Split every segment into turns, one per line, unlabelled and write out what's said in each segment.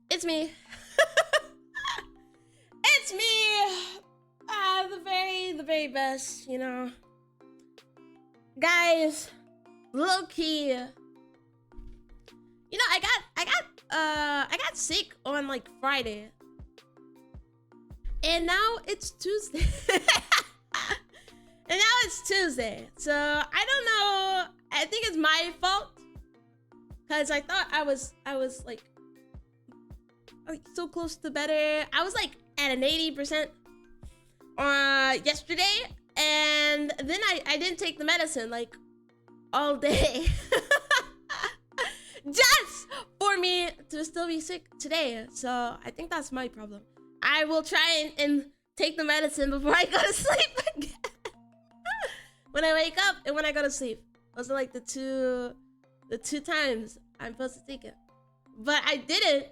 It's me. It's me. The very best, you know. Guys, low key. You know, I got sick on like Friday. And now it's Tuesday. And now it's Tuesday. So I don't know. I think it's my fault. Cause I thought I was like so close to better. I was like at an 80% yesterday, and then I didn't take the medicine like all day. Just for me to still be sick today. So I think that's my problem. I will try and take the medicine before I go to sleep again. When I wake up and when I go to sleep. Those are like the two times I'm supposed to take it. But I didn't.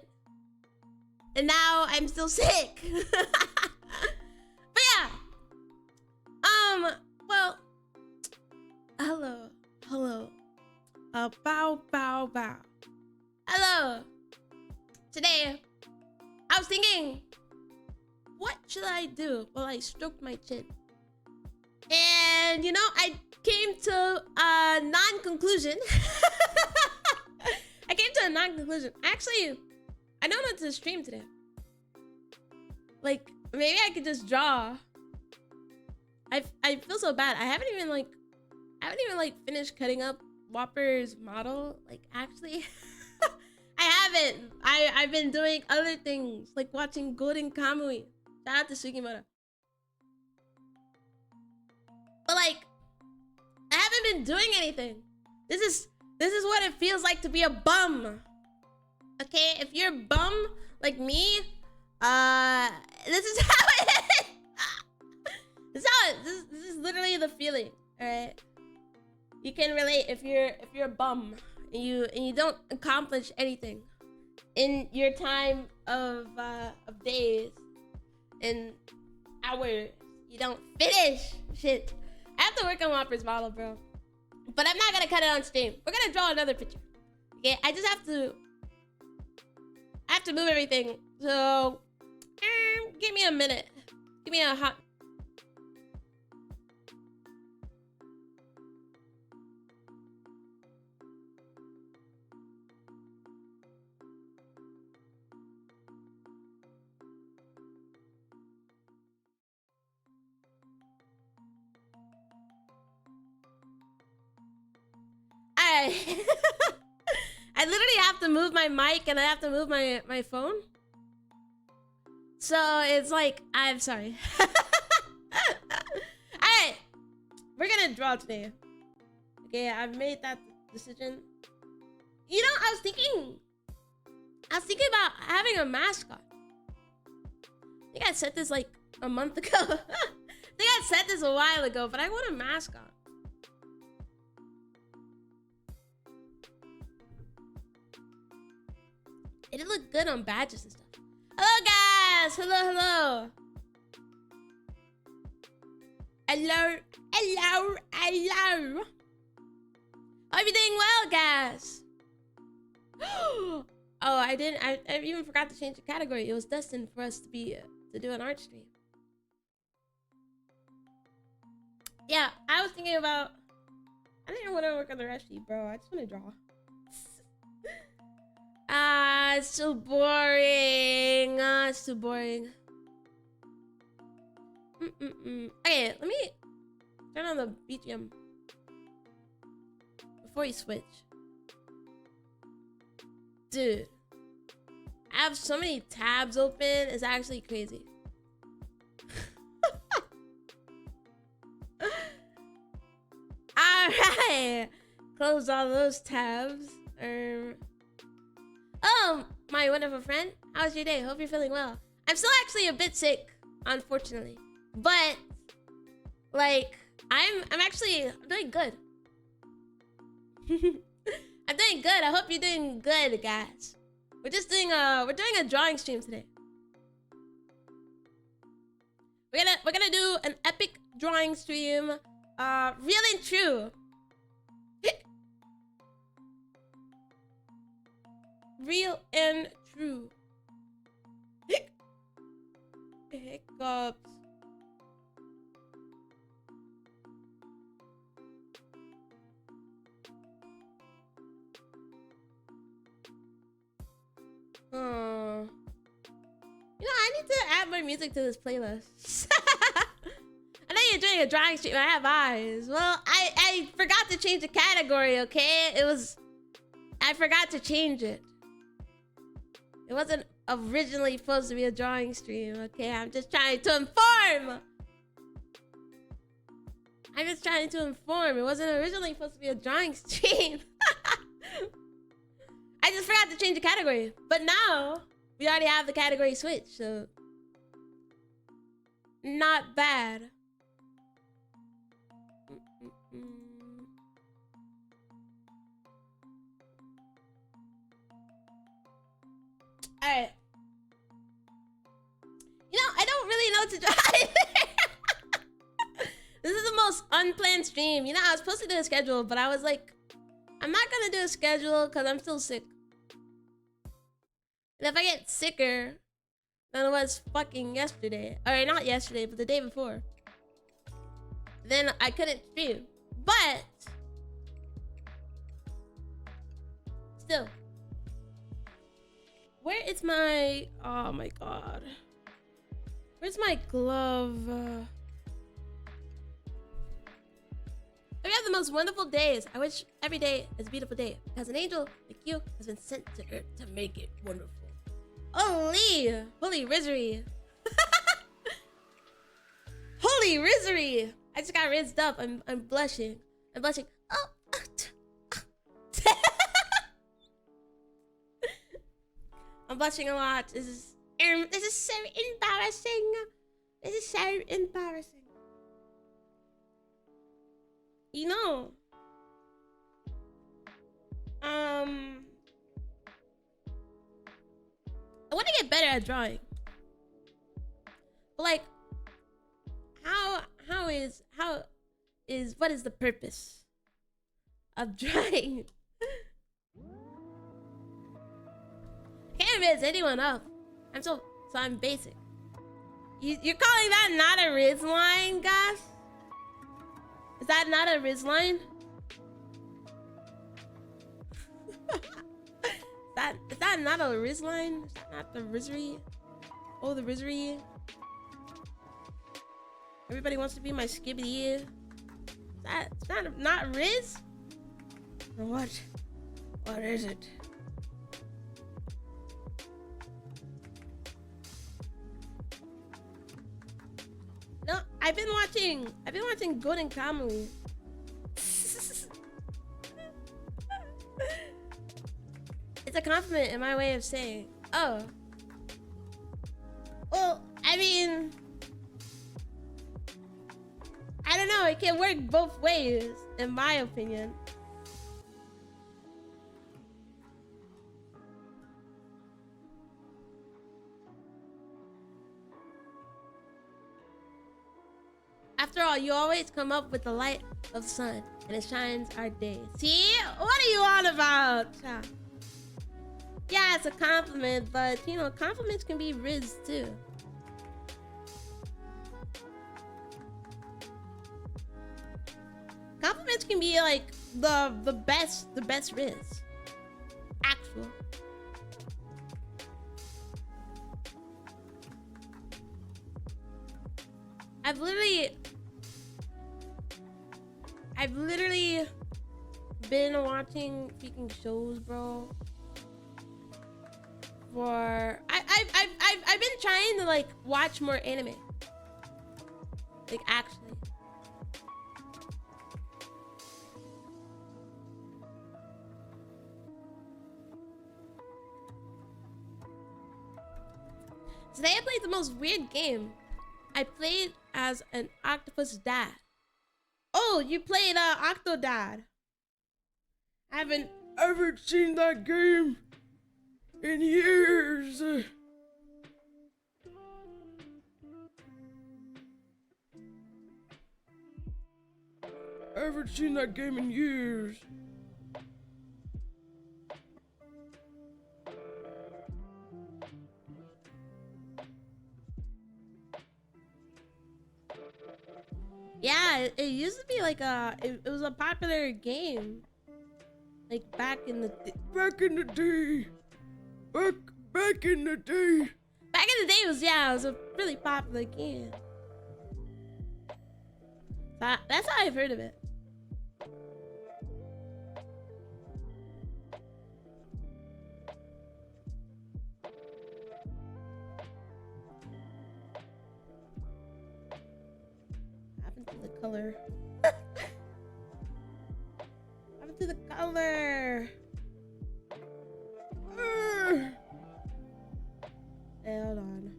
And now I'm still sick. But yeah. Well, hello. Bow. Hello. Today, I was thinking, what should I do while I stroked my chin? And you know, I came to a non-conclusion. Actually, I don't know to stream today. Like, maybe I could just draw. I feel so bad. I haven't even finished cutting up Whopper's model. Like, actually, I haven't. I've been doing other things, like watching Golden Kamui. Shout out to Sugimoto. But like, I haven't been doing anything. This is what it feels like to be a bum. Okay, if you're a bum like me, this is how it is. This is literally the feeling. All right, you can relate if you're a bum and you don't accomplish anything in your time of days and hours. You don't finish shit. I have to work on Whopper's model, bro. But I'm not gonna cut it on stream. We're gonna draw another picture. Okay, I just have to move everything. So give me a minute. Give me a hot. I literally have to move my mic and I have to move my phone. So it's like, I'm sorry. Alright, we're gonna draw today. Okay, I've made that decision. You know, I was thinking about having a mascot. I think I said this like a month ago. I think I said this a while ago, but I want a mascot. It looked good on badges and stuff. Hello, guys. Hello. Hope you're doing well, guys. Oh, I even forgot to change the category. It was destined for us to do an art stream. Yeah, I was thinking about. I didn't want to work on the recipe, bro. I just want to draw. It's so boring. It's too boring. Okay, let me turn on the BGM before you switch. Dude, I have so many tabs open. It's actually crazy. Alright, close all those tabs. Oh, my wonderful friend. How's your day? Hope you're feeling well. I'm still actually a bit sick, unfortunately. But, like, I'm doing good. I'm doing good. I hope you're doing good, guys. We're doing a drawing stream today. We're gonna do an epic drawing stream. Real and true. Real and true. Hiccups. Oh. You know, I need to add more music to this playlist. I know you're doing a drawing stream. I have eyes. Well, I forgot to change the category, okay? I forgot to change it. It wasn't originally supposed to be a drawing stream, okay? I'm just trying to inform. It wasn't originally supposed to be a drawing stream. I just forgot to change the category. But now, we already have the category switch, so... Not bad. Alright. You know, I don't really know what to draw. This is the most unplanned stream. You know, I was supposed to do a schedule, but I was like, I'm not gonna do a schedule because I'm still sick. And if I get sicker than it was fucking yesterday, or not yesterday, but the day before, then I couldn't stream. But still, where is my... Oh my god. Where's my glove? We have the most wonderful days. I wish every day is a beautiful day, because an angel like you has been sent to earth to make it wonderful. Holy rosary. Holy rosary. I just got rinsed up. I'm blushing. Oh. I'm blushing a lot. This is so embarrassing. This is so embarrassing. You know. want to get better at drawing. But like, what is the purpose of drawing? I can't raise anyone up. I'm basic. You're calling that not a Riz line, guys? Is that not a Riz line? Is that not a Riz line? Is that not the Rizzery? Oh, the Rizzery. Everybody wants to be my skibbity. Is that not Riz? Or what? What is it? No, I've been watching Golden Kamuy. It's a compliment in my way of saying, oh. Well, I mean, I don't know, it can work both ways, in my opinion. After all, you always come up with the light of the sun, and it shines our day. See? What are you on about? Yeah, it's a compliment, but you know, compliments can be Riz too. Compliments can be like the best Riz. Actual. I've literally been watching freaking shows, bro. I've been trying to like watch more anime. Like actually. Today I played the most weird game. I played as an octopus dad. Oh, you played Octodad. I haven't ever seen that game in years. I haven't seen that game in years. Yeah, it used to be like it was a popular game. Like back in the day. Back in the day, it was, yeah, it was a really popular game. That's how I've heard of it. Happened to the color. Happened to the color. Hey, hold on.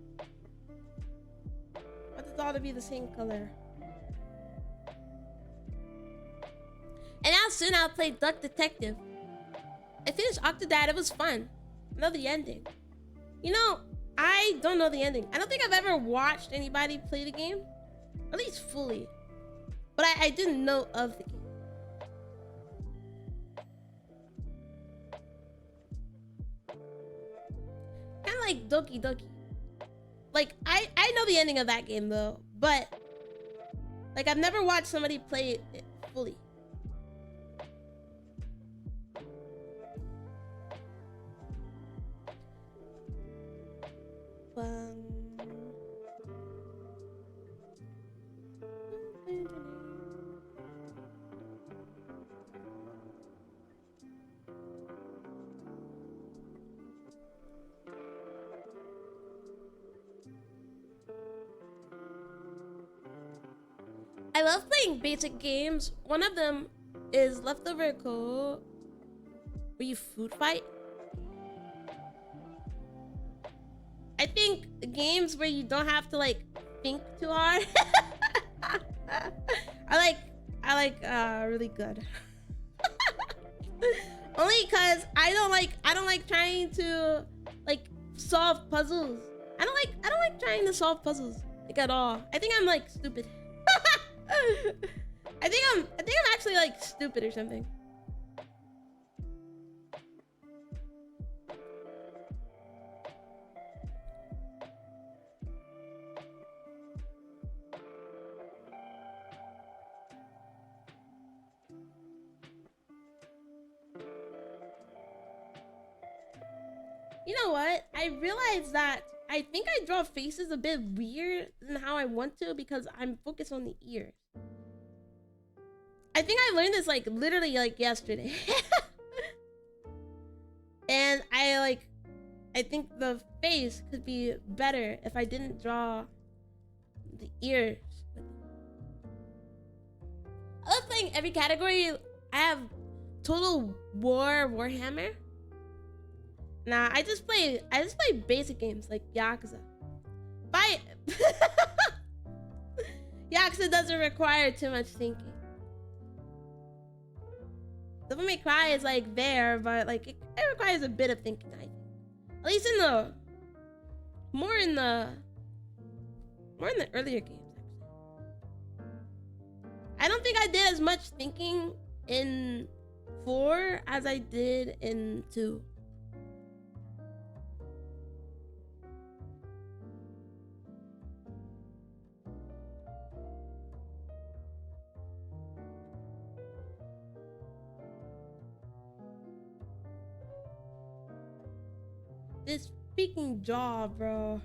I want it all to be the same color. And now soon I'll play Duck Detective. I finished Octodad. It was fun. I know the ending. You know, I don't know the ending. I don't think I've ever watched anybody play the game. At least fully. But I didn't know of the game. Kind of like Doki Doki. Like, I know the ending of that game though. But, like, I've never watched somebody play it fully. I love playing basic games. One of them is Leftover Code, where you food fight. I think games where you don't have to like think too hard. I like really good. Only because I don't like trying to like solve puzzles. I don't like trying to solve puzzles like at all. I think I'm like stupid. I think I'm actually like stupid or something. You know what? I realized that I think I draw faces a bit weird than how I want to because I'm focused on the ears. I think I learned this like literally like yesterday. And I think the face could be better if I didn't draw the ears. I love playing every category. I have Total War Warhammer. Nah, I just play basic games like Yakuza. Yakuza doesn't require too much thinking. Devil May Cry is like there, but like it requires a bit of thinking, I think. At least in the more in the earlier games, actually. I don't think I did as much thinking in 4 as I did in 2. This freaking jaw, bro.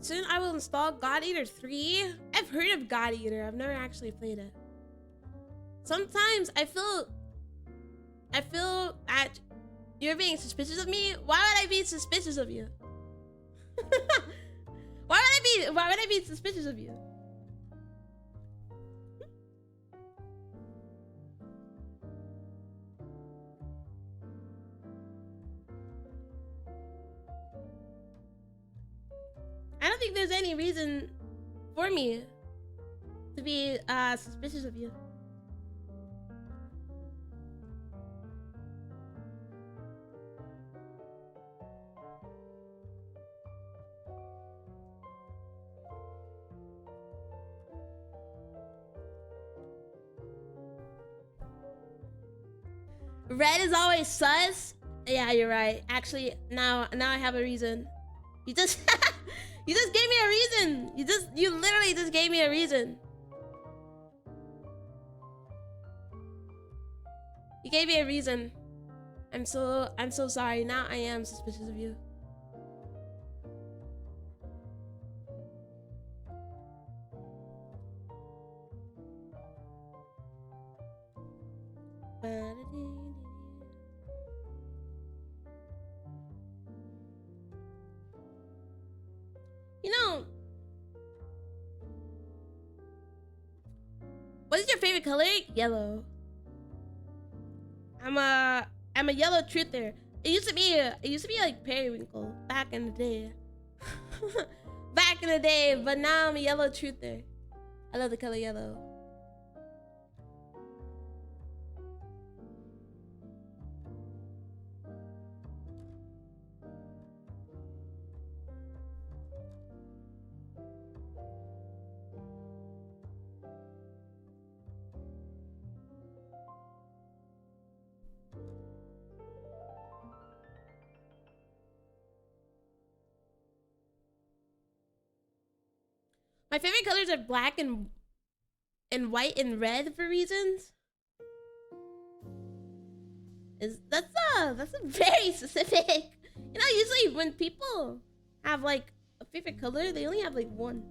Soon I will install God Eater 3. I've heard of God Eater. I've never actually played it. Sometimes I feel that you're being suspicious of me. Why would I be suspicious of you? Why would I be suspicious of you? I don't think there's any reason for me to be suspicious of you. Red is always sus. Yeah, you're right. Actually, now I have a reason. You just you just gave me a reason. You literally just gave me a reason. You gave me a reason. I'm so sorry. Now I am suspicious of you. You know, what is your favorite color? Yellow. I'm a yellow truther. It used to be like periwinkle back in the day. Back in the day, but now I'm a yellow truther. I love the color yellow. My favorite colors are black and white and red for reasons. That's a very specific. You know, usually when people have like a favorite color, they only have like one.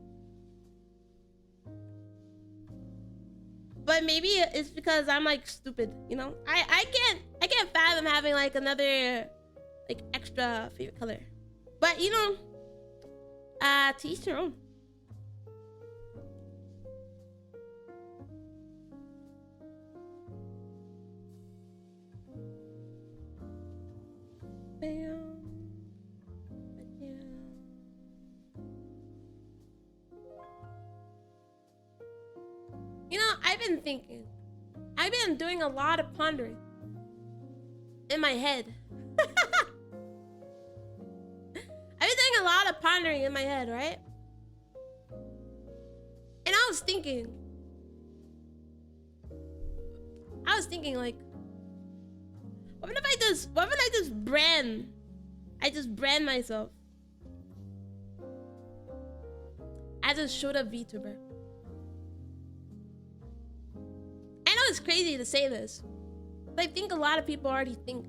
But maybe it's because I'm like stupid, you know? I can't fathom having like another like extra favorite color. But you know, to each their own. bam. You know, I've been thinking. I've been doing a lot of pondering in my head. I've been doing a lot of pondering in my head, right? And I was thinking like, what if I just brand myself as a Shota VTuber? I know it's crazy to say this, but I think a lot of people already think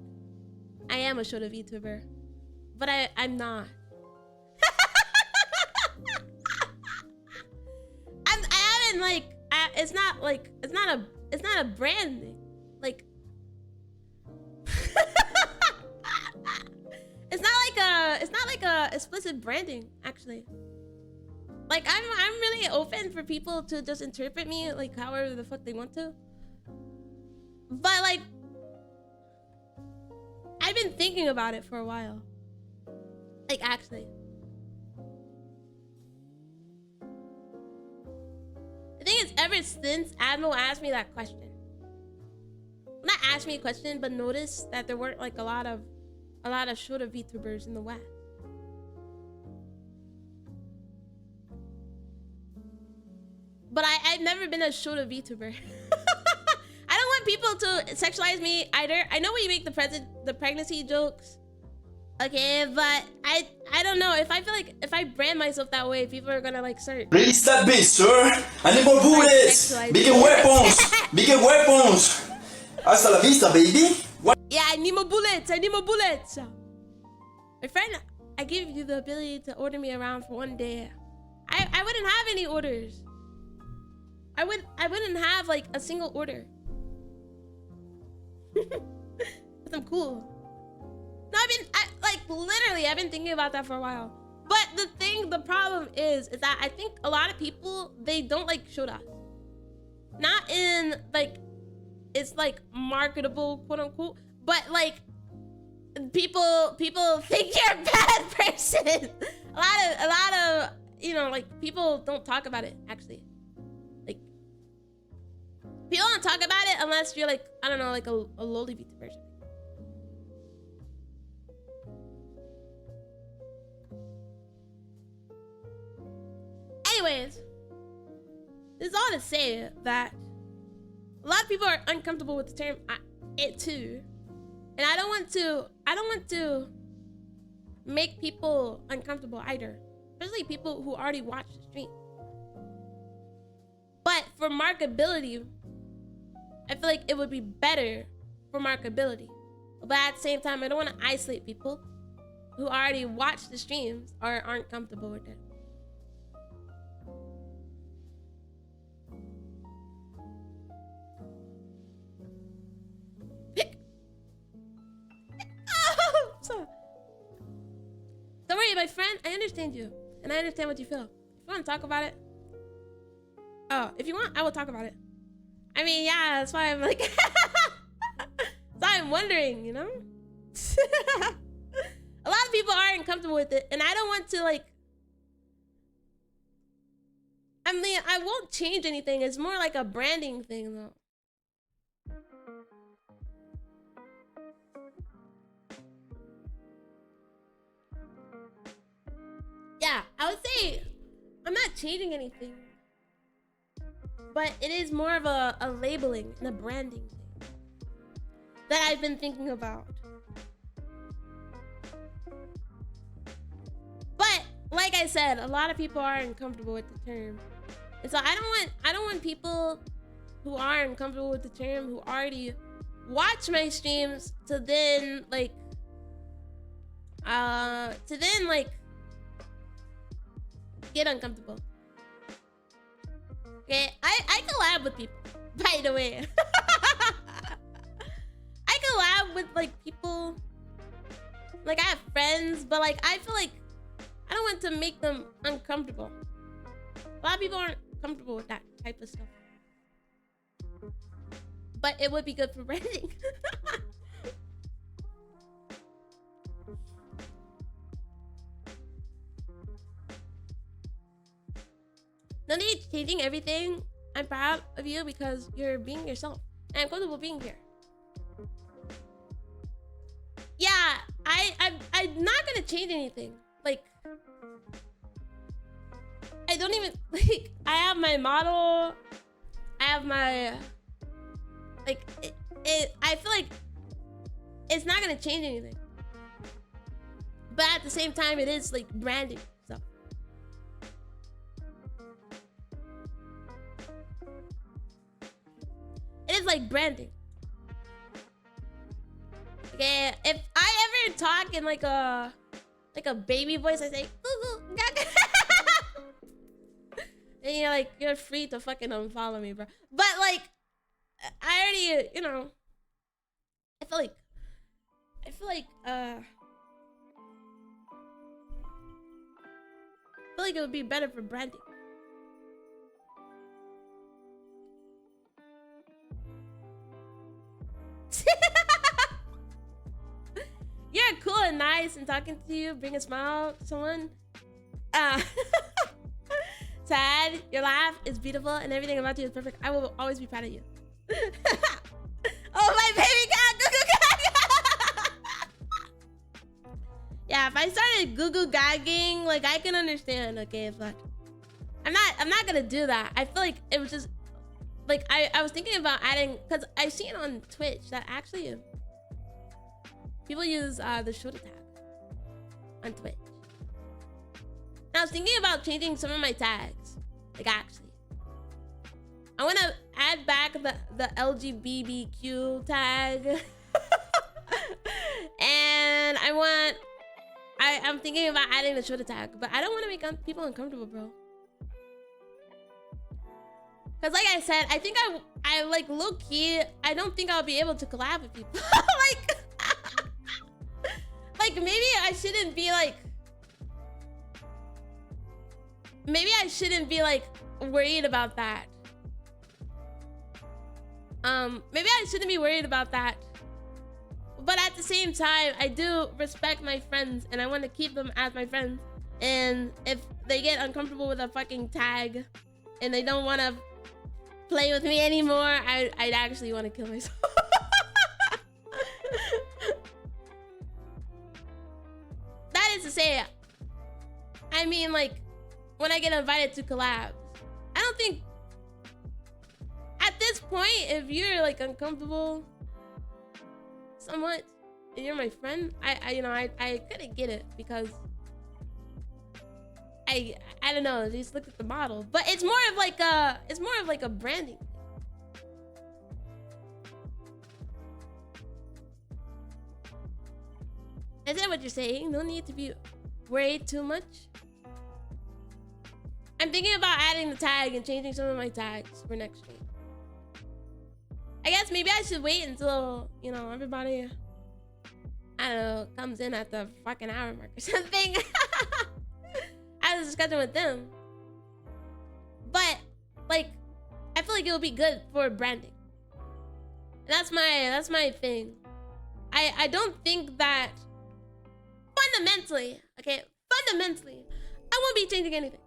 I am a Shota VTuber, but I'm not. I haven't like, it's not a brand thing. Like, it's not like a explicit branding, actually. Like, I'm really open for people to just interpret me like however the fuck they want to. But like, I've been thinking about it for a while. Like, actually. The thing is, ever since Admiral asked me that question, not asked me a question, but noticed that there weren't like a lot of Shota VTubers in the West. But I've never been a Shota VTuber. I don't want people to sexualize me either. I know when you make the pregnancy jokes, okay, but I don't know. If I feel like if I brand myself that way, people are gonna like start.
Release that bitch, sir. I need more bullets. Bigger weapons. Bigger weapons. Hasta la vista, baby. What?
Yeah, I need more bullets. I need more bullets. My friend, I gave you the ability to order me around for one day. I wouldn't have any orders. I wouldn't have like a single order. Cause I'm cool. No, I've been thinking about that for a while. But the problem is that I think a lot of people, they don't like Shota. Not in like, it's like marketable, quote unquote, but like people think you're a bad person. a lot of, you know, like people don't talk about it actually. Like, people don't talk about it unless you're like, I don't know, like a lowly VTuber person. Anyways, this is all to say that a lot of people are uncomfortable with the term it too. And I don't want to make people uncomfortable either. Especially people who already watch the stream. But for markability, I feel like it would be better for markability. But at the same time, I don't want to isolate people who already watch the streams or aren't comfortable with it. Don't worry, my friend. I understand you. And I understand what you feel. If you want to talk about it. Oh, if you want, I will talk about it. I mean, yeah, that's why I'm like... that's why I'm wondering, you know? A lot of people aren't comfortable with it. And I don't want to, like... I mean, I won't change anything. It's more like a branding thing, though. Yeah, I would say I'm not changing anything, but it is more of a labeling and a branding thing that I've been thinking about. But like I said, a lot of people are uncomfortable with the term, and so I don't want people who are uncomfortable with the term, who already watch my streams, to then like get uncomfortable. Okay, I collab with people, by the way. I collab with like people, like I have friends, but like I feel like I don't want to make them uncomfortable. A lot of people aren't comfortable with that type of stuff, but it would be good for branding. changing everything. I'm proud of you because you're being yourself. And I'm comfortable being here. Yeah, I'm not gonna change anything. Like, I don't even, like, I have my model. I have my, like, I feel like it's not gonna change anything. But at the same time, it is like branding. So it is like branding. Okay, if I ever talk in like a baby voice, I say "Goo goo gaga." And you're like, you're free to fucking unfollow me, bro. But like, I already, you know, I feel like it would be better for branding. You're cool and nice, and talking to you bring a smile to someone. Sad, your laugh is beautiful, and everything about you is perfect. I will always be proud of you. Oh, my baby cat, goo goo gaga. Yeah, if I started goo goo gagging, like, I can understand, okay, but I'm not gonna do that. I feel like it was just like I was thinking about adding, because I seen on Twitch that actually people use the shoulder tag on Twitch. And I was thinking about changing some of my tags. Like, actually, I want to add back the LGBTQ tag. And I'm thinking about adding the shoulder tag, but I don't want to make people uncomfortable, bro. Because like I said, I think I like low key, I don't think I'll be able to collab with people. like maybe I shouldn't be like, worried about that. Maybe I shouldn't be worried about that. But at the same time, I do respect my friends and I want to keep them as my friends. And if they get uncomfortable with a fucking tag and they don't want to play with me anymore, I'd actually want to kill myself. That is to say, I mean, like, when I get invited to collabs, I don't think at this point, if you're like uncomfortable somewhat and you're my friend, I couldn't get it because I don't know, just look at the model. But it's more of like a branding. Is that what you're saying? No need to be worried too much. I'm thinking about adding the tag and changing some of my tags for next stream. I guess maybe I should wait until, you know, everybody, I don't know, comes in at the fucking hour mark or something. I was discussing with them. But, like, I feel like it would be good for branding. And that's my thing. I don't think that fundamentally, I won't be changing anything.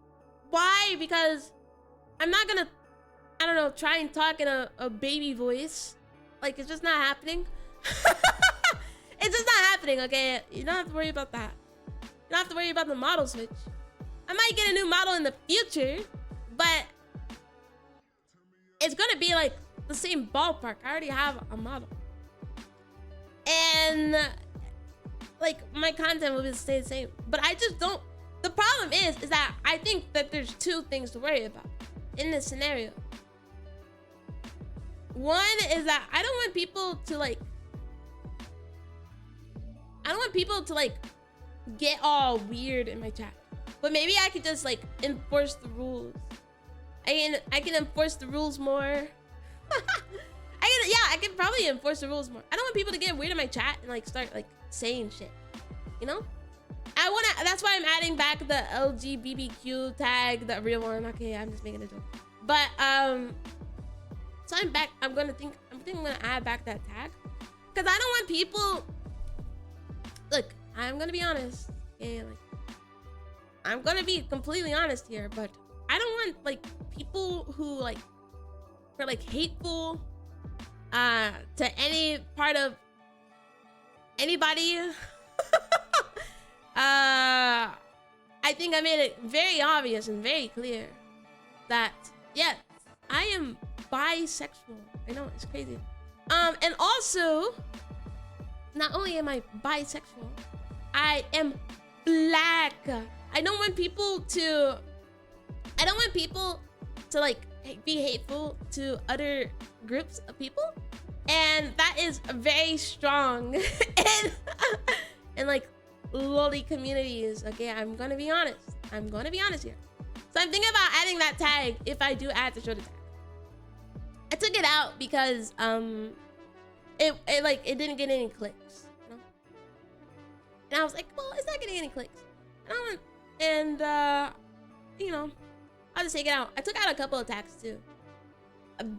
Why? Because I'm not gonna, I don't know, try and talk in a baby voice. Like, it's just not happening. It's just not happening, okay? You don't have to worry about that. You don't have to worry about the model switch. I might get a new model in the future, but it's gonna be like the same ballpark. I already have a model. And like, my content will stay the same. But I just don't, the problem is that I think that there's two things to worry about in this scenario. One is that I don't want people to like get all weird in my chat. But maybe I could just like enforce the rules. I can enforce the rules more. I can probably enforce the rules more. I don't want people to get weird in my chat and like start like saying shit, you know? That's why I'm adding back the LGBTQ tag, the real one. Okay, I'm just making a joke. But so I'm back. I'm thinking I'm gonna add back that tag. Cause I don't want people, look, I'm gonna be honest. Okay, like, I'm gonna be completely honest here, but I don't want like people who like are like hateful to any part of anybody. I think I made it very obvious and very clear that yes, I am bisexual. I know, it's crazy. And also, not only am I bisexual, I am black. I don't want people to like be hateful to other groups of people, and that is very strong in like lolly communities. Okay, I'm gonna be honest here. So I'm thinking about adding that tag if I do add the shoulder tag. I took it out because it didn't get any clicks, you know? And I was like, well, it's not getting any clicks. And you know, I'll just take it out. I took out a couple of tags too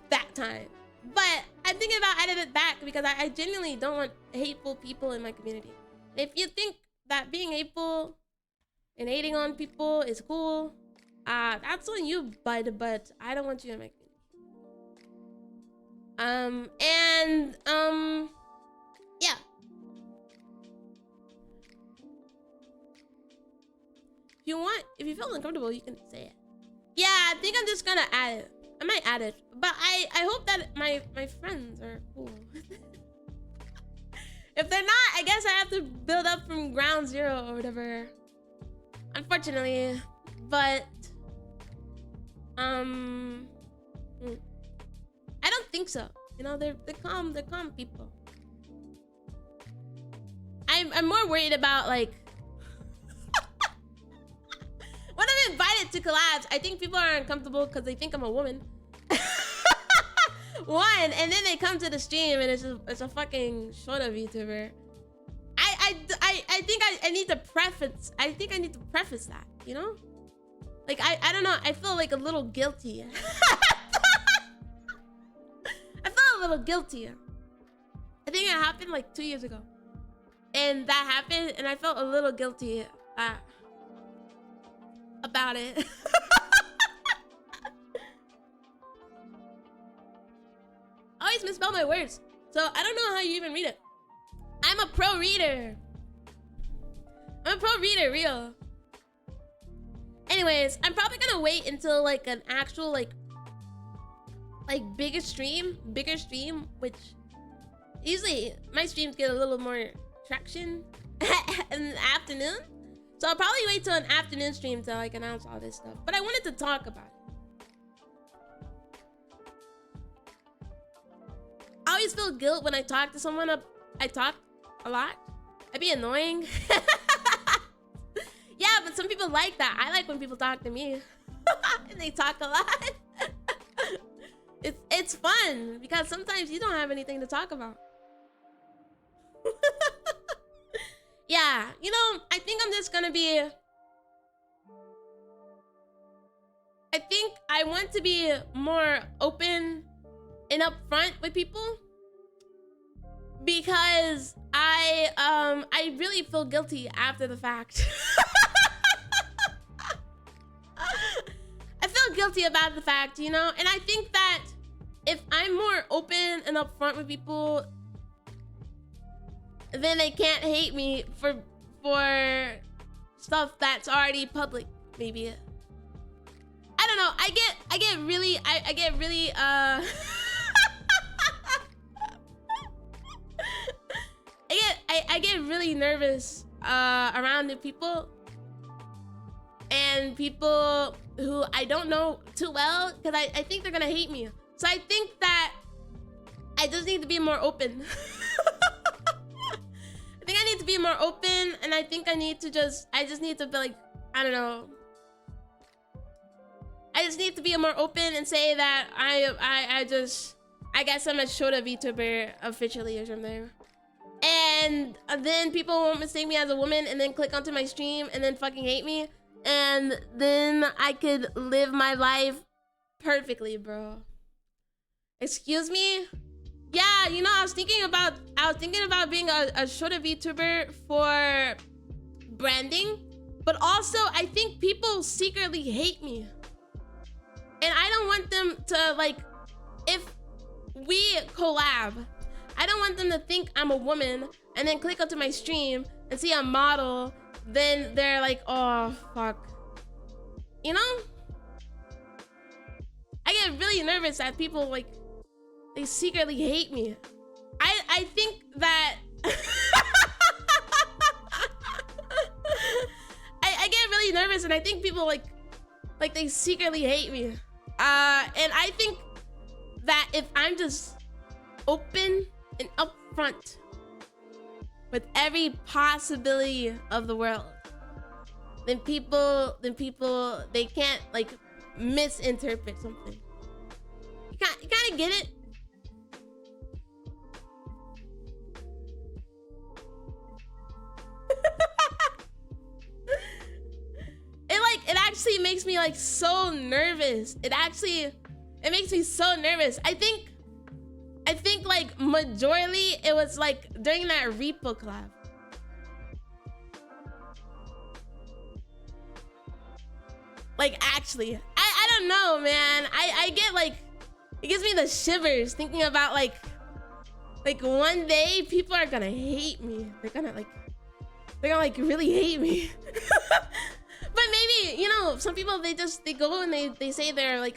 that time, but I'm thinking about adding it back because I genuinely don't want hateful people in my community. If you think that being hateful and hating on people is cool, that's on you, bud, but I don't want you in my community. Yeah. If you feel uncomfortable, you can say it. Yeah, I think I'm just gonna add it. I might add it, but I hope that my friends are cool. If they're not, I guess I have to build up from ground zero or whatever. Unfortunately, but I don't think so. You know, they're calm people. I'm more worried about like when I'm invited to collabs, I think people are uncomfortable because they think I'm a woman. One, and then they come to the stream and it's a fucking shorter VTuber. I think I need to preface. I think I need to preface that, you know? Like I don't know. I feel like a little guilty. I feel a little guilty. I think it happened like 2 years ago, and that happened, and I felt a little guilty about it. I always misspell my words, so I don't know how you even read it. I'm a pro reader. Real. Anyways, I'm probably gonna wait until like an actual like bigger stream, which usually my streams get a little more traction in the afternoon. So I'll probably wait till an afternoon stream to like announce all this stuff. But I wanted to talk about it. I always feel guilt when I talk to someone. I talk a lot. I'd be annoying. Yeah, but some people like that. I like when people talk to me. And they talk a lot. It's fun because sometimes you don't have anything to talk about. Yeah, you know, I think I'm just gonna be... I think I want to be more open and upfront with people because I really feel guilty after the fact. I feel guilty about the fact, you know? And I think that if I'm more open and upfront with people, then they can't hate me for stuff that's already public, maybe. I don't know. I get really I get really nervous around new people and people who I don't know too well because I think they're gonna hate me. So I think that I just need to be more open. I think I need to be more open, and I think I just need to be like, I don't know. I just need to be more open and say that I guess I'm a shorter VTuber officially or something. And then people won't mistake me as a woman and then click onto my stream and then fucking hate me. And then I could live my life perfectly, bro. Excuse me? Yeah, you know, I was thinking about being a shorter VTuber for branding, but also I think people secretly hate me. And I don't want them to, like, if we collab, I don't want them to think I'm a woman and then click onto my stream and see a model, then they're like, oh, fuck. You know? I get really nervous that people, like, they secretly hate me. I think that... I get really nervous and I think people, like they secretly hate me. And I think that if I'm just open and upfront with every possibility of the world, then people they can't, like, misinterpret something. You kind of get it? It actually makes me, like, so nervous. It makes me so nervous. I think like majorly it was like during that Repo collab. Like, actually, I don't know, man. I get, like, it gives me the shivers thinking about like one day people are gonna hate me. They're gonna really hate me. But maybe, you know, some people, they go and they say they're like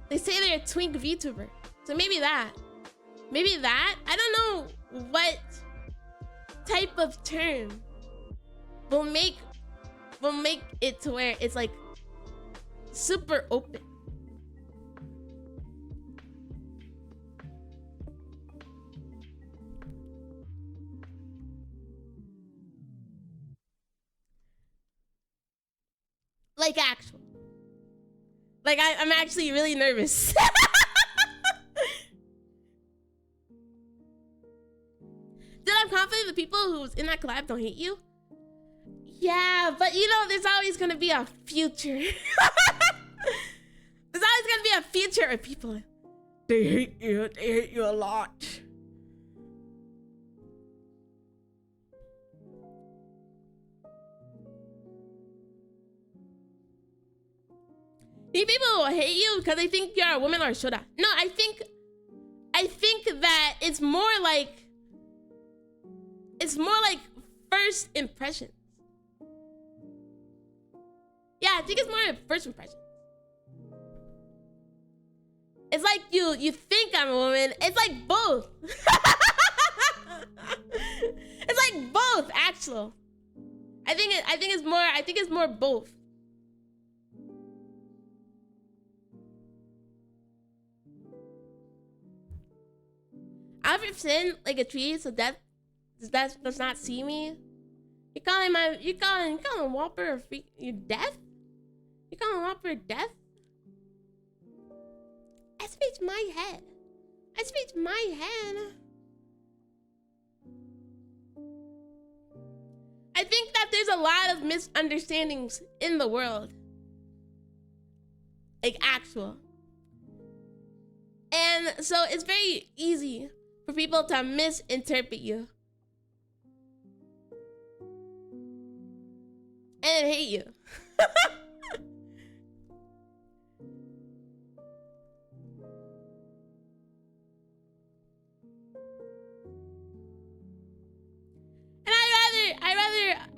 they say they're a twink VTuber. So maybe that. I don't know what type of term will make it to where it's like super open. Like, actual. Like, I'm actually really nervous. Dude, I'm confident the people who's in that collab don't hate you. Yeah, but you know, there's always gonna be a future. There's always gonna be a future of people. They hate you a lot. These people will hate you because they think you're a woman or a shoda. No, I think that it's more like first impressions. Yeah, I think it's more a first impression. It's like you think I'm a woman. It's like both. It's like both, actually. I think it's more both. Alfred Sin, like a tree, so that does not see me. You calling Whopper a freak? You deaf? You calling Whopper deaf? I speak my head. I think that there's a lot of misunderstandings in the world. Like, actual. And so it's very easy for people to misinterpret you. And hate you. And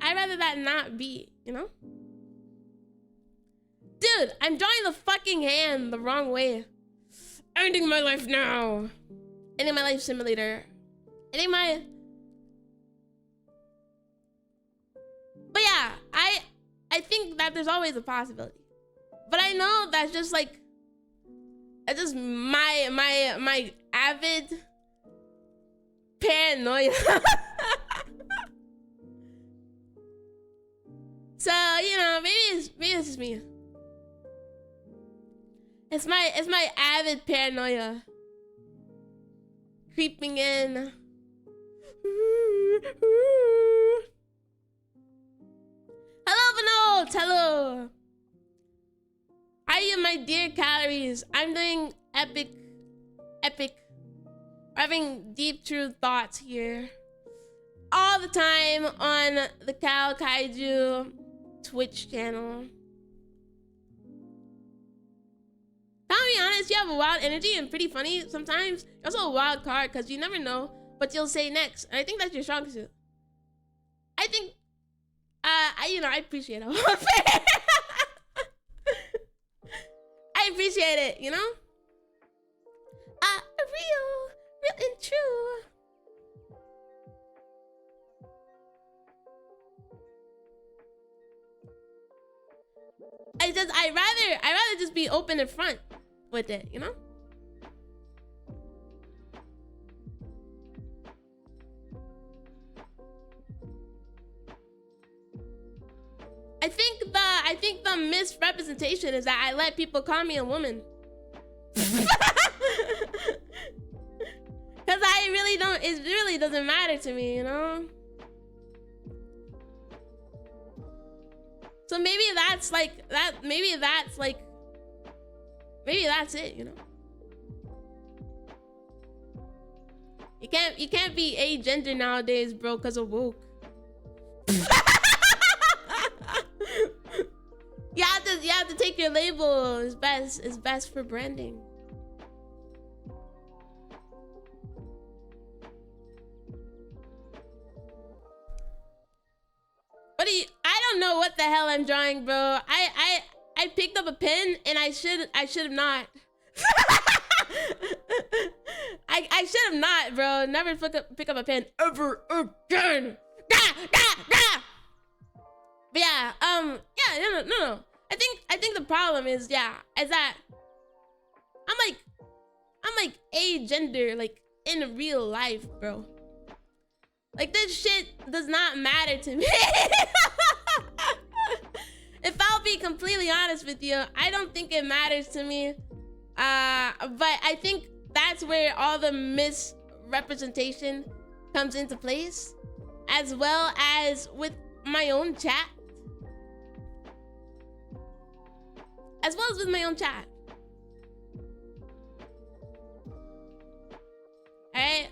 I'd rather that not be, you know? Dude, I'm drawing the fucking hand the wrong way. Ending my life now. Ending my life simulator. Ending my... But yeah, I think that there's always a possibility. But I know that's just like... That's just my avid paranoia. So, you know, maybe it's just me. It's my avid paranoia creeping in. Hello, Vinod. Hello. How are you, my dear calories? I'm doing epic. We're having deep, true thoughts here. All the time on the Kaiju Twitch channel. be honest, you have a wild energy and pretty funny sometimes. You're also a wild card because you never know what you'll say next. And I think that's your strong suit. I think, I appreciate it. I appreciate it, you know? Real and true. I'd rather just be open and front with it, you know? I think the misrepresentation is that I let people call me a woman. Cause I really don't, it really doesn't matter to me, you know? So maybe that's like that, maybe that's it, you know? You can't be agender nowadays, bro, cause of woke. You have to take your label. It's best for branding. I don't know what the hell I'm drawing, bro. I picked up a pen and I should have not. I should have not, bro. Never pick up a pen ever again. But yeah, no. I think the problem is that I'm like agender, like in real life, bro. Like this shit does not matter to me. If I'll be completely honest with you, I don't think it matters to me. But I think that's where all the misrepresentation comes into place, as well as with my own chat. Alright?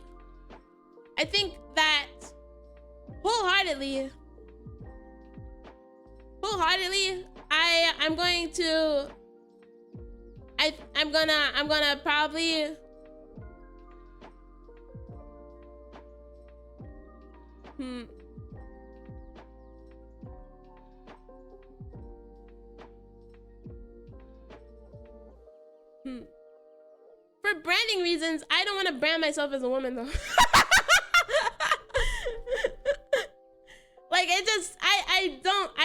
I think that wholeheartedly, I'm gonna probably for branding reasons, I don't want to brand myself as a woman though. Like it just, I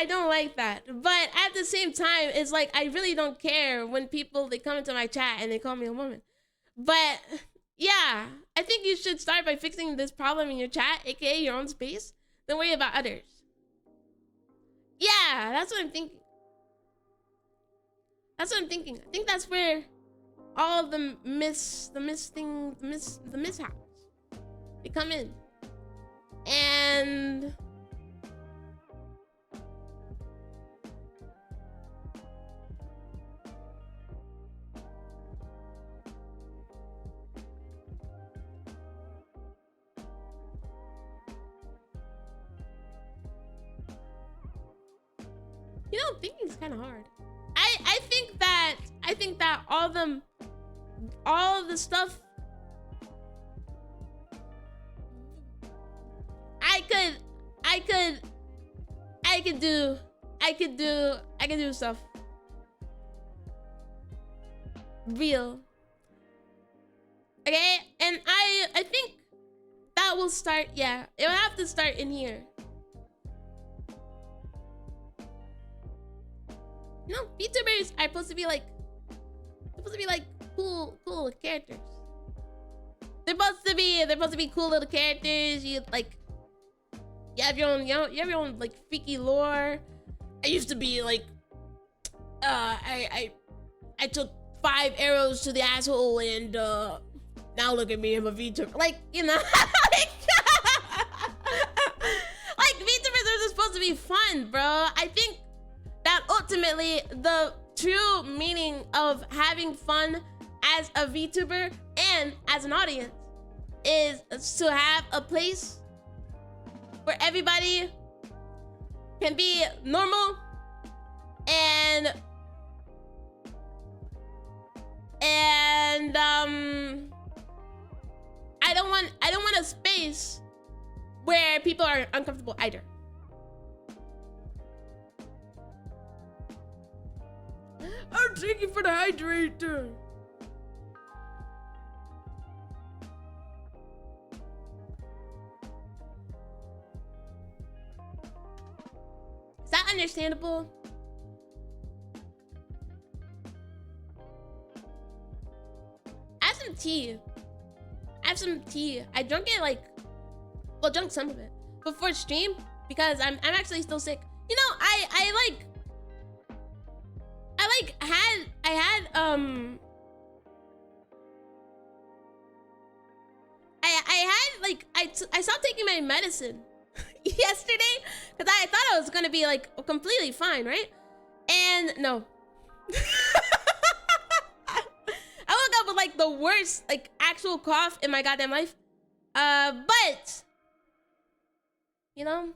don't like that. But at the same time, it's like I really don't care when people, they come into my chat and they call me a woman. But yeah, I think you should start by fixing this problem in your chat, aka your own space. Don't worry about others. Yeah, that's what I'm thinking. I think that's where all of the mishaps, they come in. And you know, thinking is kind of hard. I think that all of the stuff I could do stuff real. Okay? And I think that will start, yeah. It will have to start in here. You know, VTubers are supposed to be like cool characters. They're supposed to be cool little characters. You have your own, you have your own like freaky lore. I used to be like, I took 5 arrows to the asshole and now look at me, I'm a VTuber. Like, you know, like VTubers are just supposed to be fun, bro. I think that ultimately the true meaning of having fun as a VTuber and as an audience is to have a place where everybody can be normal and And I don't want a space where people are uncomfortable either. I'm taking for the hydrator. Is that understandable? I have some tea. I drank it like, well, drank some of it before stream because I'm actually still sick. You know, I stopped taking my medicine yesterday because I thought I was gonna be like completely fine, right? And no. I woke up with like the worst like actual cough in my goddamn life. But you know,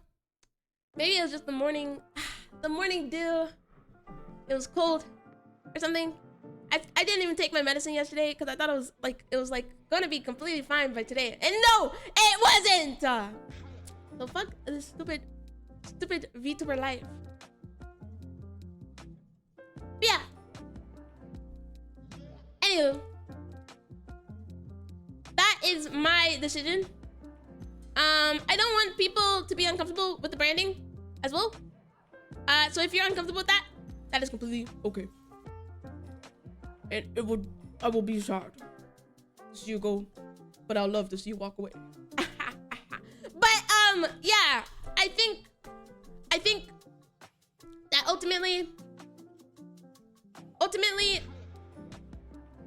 maybe it was just the morning dew. It was cold or something. I didn't even take my medicine yesterday because I thought it was gonna be completely fine by today. And no, it wasn't! So fuck this stupid VTuber life. But yeah. Anywho. That is my decision. I don't want people to be uncomfortable with the branding as well. So if you're uncomfortable with that, that is completely okay. And I will be sad to see you go, but I'll love to see you walk away. But yeah, I think that ultimately,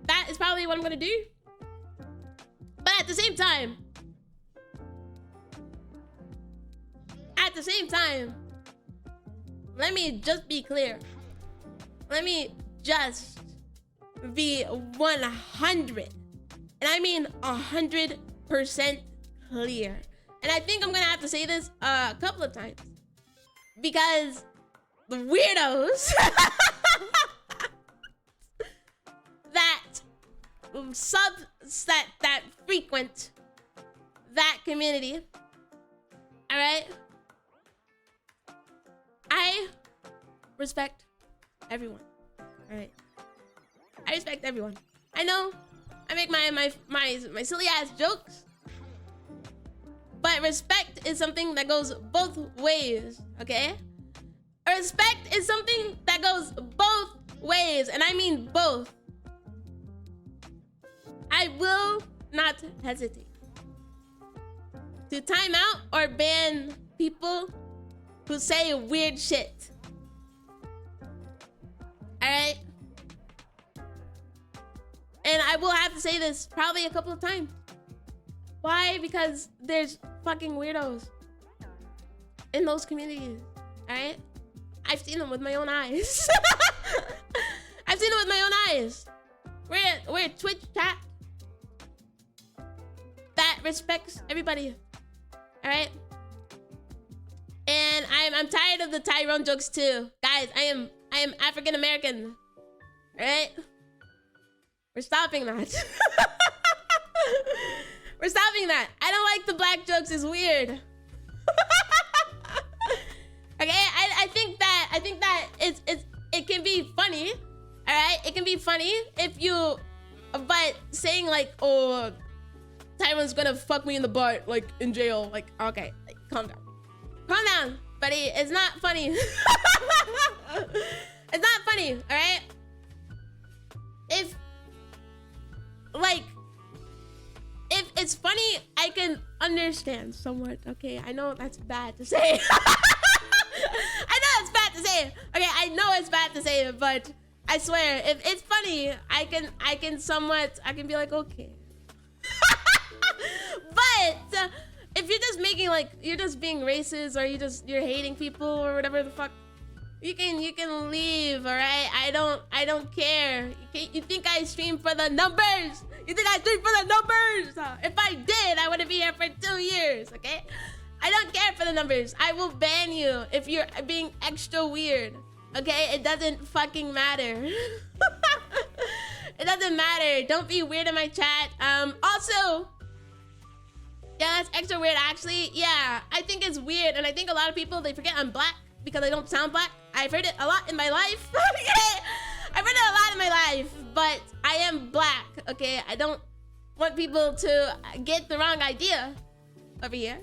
that is probably what I'm gonna do. But at the same time, let me just be clear. Let me just be 100, and I mean 100% clear. And I think I'm gonna have to say this a couple of times because the weirdos that frequent that community, all right, I respect everyone, all right. I respect everyone. I know I make my silly ass jokes, but respect is something that goes both ways, okay? Respect is something that goes both ways, and I mean both. I will not hesitate to time out or ban people who say weird shit. All right? And I will have to say this probably a couple of times. Why? Because there's fucking weirdos in those communities, all right? I've seen them with my own eyes. I've seen them with my own eyes. We're a Twitch chat that respects everybody, all right? And I'm tired of the Tyrone jokes too. Guys, I am African American, all right? We're stopping that. We're stopping that. I don't like the black jokes. It's weird. Okay, I think that it can be funny. All right, it can be funny if you, but saying like, oh, Tyrone's gonna fuck me in the butt, like in jail, like, okay, like, calm down, buddy. It's not funny. It's not funny. All right. If it's funny, I can understand somewhat. Okay, I know that's bad to say. I know it's bad to say. Okay, I know it's bad to say, but I swear, if it's funny, I can be like, okay. But if you're just making like, you're just being racist, or you're hating people or whatever the fuck, you can leave, all right? I don't care. You think I stream for the numbers? You think I stream for the numbers? If I did, I wouldn't be here for 2 years, okay? I don't care for the numbers. I will ban you if you're being extra weird, okay? It doesn't fucking matter. It doesn't matter. Don't be weird in my chat. Also, yeah, that's extra weird actually. Yeah, I think it's weird, and I think a lot of people, they forget I'm black because I don't sound black. I've heard it a lot in my life. I've heard it a lot in my life, but I am black, okay? I don't want people to get the wrong idea over here.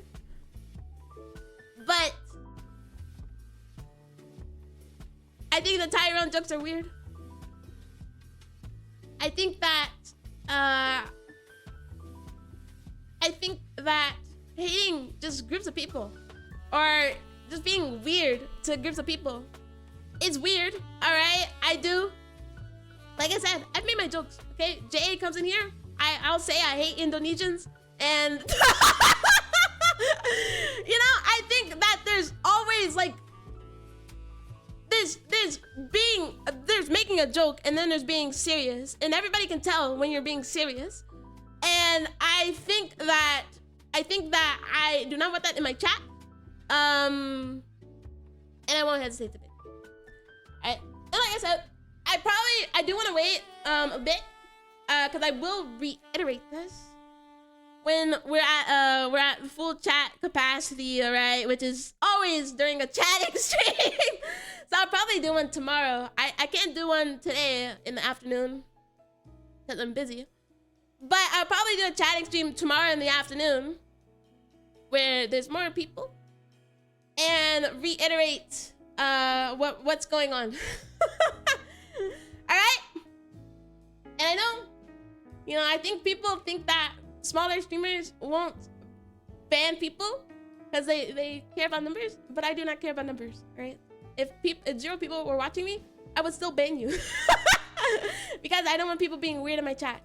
But I think the Tyrone jokes are weird. I think that hating just groups of people, or just being weird to groups of people, is weird. All right, I do. Like I said, I've made my jokes. Okay, JA comes in here. I'll say I hate Indonesians, and you know, I think that there's always like there's making a joke, and then there's being serious, and everybody can tell when you're being serious. And I think that I do not want that in my chat. And I won't hesitate to be. Alright, and like I said, I do want to wait a bit, because I will reiterate this when we're at full chat capacity, alright, which is always during a chatting stream. So I'll probably do one tomorrow. I can't do one today in the afternoon because I'm busy. But I'll probably do a chatting stream tomorrow in the afternoon where there's more people, and reiterate what's going on. Alright? And I know, you know, I think people think that smaller streamers won't ban people because they care about numbers, but I do not care about numbers, right? If 0 people were watching me, I would still ban you. Because I don't want people being weird in my chat.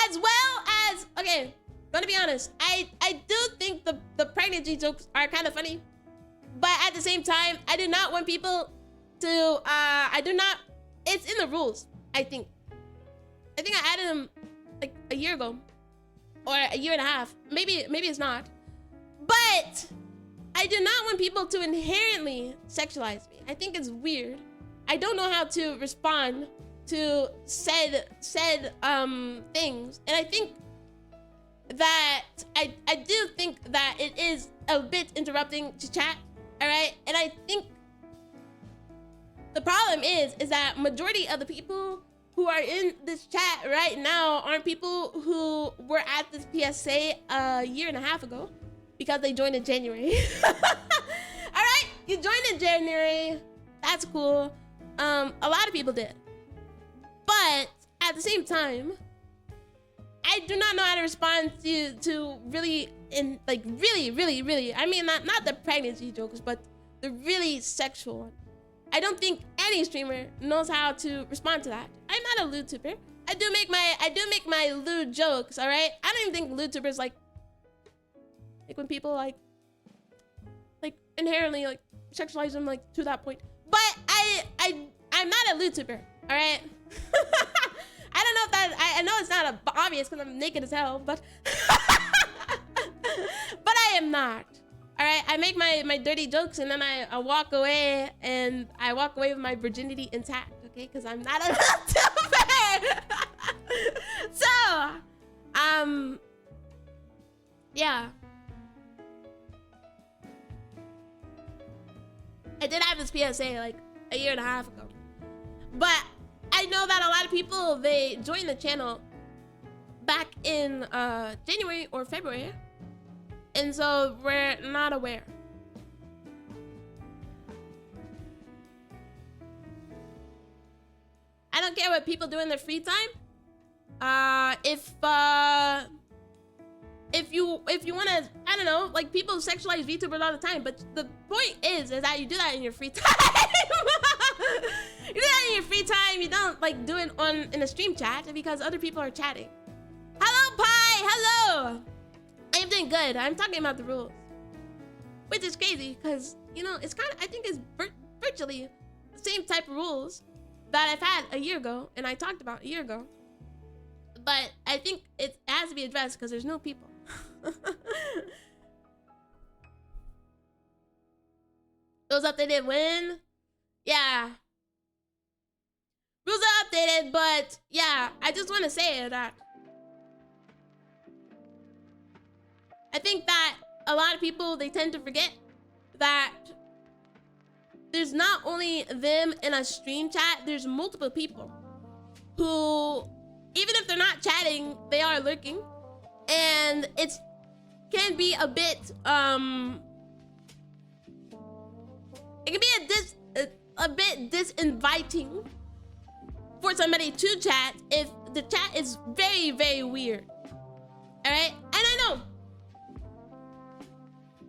As well as, okay, gonna be honest, I do think the pregnancy jokes are kind of funny, but at the same time, I do not want people to, it's in the rules, I think. I think I added them like a year ago, or a year and a half. Maybe it's not. But I do not want people to inherently sexualize me. I think it's weird. I don't know how to respond to said things, and I think that I do think that it is a bit interrupting to chat, all right? And I think the problem is that majority of the people who are in this chat right now aren't people who were at this PSA a year and a half ago, because they joined in January. All right, you joined in January. That's cool. A lot of people did. But at the same time, I do not know how to respond to really, I mean, not the pregnancy jokes, but the really sexual one. I don't think any streamer knows how to respond to that. I'm not a lewd tuber. I do make my lewd jokes, all right? I don't even think lewd tubers like when people like inherently like sexualize them like to that point. But I'm not a lewd tuber, all right? I don't know if that, I know it's not obvious because I'm naked as hell, but but I am not. All right, I make my dirty jokes, and then I walk away, and I walk away with my virginity intact, okay? Because I'm not a tuber. So, yeah. I did have this PSA like a year and a half ago, but I know that a lot of people, they joined the channel back in January or February, and so we're not aware. I don't care what people do in their free time. If you want to, I don't know, like people sexualize VTubers all the time, but the point is that you do that in your free time. You do that in your free time. You don't like do it in a stream chat because other people are chatting. Hello, Pi. Hello. I'm doing good. I'm talking about the rules, which is crazy because, you know, it's kind of, I think it's virtually the same type of rules that I've had a year ago and I talked about a year ago. But I think it has to be addressed because there's no people. Rules updated when? Yeah. Rules updated, but yeah, I just want to say that I think that a lot of people, they tend to forget that there's not only them in a stream chat, there's multiple people who, even if they're not chatting, they are lurking. And it can be a bit, it can be a bit disinviting for somebody to chat if the chat is very, very weird. All right? And I know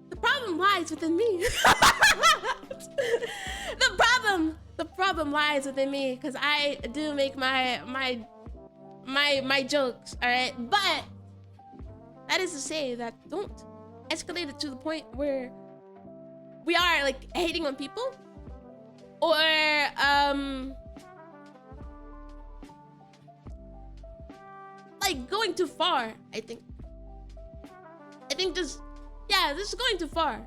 the problem lies within me. The problem lies within me, because I do make my jokes, all right? But that is to say that don't escalate it to the point where we are like hating on people, or like going too far. I think just, yeah, this is going too far,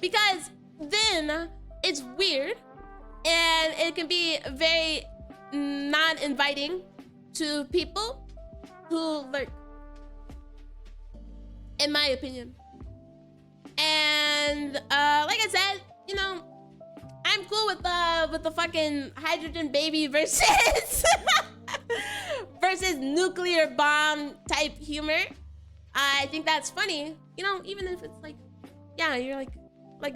because then it's weird and it can be very non-inviting to people who lurk, in my opinion. And like I said, you know, I'm cool with the fucking hydrogen baby versus versus nuclear bomb type humor. I think that's funny, you know, even if it's like, yeah, you're like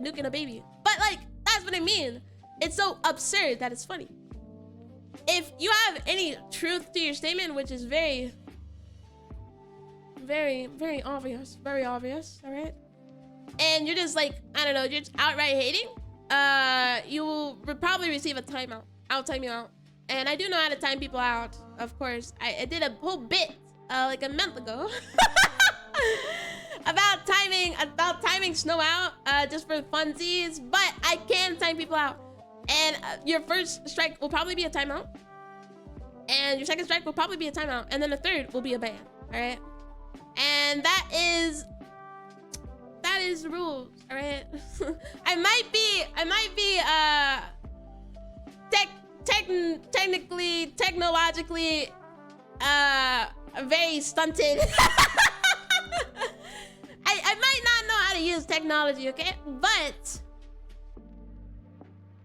nuking a baby, but like, that's what I mean. It's so absurd that it's funny. If you have any truth to your statement, which is very, very, very obvious, all right? And you're just like, I don't know, you're just outright hating, you will probably receive a timeout. I'll time you out. And I do know how to time people out, of course. I did a whole bit like a month ago about timing Snow out just for funsies, but I can time people out. And your first strike will probably be a timeout, and your second strike will probably be a timeout, and then the third will be a ban. All right, and that is the rules. All right. I might be technologically very stunted. I might not know how to use technology, okay? But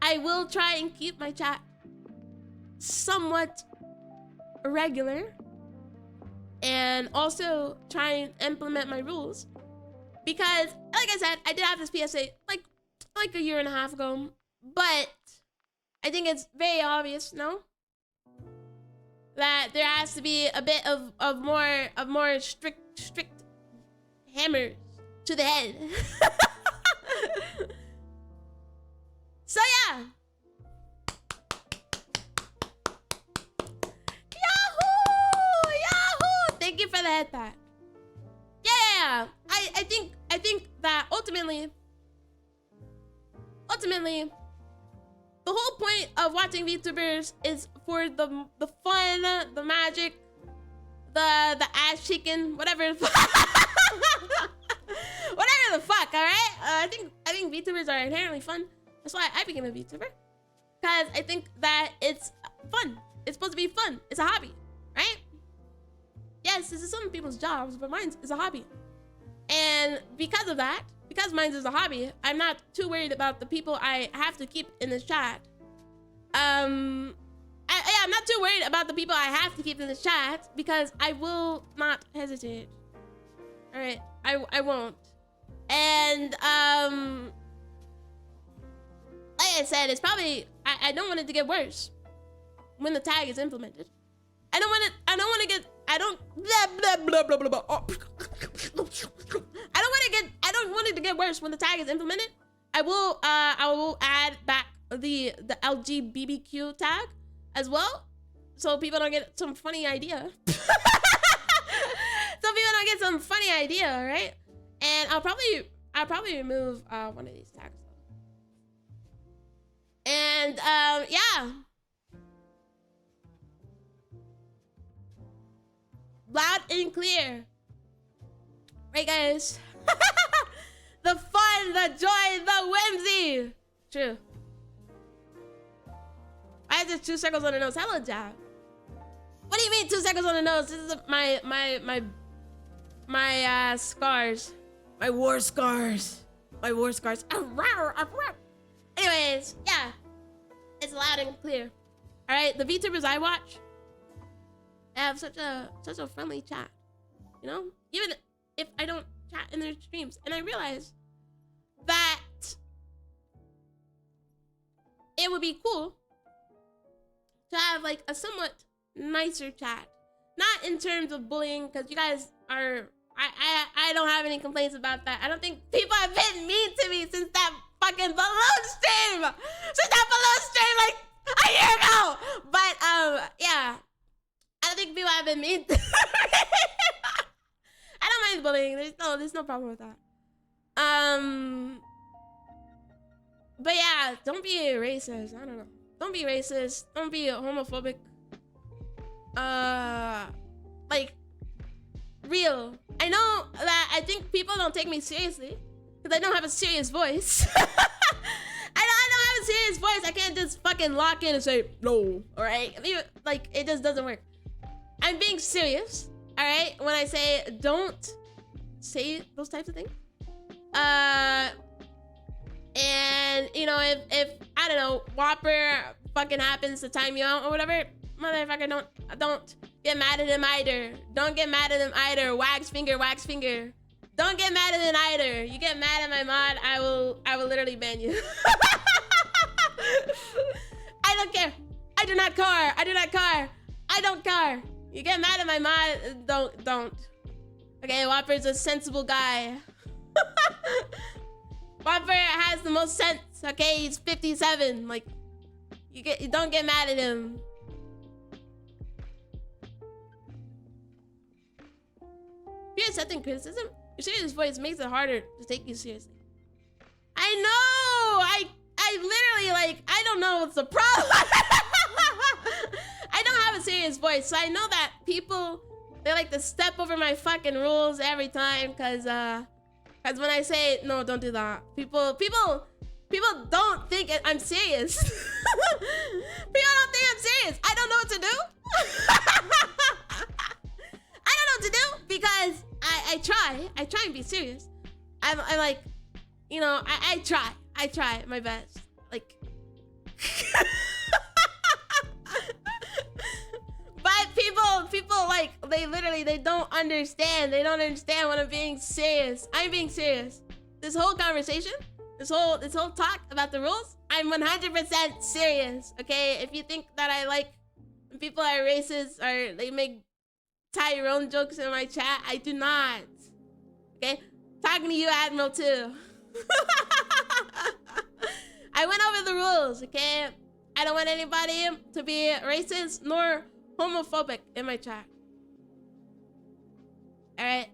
I will try and keep my chat somewhat regular, and also try and implement my rules, because like I said, I did have this PSA like a year and a half ago, but I think it's very obvious now that there has to be a bit of more strict hammers to the head. So yeah. Yahoo! Thank you for the head pat. Yeah. I think that ultimately, the whole point of watching VTubers is for the fun, the magic, the ass chicken, whatever the fuck. Whatever the fuck, alright? I think VTubers are inherently fun. That's why I became a VTuber. Because I think that it's fun. It's supposed to be fun. It's a hobby, right? Yes, this is some people's jobs, but mine is a hobby. And because of that, because mine is a hobby, I'm not too worried about the people I have to keep in this chat. I'm not too worried about the people I have to keep in this chat, because I will not hesitate. All right, I won't. And like I said, it's probably, I don't want it to get worse when the tag is implemented. I don't want it to get worse when the tag is implemented. I will add back the LGBTQ tag as well, so people don't get some funny idea. So people don't get some funny idea, right? And I'll probably remove one of these tags. And yeah. Loud and clear. Right, guys? The fun, the joy, the whimsy. True. I is this 2 circles on the nose? Hello, Jab. What do you mean 2 circles on the nose? This is my scars. My war scars. My war scars. Anyways, yeah. It's loud and clear. Alright, the VTubers I watch, they have such a friendly chat. You know? Even if I don't chat in their streams. And I realize that it would be cool to have like a somewhat nicer chat. Not in terms of bullying, because you guys are... I don't have any complaints about that. I don't think people have been mean to me since that fucking balloon stream! Since that balloon stream like a year ago! But, yeah. I don't think people have been mean to me. I don't mind bullying. There's no problem with that. But yeah, don't be racist. I don't know. Don't be racist. Don't be homophobic. Like, real. I know that I think people don't take me seriously because I don't have a serious voice. I don't have a serious voice. I can't just fucking lock in and say no. All right, I mean, like it just doesn't work. I'm being serious. All right, when I say don't say those types of things. And you know, if I don't know, Whopper fucking happens to time you out or whatever, motherfucker, don't get mad at him either. Don't get mad at him either. Wax finger, wax finger. Don't get mad at him either. You get mad at my mod, I will literally ban you. I don't care. I do not care. I do not care. I don't care. You get mad at my mod, don't. Okay, Whopper's a sensible guy. Whopper has the most sense. Okay, he's 57. Like, you don't get mad at him. If you're accepting criticism, your serious voice makes it harder to take you seriously. I know. I literally like. I don't know what's the problem. I don't have a serious voice, so I know that people they like to step over my fucking rules every time, cause when I say no, don't do that. People don't think I'm serious. People don't think I'm serious. I don't know what to do. I don't know what to do because I try and be serious. I'm like, you know, I try my best. Like, but people like they don't understand. They don't understand when I'm being serious. I'm being serious. This whole conversation, this whole talk about the rules, I'm 100% serious. Okay, if you think that I like when people are racist or they make Tyrone jokes in my chat, I do not. Okay, talking to you, Admiral, too. I went over the rules. Okay, I don't want anybody to be racist nor homophobic in my chat. All right.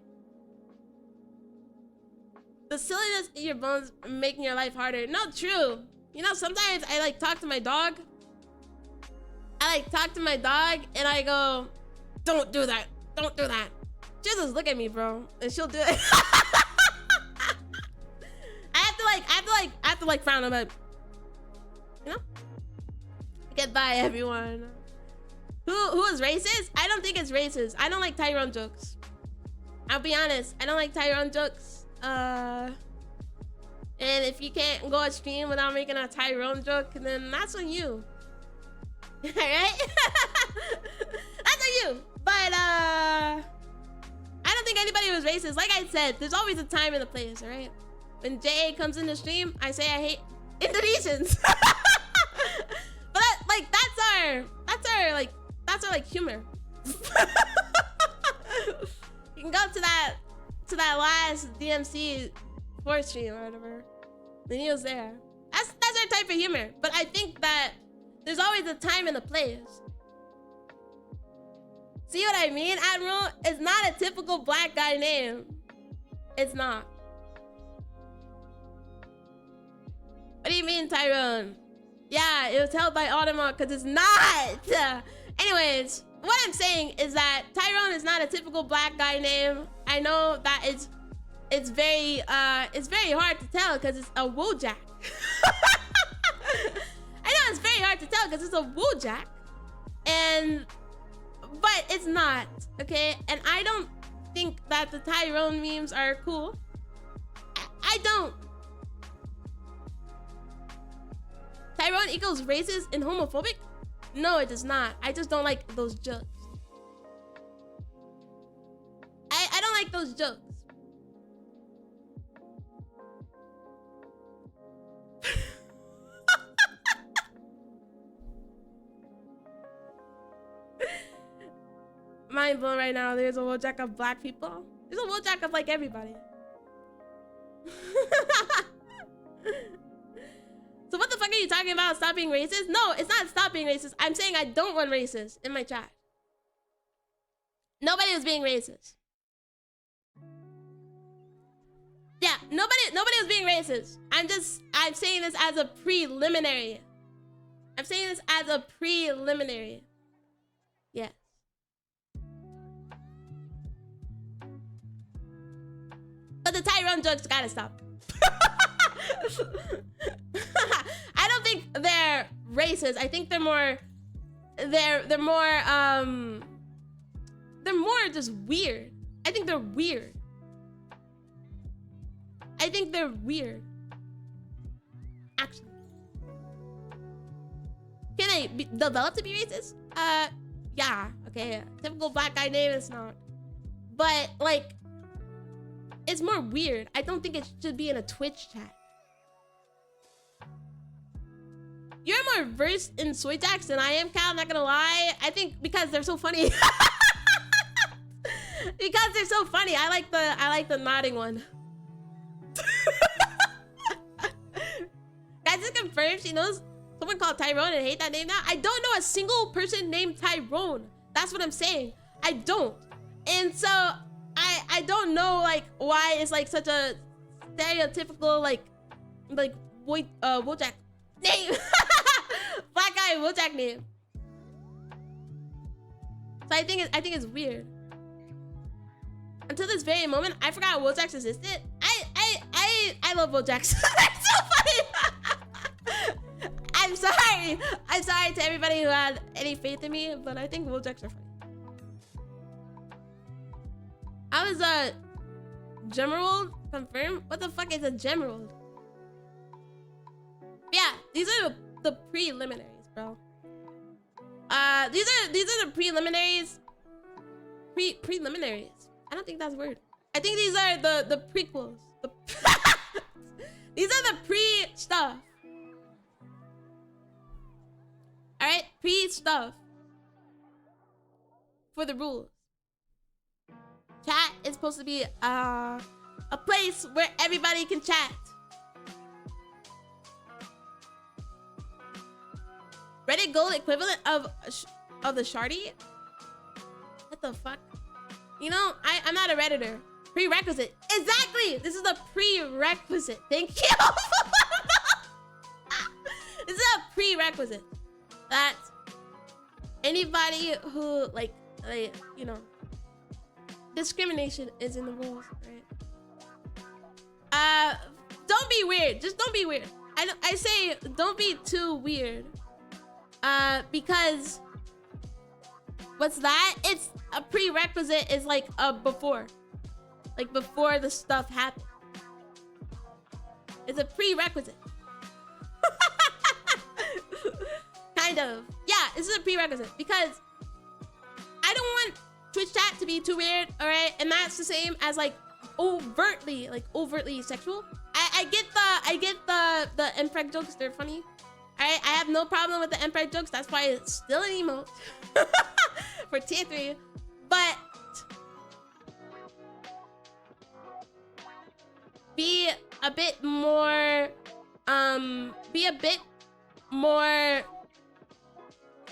The silliness in your bones making your life harder. Not true. You know, sometimes I like talk to my dog. I like talk to my dog and I go, don't do that. Don't do that. She'll just look at me, bro, and she'll do it. I have to frown. I'm like, you know? Goodbye, everyone. Who is racist? I don't think it's racist. I don't like Tyrone jokes. I'll be honest. I don't like Tyrone jokes. And if you can't go a stream without making a Tyrone joke, then that's on you. Alright? That's on you. But I don't think anybody was racist. Like I said, there's always a time and a place, alright? When JA comes in the stream, I say I hate Indonesians. But that's our humor. You can go to that last DMC 4 stream or whatever. Then he was there. That's our type of humor. But I think that there's always a time and a place. See what I mean, Admiral? It's not a typical black guy name. It's not. What do you mean, Tyrone? Yeah, it was held by Audemars because it's not. Anyways, what I'm saying is that Tyrone is not a typical black guy name. I know that it's very hard to tell because it's a Wojak. I know it's very hard hard to tell because it's a Wojak, but it's not, okay? And I don't think that the Tyrone memes are cool. I don't. Tyrone equals racist and homophobic? No, it does not. I just don't like those jokes. I don't like those jokes. Mind blown right now. There's a Wojak of black people. There's a Wojak of like everybody. So what the fuck are you talking about? Stop being racist? No, it's not stop being racist. I'm saying I don't want racist in my chat. Nobody was being racist. Yeah, nobody was being racist. I'm saying this as a preliminary. I'm saying this as a preliminary. Yes. But the Tyrone jokes gotta stop. I don't think they're racist. I think they're more just weird. I think they're weird. I think they're weird. Actually. Can they develop to be racist? Yeah. Okay. Typical black guy name is not. But like, it's more weird. I don't think it should be in a Twitch chat. You're more versed in soy jacks than I am, Cal. I'm not gonna lie. I think because they're so funny. Because they're so funny. I like the nodding one. Guys, just confirmed she knows someone called Tyrone and I hate that name now. I don't know a single person named Tyrone. That's what I'm saying. I don't. And so I don't know like why it's like such a stereotypical like Wojak name. Black guy Wojak name. So I think it's weird. Until this very moment, I forgot Wojaks existed. I love Wojaks. That's so funny. I'm sorry. I'm sorry to everybody who had any faith in me, but I think Wojaks are funny. I was a Gemerald confirmed. What the fuck is a Gemerald? Yeah, these are the preliminaries, bro. These are the preliminaries. Preliminaries. I don't think that's a word. I think these are the prequels. These are the pre-stuff. Alright? Pre-stuff. For the rules. Chat is supposed to be a place where everybody can chat. Reddit gold equivalent of the Shardy? What the fuck? You know, I'm not a Redditor. Prerequisite. Exactly! This is the prerequisite. Thank you! This is a prerequisite. That anybody who, like, you know, discrimination is in the rules, right? Don't be weird. Just don't be weird. I say don't be too weird. Because what's that? It's a prerequisite is like before. Like before the stuff happened. It's a prerequisite. Kind of. Yeah, this is a prerequisite because I don't want Twitch chat to be too weird, alright? And that's the same as like overtly sexual. I get the impreg jokes, they're funny. Alright, I have no problem with the impreg jokes. That's why it's still an emote for tier 3. But be a bit more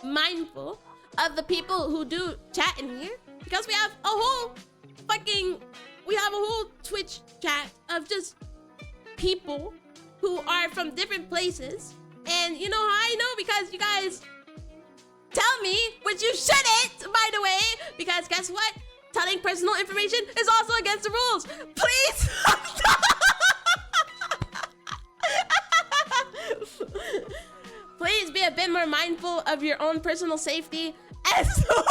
mindful of the people who do chat in here, because we have a whole Twitch chat of just people who are from different places. And you know how I know? Because you guys tell me, which you shouldn't, by the way, because guess what? Telling personal information is also against the rules. Please. Please be a bit more mindful of your own personal safety. And so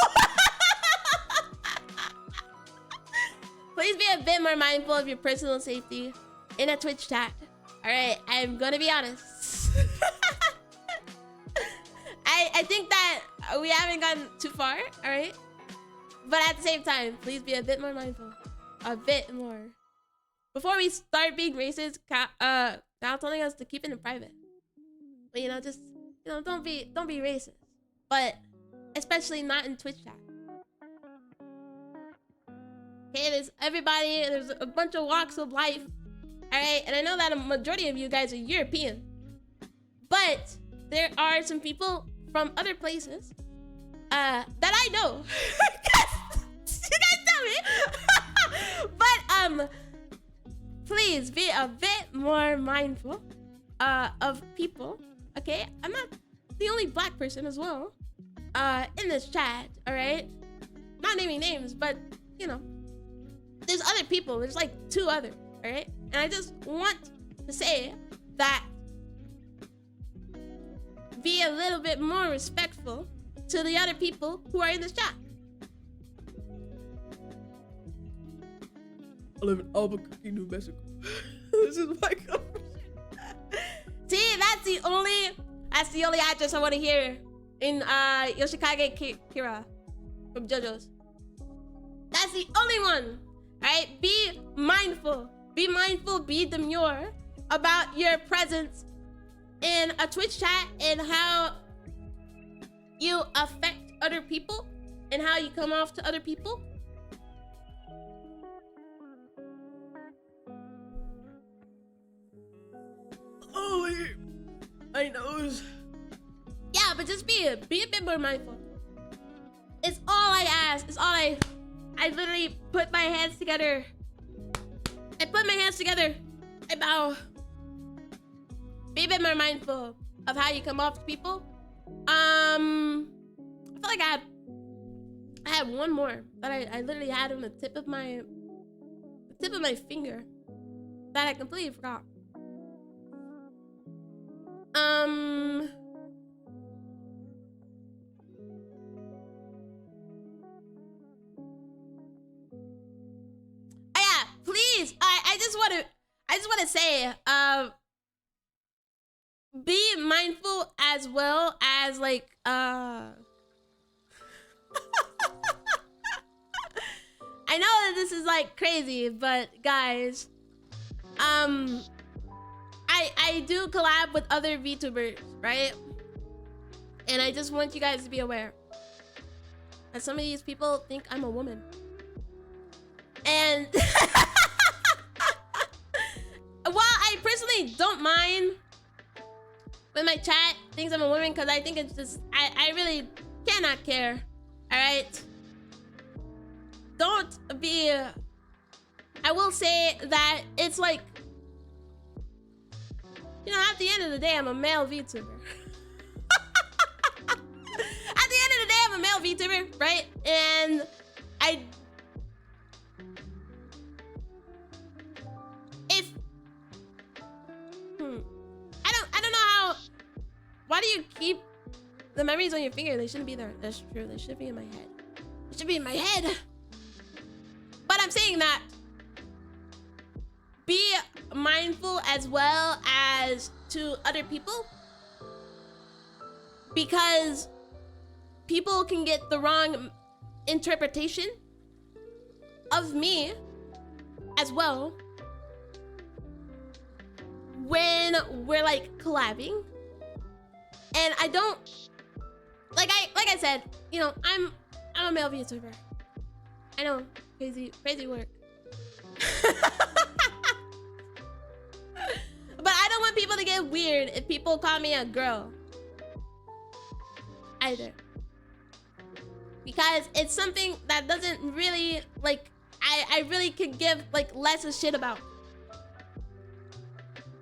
please be a bit more mindful of your personal safety in a Twitch chat. All right, I'm gonna be honest. I think that we haven't gotten too far, all right? But at the same time, please be a bit more mindful. A bit more. Before we start being racist, now telling us to keep it in private. But, you know, just, you know, don't be racist. But especially not in Twitch chat. Okay, there's a bunch of walks of life. Alright, and I know that a majority of you guys are European. But there are some people from other places that I know. You guys tell me. But please be a bit more mindful of people. Okay, I'm not the only black person as well in this chat. All right, not naming names, but you know, there's other people. There's like 2 others. All right, and I just want to say that be a little bit more respectful to the other people who are in this chat. I live in Albuquerque, New Mexico. This is my conversation. See, that's the only actress I want to hear in Yoshikage Kira from JoJo's. That's the only one. Alright? Be mindful. Be mindful, be demure about your presence in a Twitch chat and how you affect other people and how you come off to other people. Oh, my nose. Yeah, but just be a bit more mindful. It's all I ask. It's all I literally put my hands together. I put my hands together. I bow. Be a bit more mindful of how you come off to people. I feel like I had one more that I literally had on the tip of my finger that I completely forgot. Oh yeah, please. I just want to say, be mindful as well as like I know that this is like crazy, but guys, I do collab with other VTubers, right? And I just want you guys to be aware that some of these people think I'm a woman. And while I personally don't mind when my chat thinks I'm a woman, because I think it's just, I really cannot care, all right? Don't be, I will say that it's like, you know, at the end of the day, I'm a male VTuber. At the end of the day, I'm a male VTuber, right? And I don't know how. Why do you keep the memories on your finger? They shouldn't be there. That's true. They should be in my head. It should be in my head. But I'm saying that be mindful as well as to other people, because people can get the wrong interpretation of me as well when we're like collabing. And I don't like I said, you know, I'm a male VTuber. I know, crazy work. But I don't want people to get weird if people call me a girl either, because it's something that doesn't really like I really could give like less a shit about,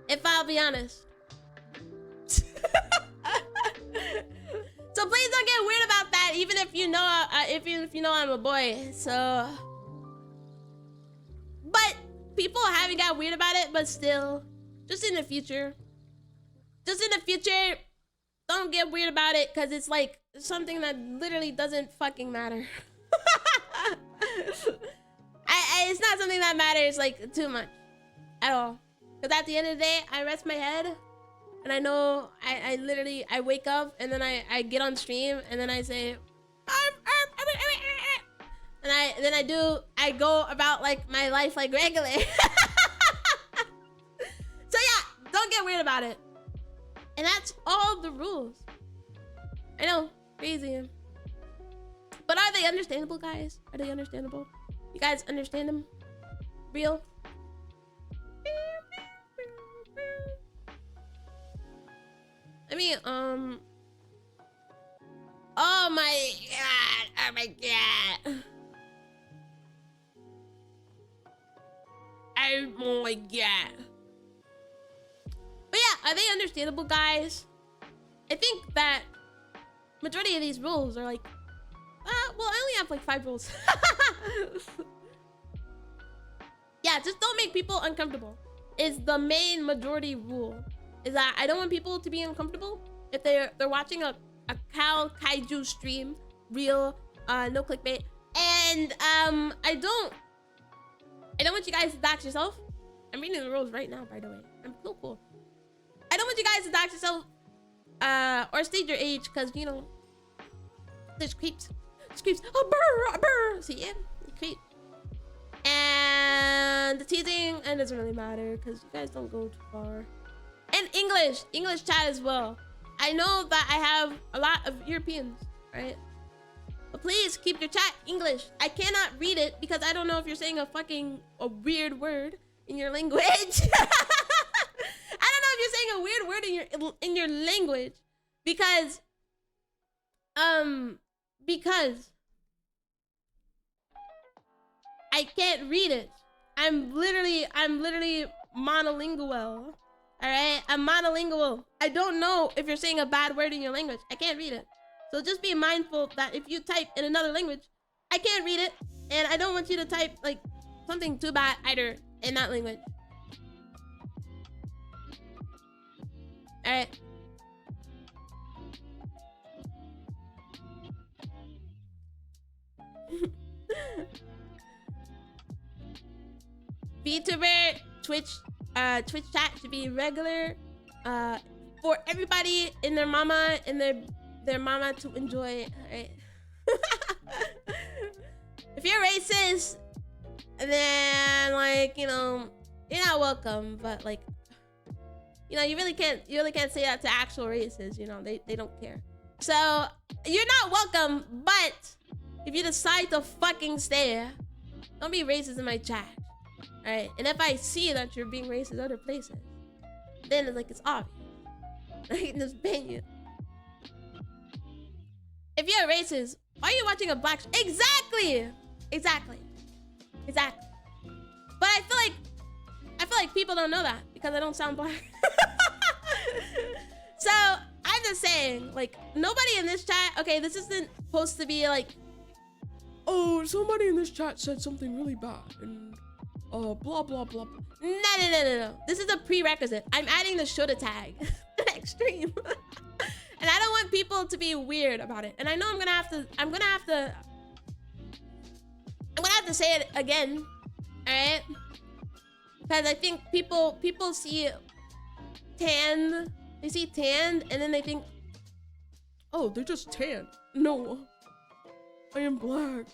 if I'll be honest. So please don't get weird about that, even if you know if you know I'm a boy. So, but people haven't got weird about it, but still, just in the future, don't get weird about it, because it's like something that literally doesn't fucking matter. It's not something that matters like too much at all. Because at the end of the day, I rest my head and I know I literally, I wake up and then I get on stream and then I say, and I go about like my life like regular. So yeah, don't get weird about it. And that's all the rules. I know, crazy. But are they understandable, guys? Are they understandable? You guys understand them? Real? I mean, oh my god, oh my god. Oh my god. But yeah, are they understandable, guys? I think that majority of these rules are like, well, I only have like 5 rules. Yeah, just don't make people uncomfortable. Is the main majority rule. Is that I don't want people to be uncomfortable if they're watching a Kaiju stream, real, no clickbait, and I don't want you guys to dox yourself. I'm reading the rules right now, by the way. I'm so cool. I don't want you guys to dox yourself, or state your age, because you know, there's creeps. There's creeps. Oh, brr. See it? Creep. And the teasing, and it doesn't really matter because you guys don't go too far. And English chat as well. I know that I have a lot of Europeans, right? But please keep your chat English. I cannot read it because I don't know if you're saying a weird word in your language. I don't know if you're saying a weird word in your language because I can't read it. I'm literally monolingual. Alright? I'm monolingual. I don't know if you're saying a bad word in your language. I can't read it. So just be mindful that if you type in another language, I can't read it. And I don't want you to type like something too bad either in that language. Alright. VTuber, Twitch chat should be regular for everybody and their mama and their mama to enjoy, right? If you're racist, then like, you know, you're not welcome, but like, you know, you really can't say that to actual racists, you know, they don't care. So you're not welcome, but if you decide to fucking stay, don't be racist in my chat. Alright, and if I see that you're being racist other places, then it's like, it's obvious. I can just ban you. If you're a racist, why are you watching a black show? Exactly! Exactly. But I feel like people don't know that because I don't sound black. So I'm just saying, like, nobody in this chat, okay, this isn't supposed to be like, oh, somebody in this chat said something really bad and blah blah blah blah. No. This is a prerequisite. I'm adding the shoulda tag extreme. And I don't want people to be weird about it. And I know I'm gonna have to say it again. Alright? Because I think people see tanned. They see tanned and then they think, oh, they're just tan. No. I am black.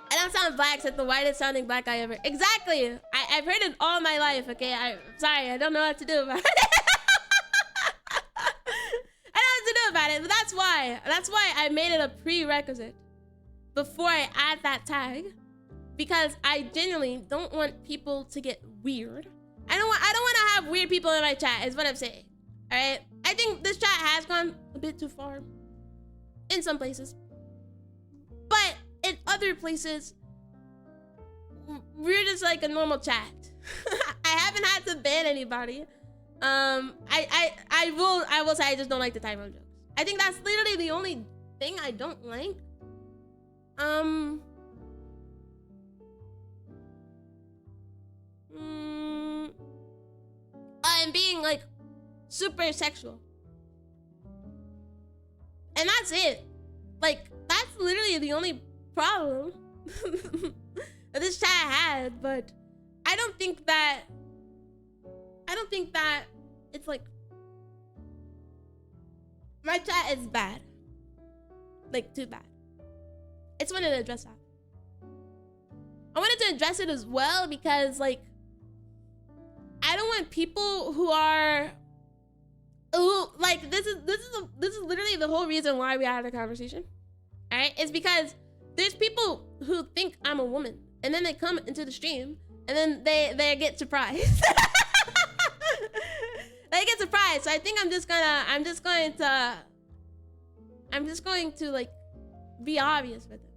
I don't sound black, except the whitest sounding black guy ever. Exactly. I've heard it all my life. Okay, I'm sorry. I don't know what to do about it. I don't know what to do about it, but that's why. That's why I made it a prerequisite before I add that tag, because I genuinely don't want people to get weird. I don't want to have weird people in my chat. Is what I'm saying. All right. I think this chat has gone a bit too far in some places, but in other places, we're just like a normal chat. I haven't had to ban anybody. I will say I just don't like the Tyrone jokes. I think that's literally the only thing I don't like. And being like super sexual. And that's it. Like, that's literally the only problem that this chat had, but I don't think that it's like my chat is bad. Like, too bad. I just wanted to address that. I wanted to address it as well because, like, I don't want people who are like, this is literally the whole reason why we had a conversation. All right, it's because there's people who think I'm a woman, and then they come into the stream, and then they get surprised. They get surprised. So I think I'm just going to like be obvious with it.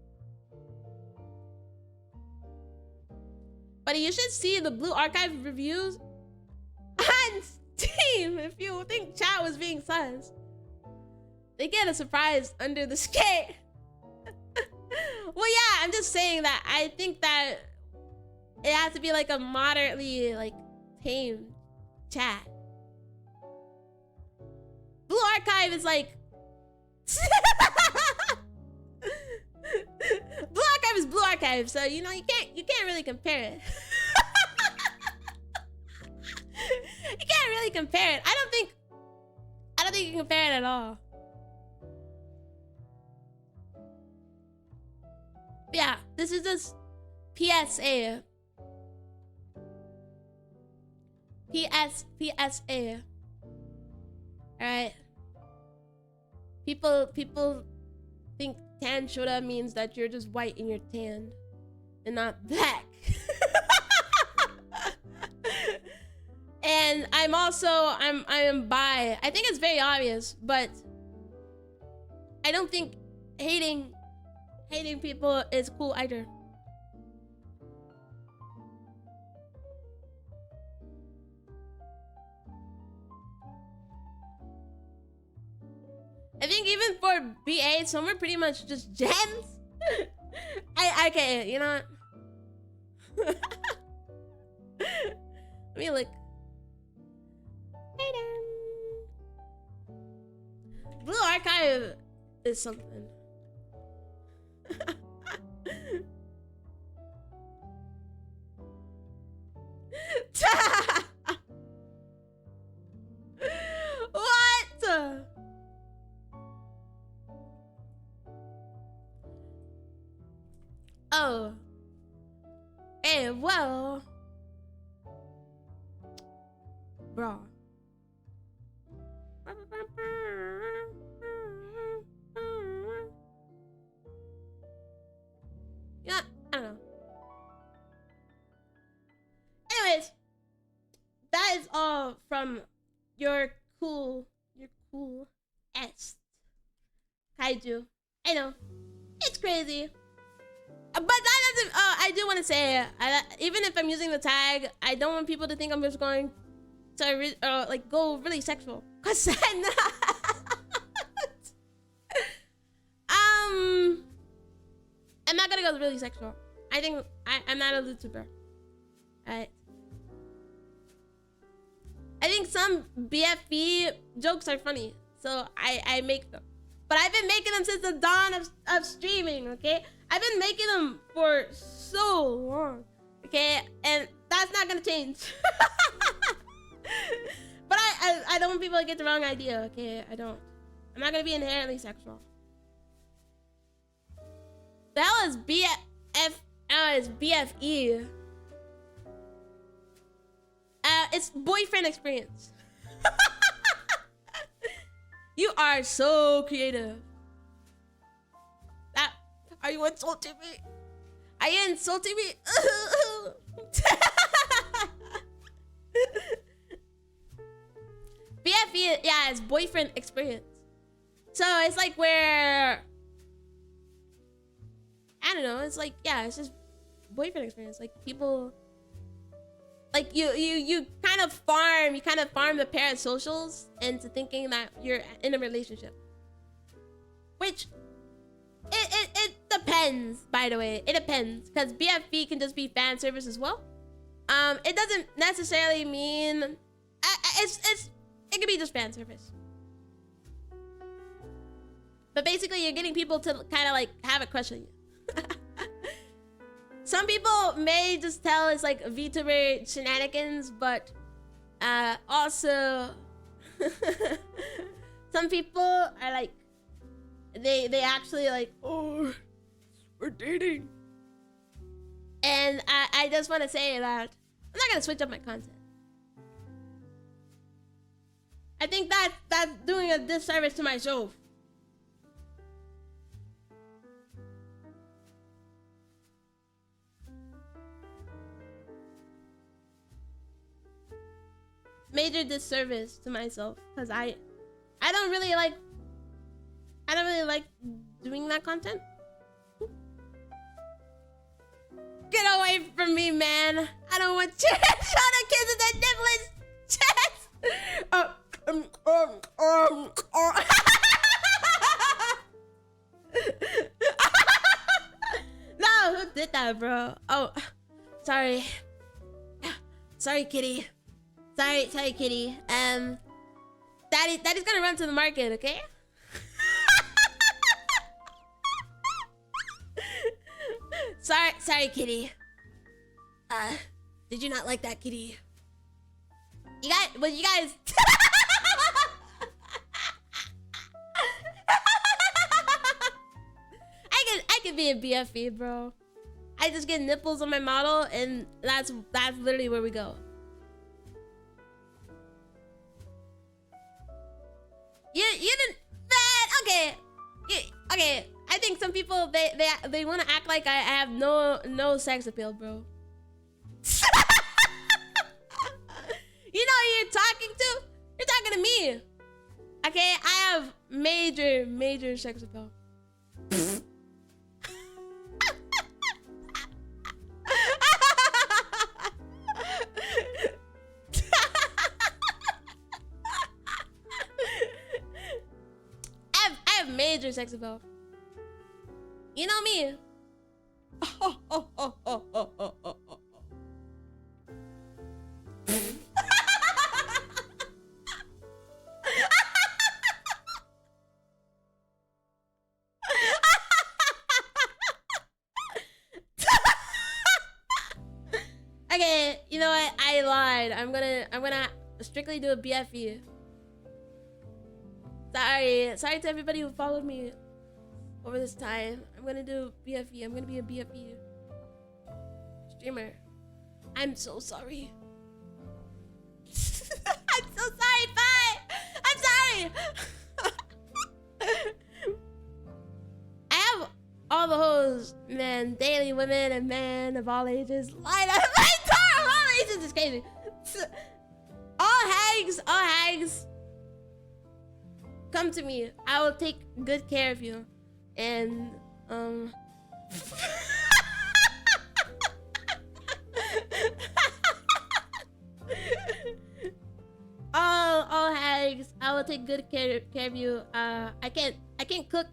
But you should see the Blue Archive reviews on Steam if you think chat was being sus. They get a surprise under the skate. Well, yeah, I'm just saying that I think that it has to be like a moderately like tame chat. Blue Archive is like Blue Archive is Blue Archive, so you know you can't really compare it. You can't really compare it. I don't think you can compare it at all. Yeah, this is just PSA. PSA. Alright. People think tan shoda means that you're just white and you're tanned and not black. And I am bi. I think it's very obvious, but I don't think hating people is cool either. I think even for BA, some are pretty much just gems. I can't, you know. Let me look. Blue Archive is something. What? Oh. Hey, well. Bro. Yeah, I don't know. Anyways, that is all from your cool est Kaiju. I know, it's crazy. But that doesn't, I do want to say, even if I'm using the tag, I don't want people to think I'm just going to like go really sexual, cause I'm not. I'm not gonna go really sexual. I think I'm not a YouTuber. Alright. I think some BFB jokes are funny, so I make them. But I've been making them since the dawn of streaming, okay? I've been making them for so long, okay? And that's not gonna change. But I don't want people to get the wrong idea, okay? I don't. I'm not gonna be inherently sexual. That was BFE. It's boyfriend experience. You are so creative. Are you insulting me? Are you insulting me? BFE, yeah, it's boyfriend experience. So it's like where, I don't know, it's like, yeah, it's just boyfriend experience. Like people, like you kind of farm the parasocials into thinking that you're in a relationship. Which, it depends, by the way. It depends, because BFB can just be fan service as well. It doesn't necessarily mean it could be just fan service. But basically, you're getting people to kind of like have a crush on you. Some people may just tell it's like VTuber shenanigans, but also some people are like they actually like, oh, we're dating. And I just want to say that I'm not gonna switch up my content. I think that's doing a disservice to myself. Major disservice to myself, because I don't really like doing that content. Get away from me, man. I don't want shot of kids in that nibblers chest. No, who did that, bro? Oh, sorry. Sorry, kitty. Sorry, kitty. Daddy's gonna run to the market, okay? Sorry, kitty. Did you not like that, kitty? You guys. I could be a BFE, bro. I just get nipples on my model, and that's literally where we go. You didn't, man. Okay. I think some people they want to act like I have no sex appeal, bro. You know who you're talking to? You're talking to me. Okay, I have major sex appeal. I have major sex appeal. You know me. Okay, you know what? I lied. I'm gonna strictly do a BFE. Sorry to everybody who followed me over this time. I'm gonna do BFE. I'm gonna be a BFE streamer. I'm so sorry. I'm so sorry. Bye. I'm sorry. I have all the hoes, man, daily women and men of all ages. Line up my door of all ages is crazy. All hags. Come to me. I will take good care of you. And all hags, I will take good care of you. I can't cook.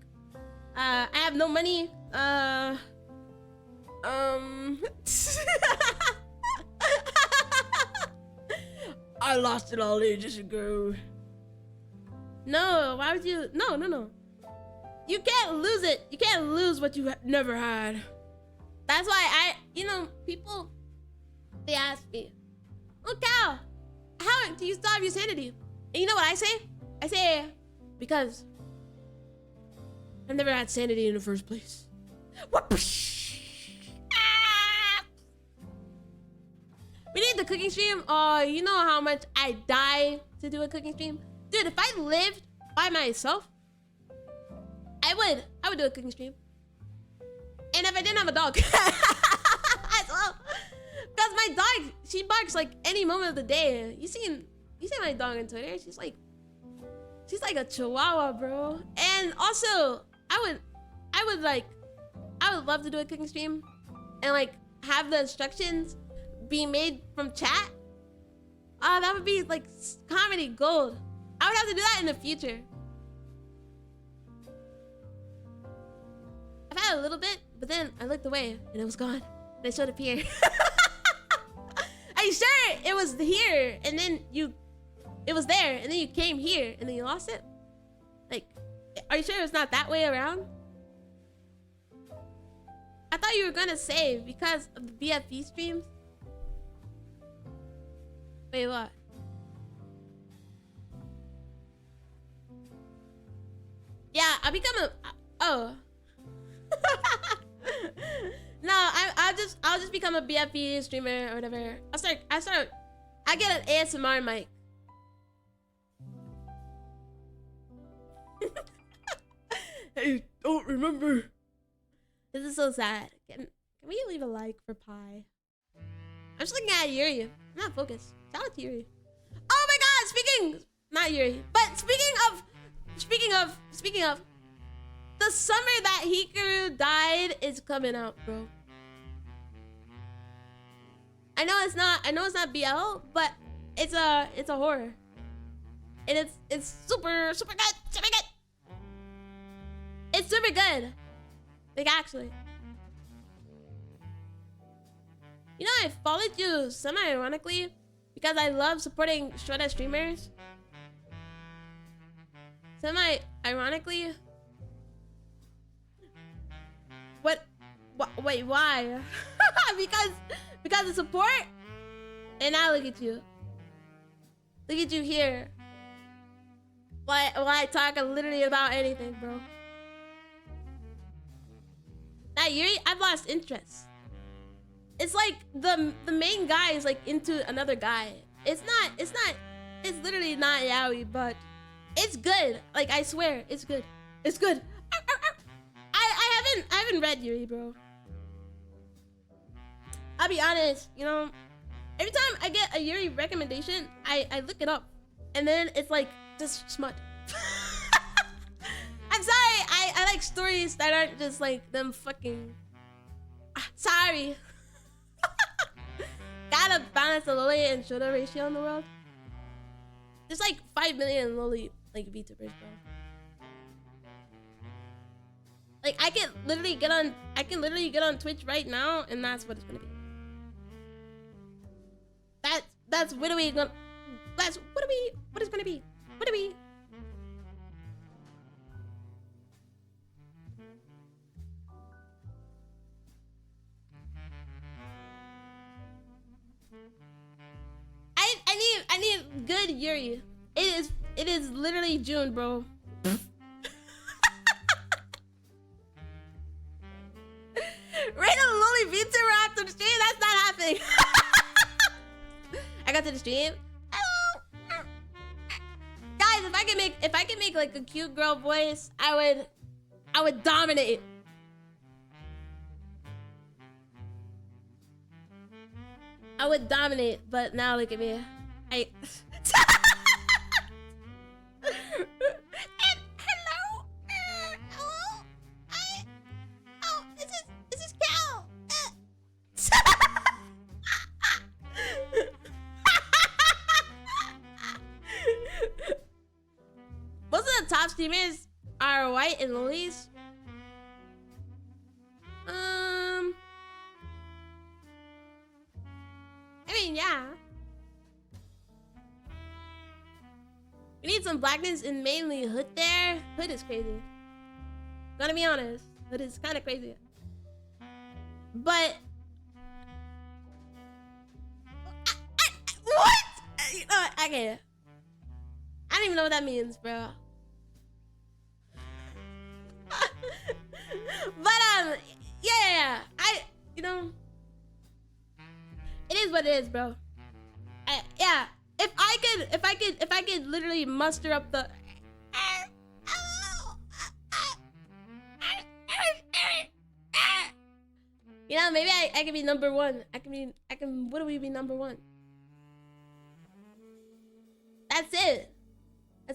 I have no money. I lost it all ages ago. No, why would you? No. You can't lose it. You can't lose what you never had. That's why people, they ask me, oh, Cal, how do you still have your sanity? And you know what I say? I say, because I've never had sanity in the first place. We need the cooking stream. Oh, you know how much I die to do a cooking stream? Dude, if I lived by myself, I would do a cooking stream. And if I didn't have a dog as well. Because my dog, she barks like any moment of the day. You seen my dog on Twitter? She's like a chihuahua, bro. And also, I would love to do a cooking stream and like have the instructions be made from chat. That would be like comedy gold. I would have to do that in the future. I've had a little bit, but then I looked away and it was gone. And it showed up here. I sure it was here, and then it was there, and then you came here, and then you lost it? Like, are you sure it's not that way around? I thought you were gonna say because of the BFP streams. Wait, what? Yeah, I become a... Oh. No, I'll just become a BFP streamer or whatever. I get an ASMR mic. Hey, don't remember. This is so sad. Can we leave a like for Pi? I'm just looking at Yuri. I'm not focused. Shout out to Yuri. Oh my god, not Yuri, but speaking of, the summer that Hikaru died is coming out, bro. I know it's not BL, but it's a horror. And it's super good. It's super good. Like, actually. You know, I followed you semi-ironically because I love supporting Shredder streamers. Semi-ironically. Wait, why? because of support? And now look at you. Look at you here. Why I talk literally about anything, bro. That Yuri, I've lost interest. It's like the main guy is like into another guy. It's literally not yaoi, but it's good. Like, I swear, it's good. It's good. I haven't read Yuri, bro. I'll be honest, you know, every time I get a Yuri recommendation, I look it up, and then it's like just smut. I'm sorry, I like stories that aren't just like them fucking. Sorry. Gotta balance the loli and shoulder ratio in the world. There's like 5 million loli like VTubers, bro. Like, I can literally get on Twitch right now, and that's what it's gonna be. What it's gonna be. What are we? I need good Yuri. It is literally June, bro. Right a lolly VTuber after the stream? That's not happening. I got to the stream. Hello. Guys, if I can make like a cute girl voice, I would dominate. I would dominate, but now look at me. This is Cal. Most of the top streamers are white and lilies. I mean, yeah. We need some blackness in mainly Hood there. Hood is crazy. Gotta be honest. Hood is kind of crazy. But... what? I can't. I don't even know what that means, bro. But, yeah. You know... it is what it is, bro. Yeah. If I could literally muster up the... you know, maybe I can be number one. What do we be number one? That's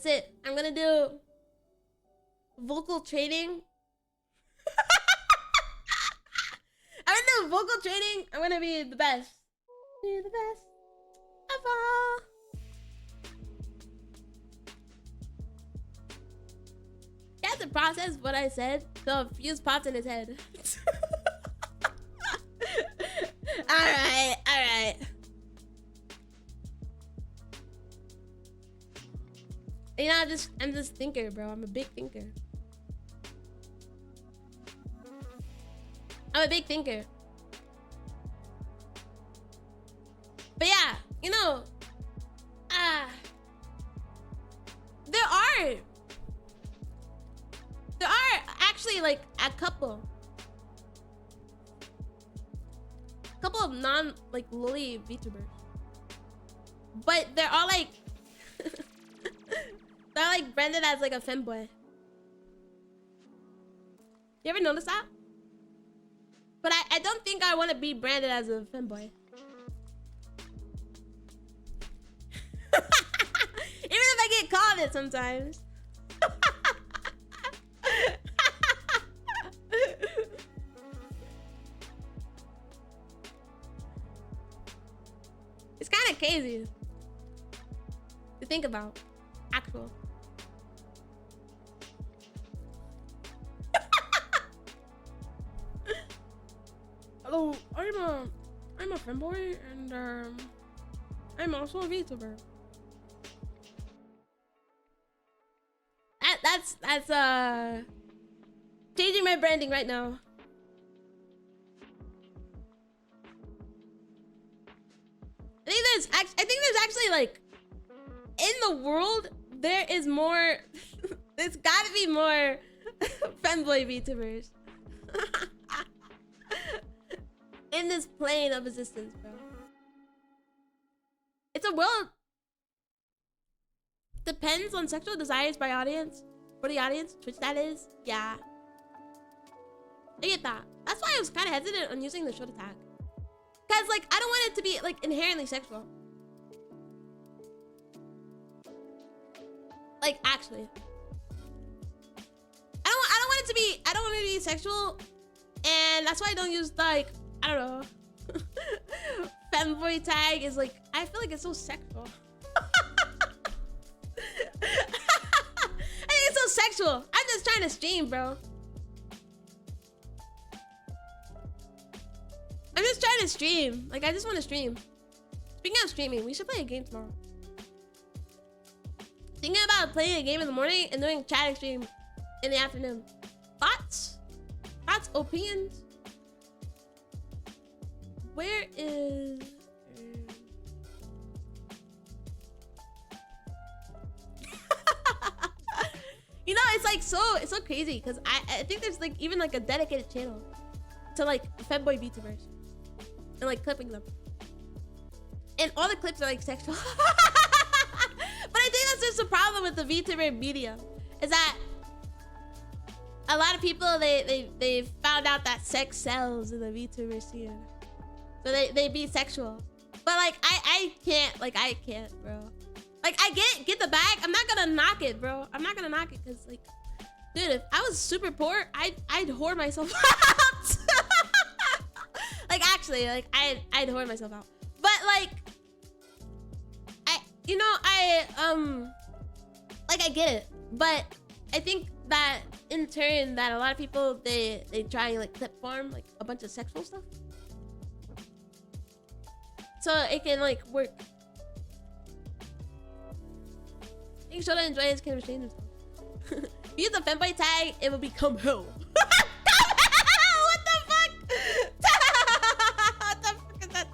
it. I'm gonna do vocal training. I'm gonna do vocal training. I'm gonna be the best. Be the best of all. He had to process what I said, so a fuse popped in his head. Alright. You know, I'm just thinker, bro. I'm a big thinker. I'm a big thinker. But yeah, you know, there are actually like a couple of like loli VTubers, but they're all like they're like branded as like a femboy. You ever notice that? But I don't think I want to be branded as a femboy. Even if I get called it sometimes. It's kind of crazy to think about. Actual. Hello, I'm a femboy and I'm also a VTuber. That's changing my branding right now. I think there's actually like in the world there is more there's gotta be more femboy VTubers in this plane of existence, bro. It's a world. Depends on sexual desires by audience. For the audience, Twitch that is. Yeah. I get that. That's why I was kind of hesitant on using the shoulder tag. Cause like I don't want it to be like inherently sexual. Like actually. I don't want it to be, I don't want it to be sexual. And that's why I don't use like, I don't know. Femboy tag is like, I feel like it's so sexual. I think it's so sexual. I'm just trying to stream, bro. I'm just trying to stream. Like, I just want to stream. Speaking of streaming, we should play a game tomorrow. Thinking about playing a game in the morning and doing chatting stream in the afternoon. Thoughts? Thoughts? Opinions? Where is... You know, it's like it's so crazy because I think there's like even like a dedicated channel to like femboy VTubers and like clipping them, and all the clips are like sexual. But I think that's just the problem with the VTuber media, is that a lot of people they found out that sex sells in the VTuber scene, so they be sexual. But like I can't, bro. Like, I get the bag. I'm not gonna knock it, bro. I'm not gonna knock it because, like, dude, if I was super poor, I'd whore myself out. Like, actually, like, I'd whore myself out. But, like, I get it. But I think that, in turn, that a lot of people, they try and, like, clip farm, like, a bunch of sexual stuff. So it can, like, work. I think Shoda enjoy his kind of change himself. Use the femboy tag, it will become hell. What the fuck? What the fuck is that?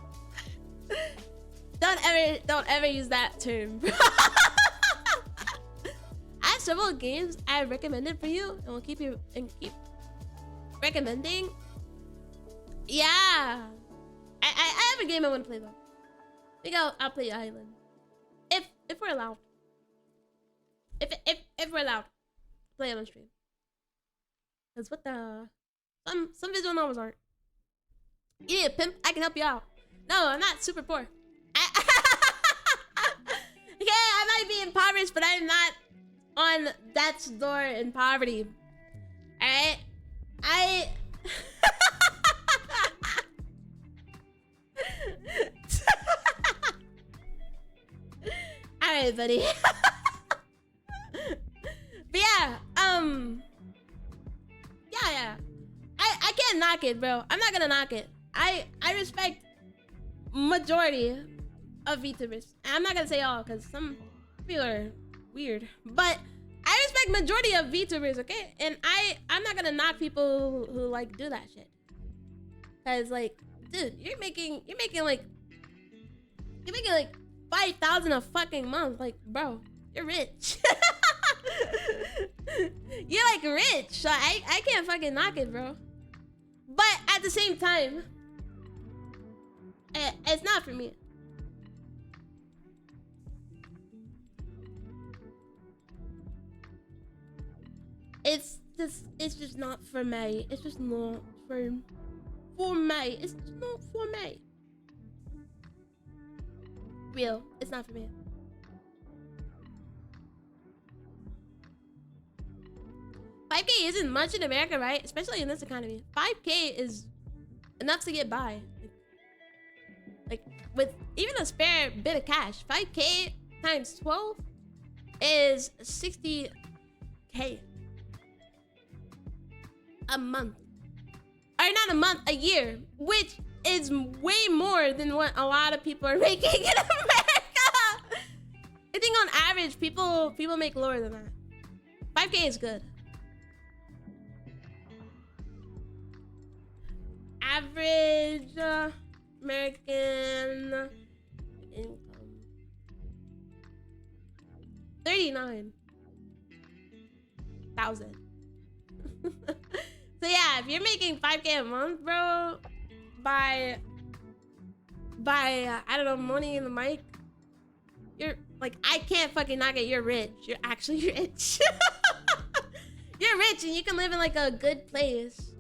Don't ever use that term. I have several games I have recommended for you, and we'll keep recommending. Yeah, I have a game I want to play though. I think I'll play Island if we're allowed. If we're allowed, play it on stream. Cause what the some visual novels aren't. You need a pimp? I can help you out. No, I'm not super poor. Okay, I might be impoverished, but I'm not on death's door in poverty. Alright? Alright, buddy. But yeah, yeah. I can't knock it, bro. I'm not gonna knock it. I respect majority of VTubers. I'm not gonna say all, because some people are weird. But I respect majority of VTubers, okay? And I'm not gonna knock people who like do that shit. Cause like, dude, you're making like 5,000 a fucking month. Like, bro, you're rich. You're like rich. So I can't fucking knock it, bro. But at the same time, it's not for me. It's just not for me. It's just not for me. It's just not for me. Real. It's not for me. $5K isn't much in America, right? Especially in this economy. $5K is enough to get by. Like with even a spare bit of cash. $5K times 12 is $60K a month. Or not a month, a year. Which is way more than what a lot of people are making in America. I think on average, people make lower than that. 5K is good. Average American income 39,000. So yeah, if you're making 5K a month, bro, by I don't know, money in the mic, you're like, I can't fucking knock it. You're rich. You're actually rich. You're rich and you can live in like a good place,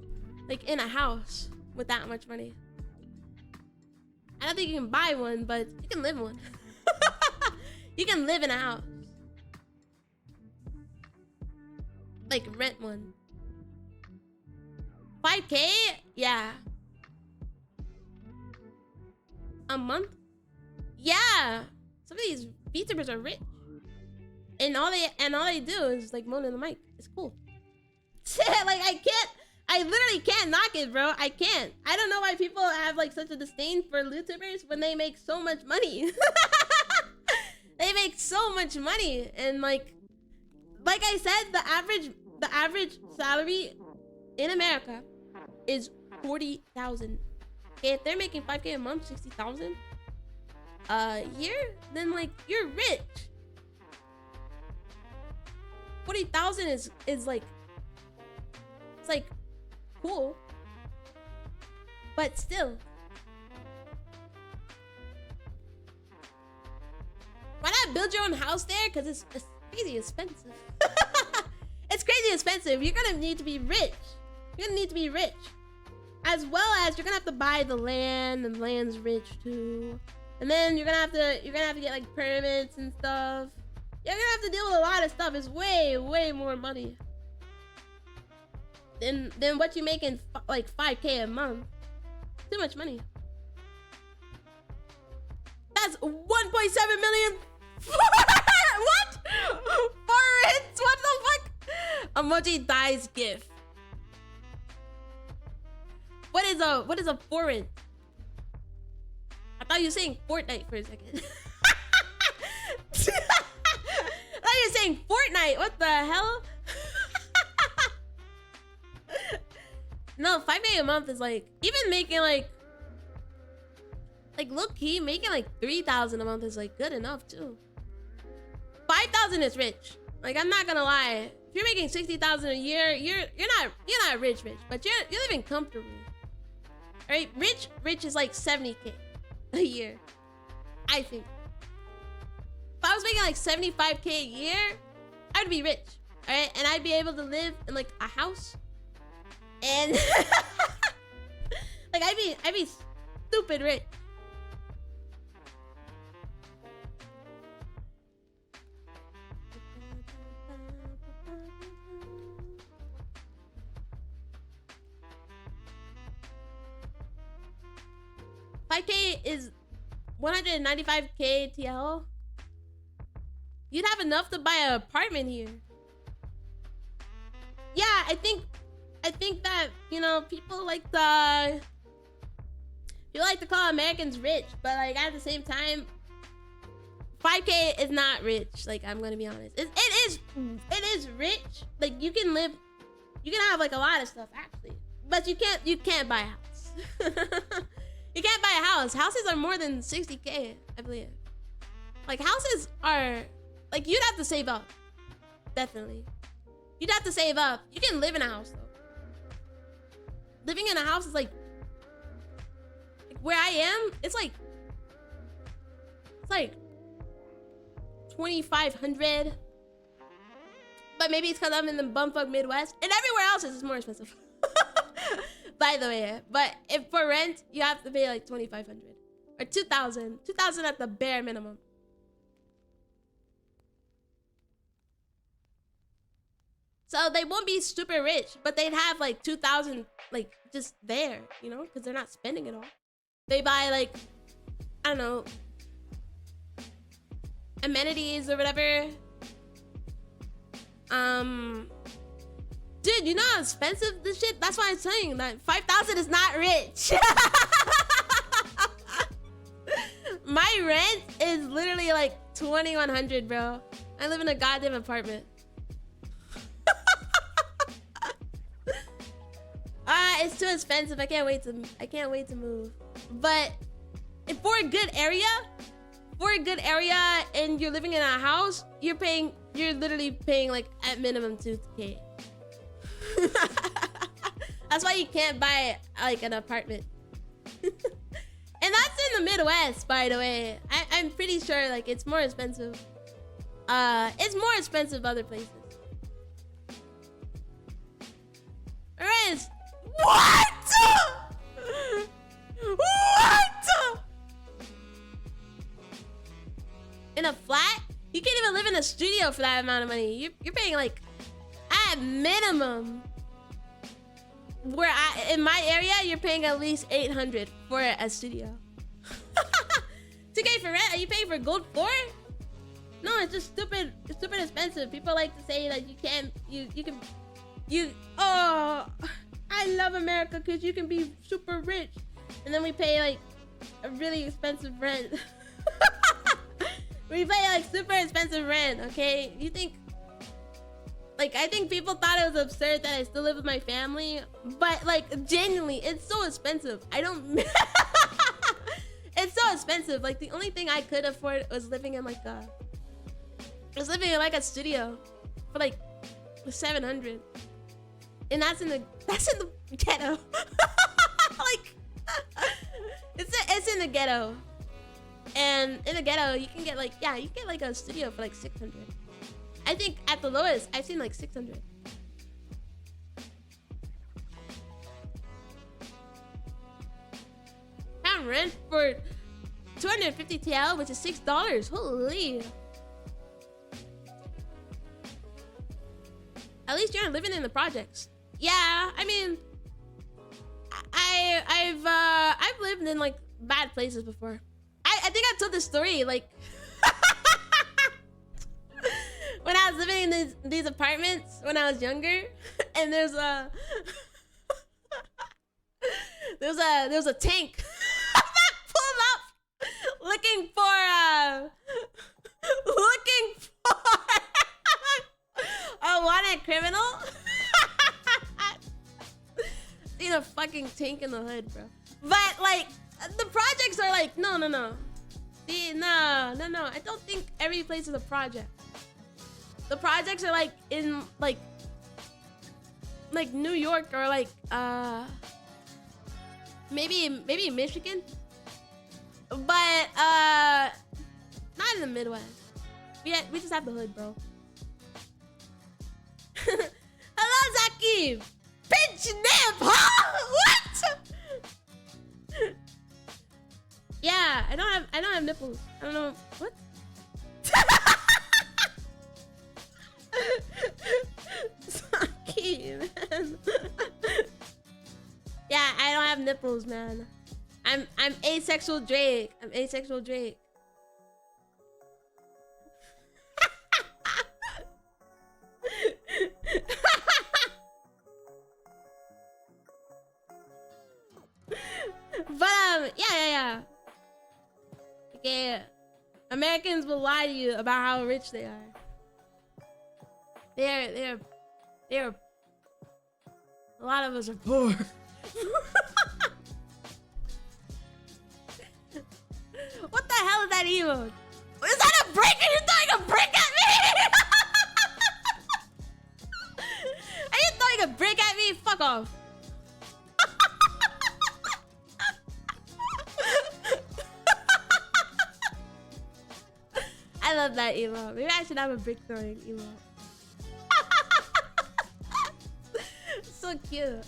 like in a house with that much money. I don't think you can buy one, but you can live in one. You can live in a house. Like rent one. 5K? Yeah. A month? Yeah. Some of these VTubers are rich. And all they do is like moan in the mic. It's cool. Like I literally can't knock it, bro. I can't. I don't know why people have like such a disdain for YouTubers when they make so much money. They make so much money, and like I said, the average salary in America is 40,000. Okay, if they're making 5K a month, 60,000 a year, then like you're rich. 40,000 is like, it's like cool, but still. Why not build your own house there? Because it's crazy expensive. It's crazy expensive. You're gonna need to be rich. You're gonna need to be rich. As well as you're gonna have to buy the land, and the land's rich too. And then you're gonna have to get like permits and stuff. You're gonna have to deal with a lot of stuff. It's way more money than what you make in like 5K a month. Too much money. That's 1.7 million. What? Foreigns? What the fuck? Emoji dies gif. What is a foreign? I thought you were saying Fortnite for a second. I thought you were saying Fortnite. What the hell? No, 5K a month is like, even making like low key making like 3,000 a month is like good enough too. 5,000 is rich. Like, I'm not gonna lie. If you're making 60,000 a year, you're not rich, but you're living comfortably. All right, rich is like 70K a year, I think. If I was making like 75K a year, I'd be rich. All right, and I'd be able to live in like a house, and like I'd be stupid rich. $5K is 195K TL. You'd have enough to buy an apartment here. Yeah, I think that, you know, people like to call Americans rich, but like at the same time, 5K is not rich. Like, I'm gonna be honest. It is rich. Like, you can have like a lot of stuff actually, but you can't buy a house. You can't buy a house. Houses are more than 60K, I believe. Like, houses are like, you'd have to save up. Definitely, you'd have to save up. You can live in a house though. Living in a house is like where I am. It's like 2,500. But maybe it's because I'm in the bumfuck Midwest. And everywhere else is more expensive. By the way. But if for rent, you have to pay like 2,500. Or 2,000. 2,000 at the bare minimum. So they won't be super rich. But they'd have like 2,000 like just there. You know? Because they're not spending it all. They buy like, I don't know, amenities or whatever. Dude, you know how expensive this shit? That's why I'm saying that 5,000 is not rich. My rent is literally like 2,100, bro. I live in a goddamn apartment. It's too expensive. I can't wait to move. But if for a good area, and you're living in a house, you're literally paying like at minimum 2K. That's why you can't buy like an apartment. And that's in the Midwest, by the way. I'm pretty sure like it's more expensive. It's more expensive other places. Alright. What? What? In a flat? You can't even live in a studio for that amount of money. You're paying like at minimum. In my area, you're paying at least 800 for a studio. 2K for rent? Are you paying for gold floor? No, it's just stupid. It's stupid expensive. People like to say that oh, I love America because you can be super rich. And then we pay like a really expensive rent. We pay like super expensive rent, okay? You think, like, I think people thought it was absurd that I still live with my family, but like, genuinely, it's so expensive. It's so expensive. Like, the only thing I could afford was living in like a studio for like 700. And that's in the ghetto. Like, it's in the ghetto. And in the ghetto, you can get like, you get like a studio for like 600. I think at the lowest, I've seen like 600. Pound rent for 250 TL, which is $6. Holy. At least you're not living in the projects. Yeah, I mean, I've lived in like bad places before. I think I told this story like when I was living in these apartments when I was younger, and there's a tank that pulled up looking for a wanted criminal. Seen a fucking tank in the hood, bro. But like, the projects are like, no. See, no. I don't think every place is a project. The projects are like in like New York or like maybe Michigan, but not in the Midwest. We just have the hood, bro. Hello, Zaki. Pinch nip, huh? What? Yeah, I don't have nipples. I don't know what. Zaki, man. Yeah, I don't have nipples, man. I'm asexual Drake. I'm asexual Drake. But yeah. Okay, Americans will lie to you about how rich they are. They're a lot of us are poor. What the hell is that emote? Is that a brick? Are you throwing a brick at me? Are you throwing a brick at me? Fuck off. I love that emote. Maybe I should have a brick throwing emote. So cute.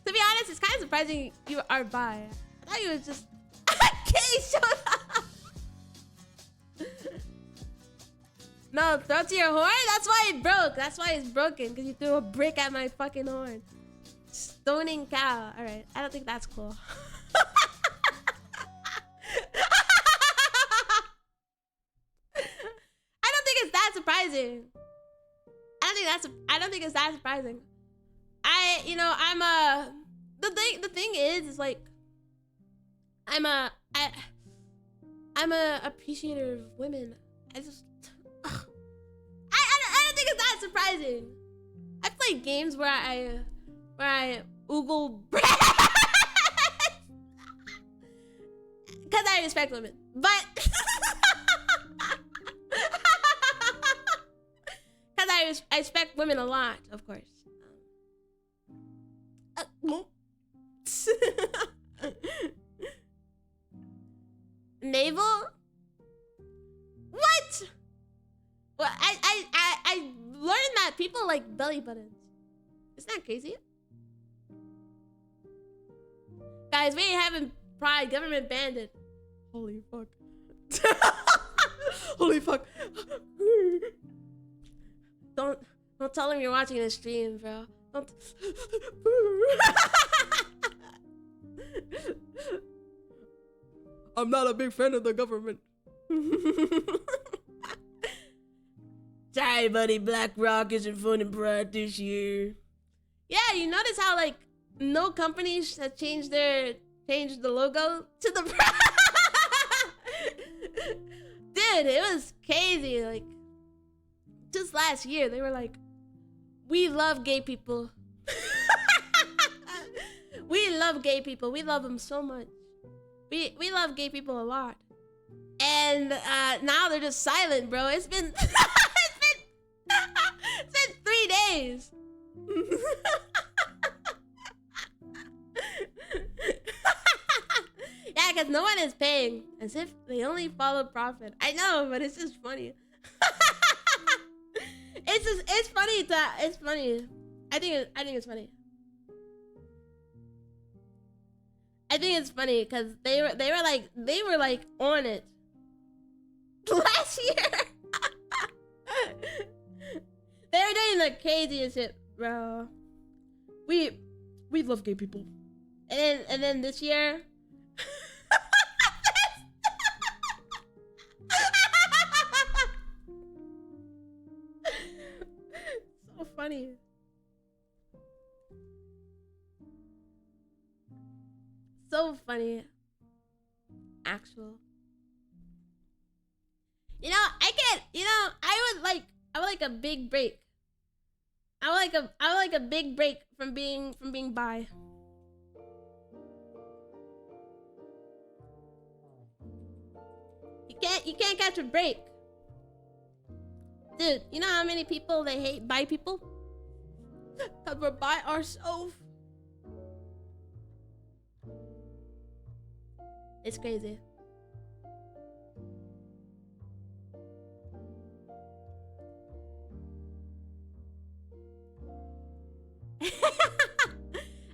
To be honest, it's kind of surprising you are bi. I thought you was just Kay showed up. No, throw to your horn? That's why it broke. That's why it's broken, because you threw a brick at my fucking horn. Stoning cow. Alright, I don't think that's cool. I don't think it's that surprising. I don't think it's that surprising. The thing is like I'm a appreciator of women. I don't think it's that surprising. I play games where I oogle breath because I respect women, but because I respect women a lot, of course. Navel? What? Well, I learned that people like belly buttons. Isn't that crazy? Guys, we ain't having pride. Government banned it. Holy fuck. Holy fuck. Don't tell him you're watching the stream, bro. Don't. I'm not a big fan of the government. Sorry, buddy. Black Rock isn't fun and bright this year. Yeah, you notice how like no companies have changed the logo to the Dude, it was crazy. Like just last year, they were like, "We love gay people." We love gay people. We love them so much. We love gay people a lot. And now they're just silent, bro. It's been it's been 3 days. Yeah, because no one is paying. As if they only follow profit. I know, but it's just funny. It's funny. It's funny. I think it's funny. I think it's funny because they were like on it last year. They were doing the craziest shit, bro. We love gay people, and then this year. So funny. So funny. Actual. You know, I would like a big break. I would like a big break from being bi. You can't catch a break. Dude, you know how many people they hate bi people? Cause we're by ourselves. It's crazy.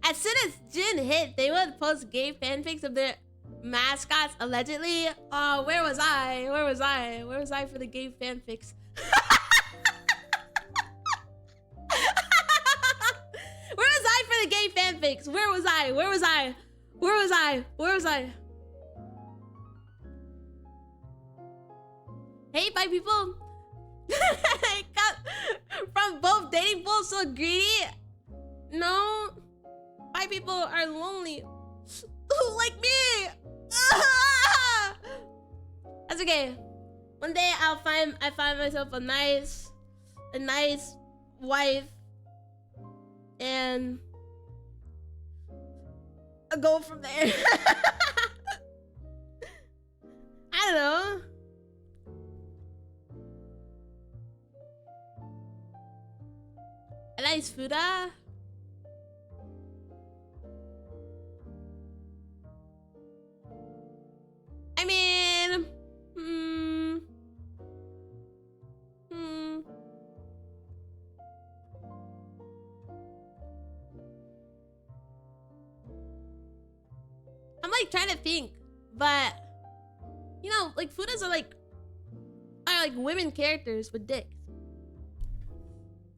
As soon as June hit, they would post gay fanfics of their mascots allegedly. Oh, where was I? Where was I? Where was I for the gay fanfics? Where was I for the gay fanfics? Where was I? Where was I? Where was I? Where was I? Hey, bi people. From both dating pools so greedy. No, bi people are lonely. Like me. That's okay. One day I find myself a nice wife, and I'll go from there. I don't know. A nice fuda. I mean, I'm like trying to think, but you know, like fudas are like women characters with dicks,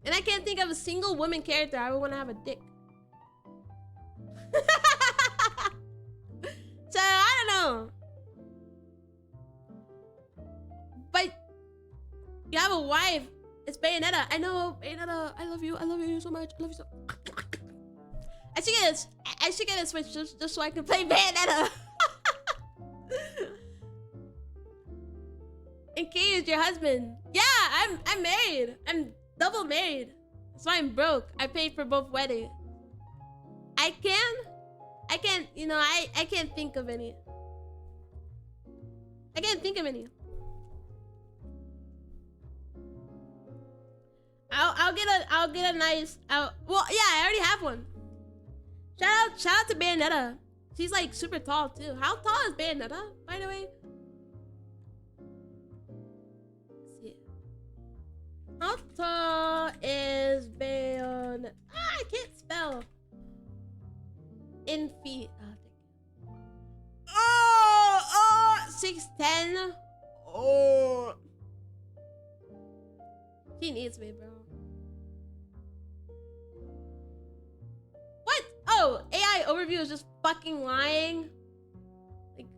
and I can't think of a single woman character I would want to have a dick. So I don't know. But you have a wife. It's Bayonetta. I know, Bayonetta. I love you. I love you so much. I love you so. I should get a Switch just so I can play Bayonetta. And Kay is your husband. Yeah, I'm married. I'm double married. That's why I'm broke. I paid for both weddings. I can't, you know, I can't think of any. I can't think of any. I'll get a nice well, yeah, I already have one. Shout out to Bayonetta. She's like super tall too. How tall is Bayonetta, by the way? Let's see. How tall is Bayonetta? I can't spell. In feet. Oh, 6'10". Oh. She needs me, bro. What? Oh, AI overview is just fucking lying. Like,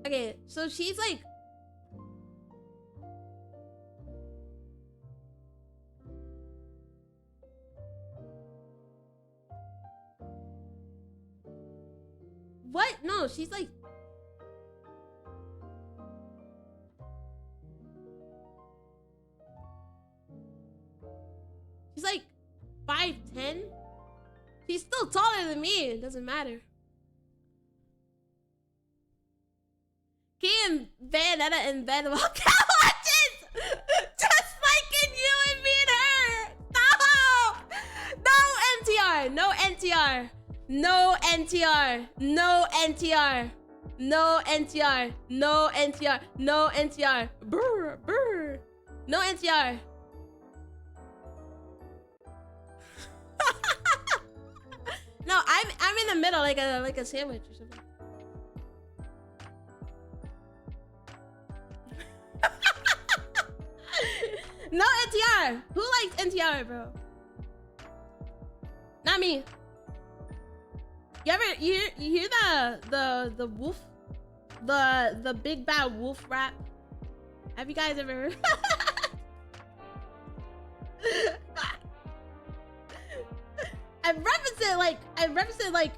okay, so she's like. What? No, she's like. She's like 5'10". She's still taller than me. It doesn't matter. Key and Bayonetta in bed while cow watches. Just like in you and me and her. No. No NTR. No NTR. No NTR. No NTR. No NTR. No NTR. No NTR. Brr, brr. No NTR. No, I'm in the middle like a sandwich or something. No NTR. Who likes NTR, bro? Not me. You hear the wolf, the big bad wolf rap? Have you guys ever heard? I referenced it like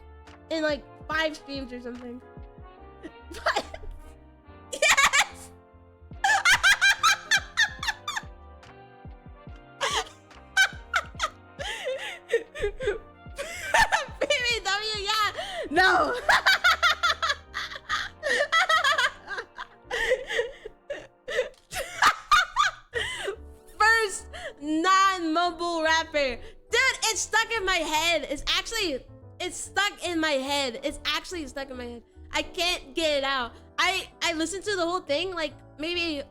in like 5 streams or something. But yes. BBW, yeah. No. First non-mumble rapper. Dude, it's stuck in my head. It's stuck in my head. It's actually stuck in my head. I can't get it out. I listened to the whole thing like maybe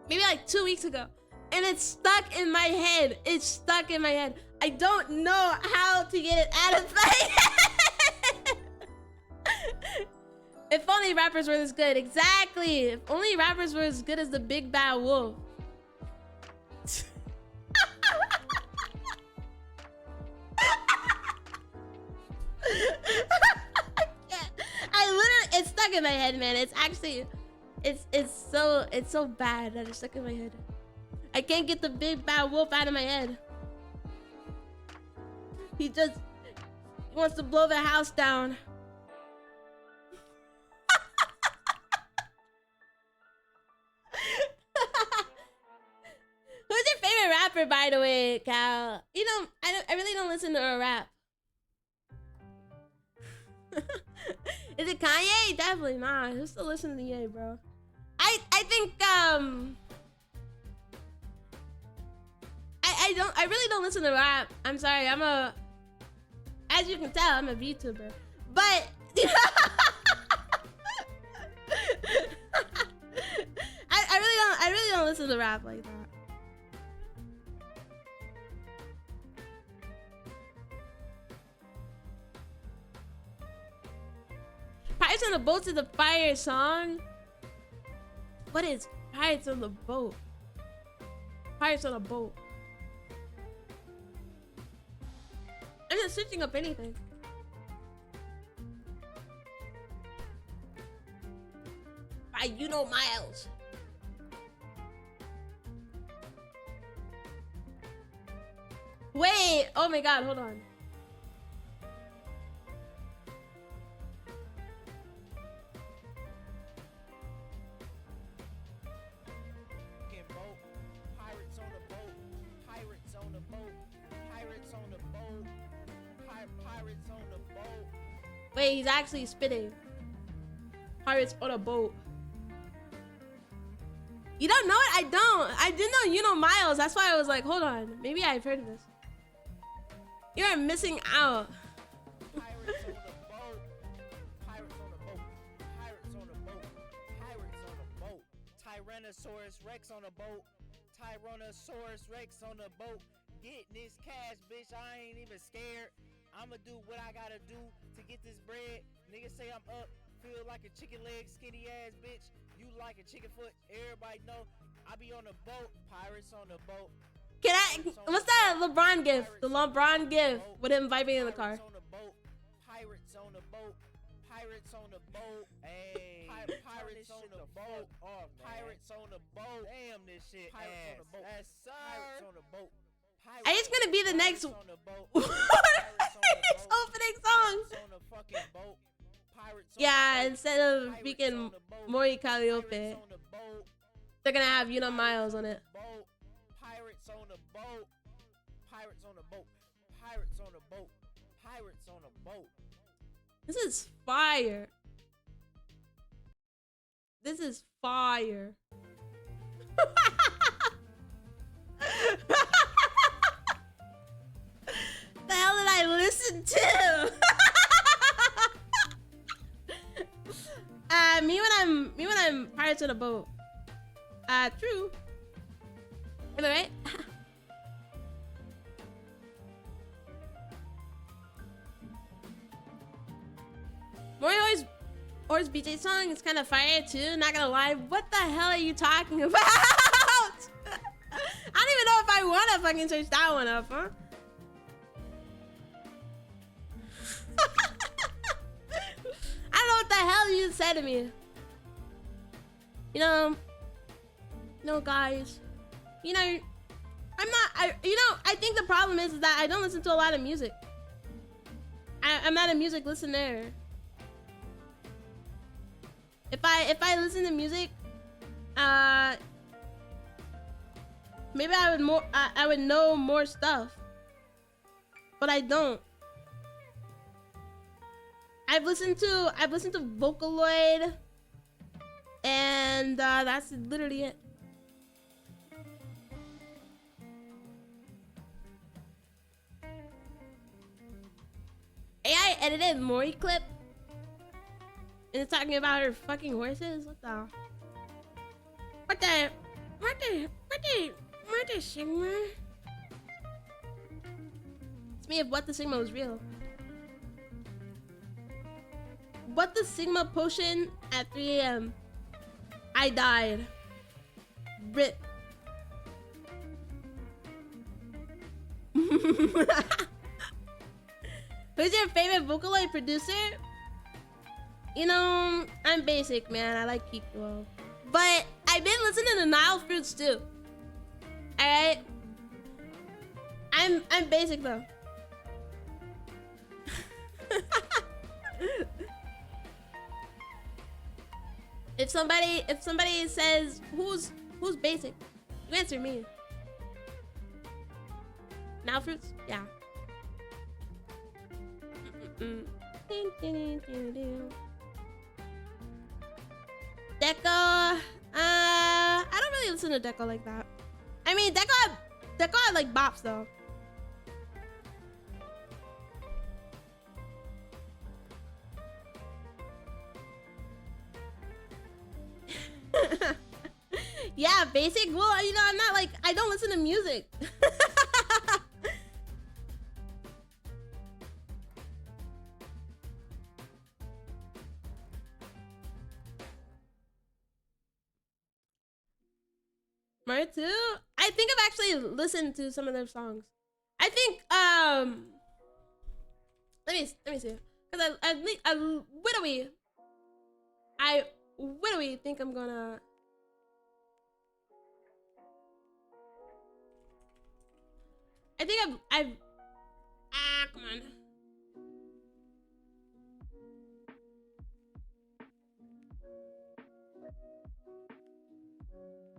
like 2 weeks ago. And it's stuck in my head. It's stuck in my head. I don't know how to get it out of my head. If only rappers were this good. Exactly. If only rappers were as good as the big bad wolf. It's stuck in my head, man. It's actually, it's so bad that it's stuck in my head. I can't get the big bad wolf out of my head. He wants to blow the house down. rapper, by the way, Cal. You know, I really don't listen to a rap. Is it Kanye? Definitely not. Who's still listening to Ye, bro? I think I really don't listen to rap. I'm sorry. As you can tell, I'm a VTuber. But I really don't listen to rap like that. Pirates on the Boat is the fire song. What is Pirates on the Boat? Pirates on a Boat. I'm just searching up anything. By you know Miles. Wait, oh my god, hold on.
Pirates on the boat. Pirates on the boat. Pirates on the boat. Pirates on the boat.
Wait, he's actually spitting. Pirates on a boat. You don't know it? I don't. I didn't know you know Miles. That's why I was like, hold on. Maybe I've heard of this. You're missing out.
Pirates on the boat. Pirates on the boat. Pirates on the boat. Pirates on the boat. Tyrannosaurus Rex on the boat. Tyrannosaurus Rex on the boat. Getting this cash, bitch. I ain't even scared. I'ma do what I gotta do to get this bread. Niggas say I'm up. Feel like a chicken leg, skinny ass bitch. You like a chicken foot. Everybody know I be on the boat. Pirates on the boat.
Can I? What's that LeBron gift? The LeBron gift with him vibing in the car.
Pirates on the boat. Pirates on the boat. Hey. Pirates on the boat. Oh, pirates on the boat. Damn, this shit. Pirates on the boat. Yes, sir. Pirates on the boat.
I just gonna be the next
on the boat.
next opening song.
On the fucking boat.
Yeah, instead of speaking Mori Calliope, they're gonna have you know Miles on it.
Pirates on the boat. Pirates on the boat. Pirates on the boat. Pirates on the boat.
This is fire. This is fire. The hell did I listen to? Me when I'm Pirates on a Boat. True. Am I right? Mori Always BJ song is kind of fire too. Not gonna lie. What the hell are you talking about? I don't even know if I wanna fucking search that one up, huh? I don't know what the hell you said to me. You know, guys. You know, I think the problem is that I don't listen to a lot of music. I'm not a music listener. If I listen to music, maybe I would know more stuff. But I don't. I've listened to Vocaloid, and that's literally it. AI edited Mori clip, and it's talking about her fucking horses. What the Sigma? It's me if What the Sigma was real. What the Sigma potion at 3 a.m. I died. Rip. Who's your favorite Vocaloid producer? You know, I'm basic, man. I like Kiko. But I've been listening to Nile Fruits too. Alright? I'm basic though. If somebody says who's basic, you answer me. Now fruits? Yeah. Deco. I don't really listen to Deco like that. I mean, Deco had like bops though. Yeah, basic. Well, you know, I'm not like, I don't listen to music. Mario 2? I think I've actually listened to some of their songs. I think let me see. Cause I widowy think I'm gonna. I think I've come on.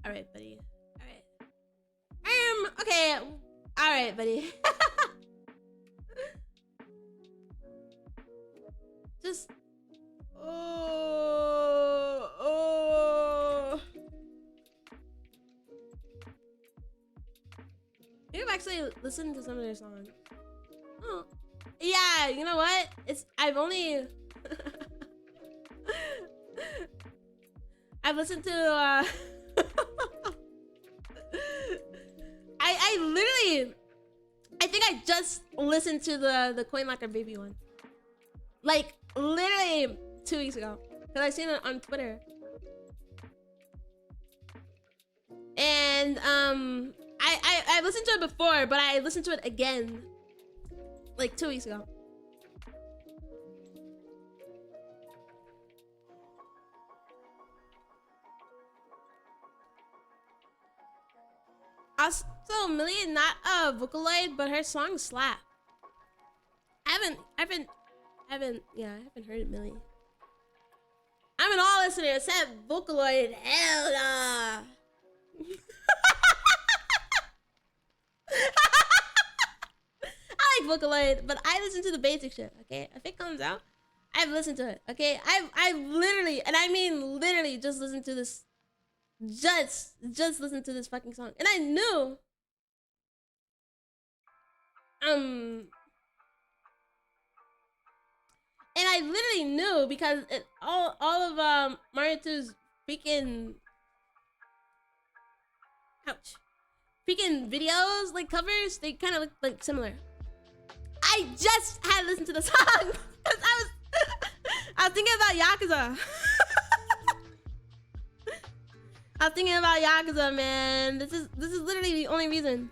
All right, buddy. All right. Okay. All right, buddy. Just. Oh. I think I've actually listened to some of their songs. Oh. Yeah, you know what? I've only. I've listened to. I literally, I think I just listened to the Coin Locker Baby one. Like, literally 2 weeks ago. Because I seen it on Twitter. And, I listened to it before, but I listened to it again. Like, 2 weeks ago. Also, Millie, not a Vocaloid, but her songs slap. I haven't heard it, Millie. I'm an all listener except Vocaloid. Hell nah. I like Vocaloid, but I listen to the basic shit. Okay, if it comes out, I've listened to it. Okay, I've literally, and I mean literally, just listened to this. Just listen to this fucking song, and I knew. And I literally knew because all of Mario 2's freaking videos, like covers, they kind of look like similar. I just had listened to the song because I was thinking about Yakuza. I was thinking about Yakuza, man. This is literally the only reason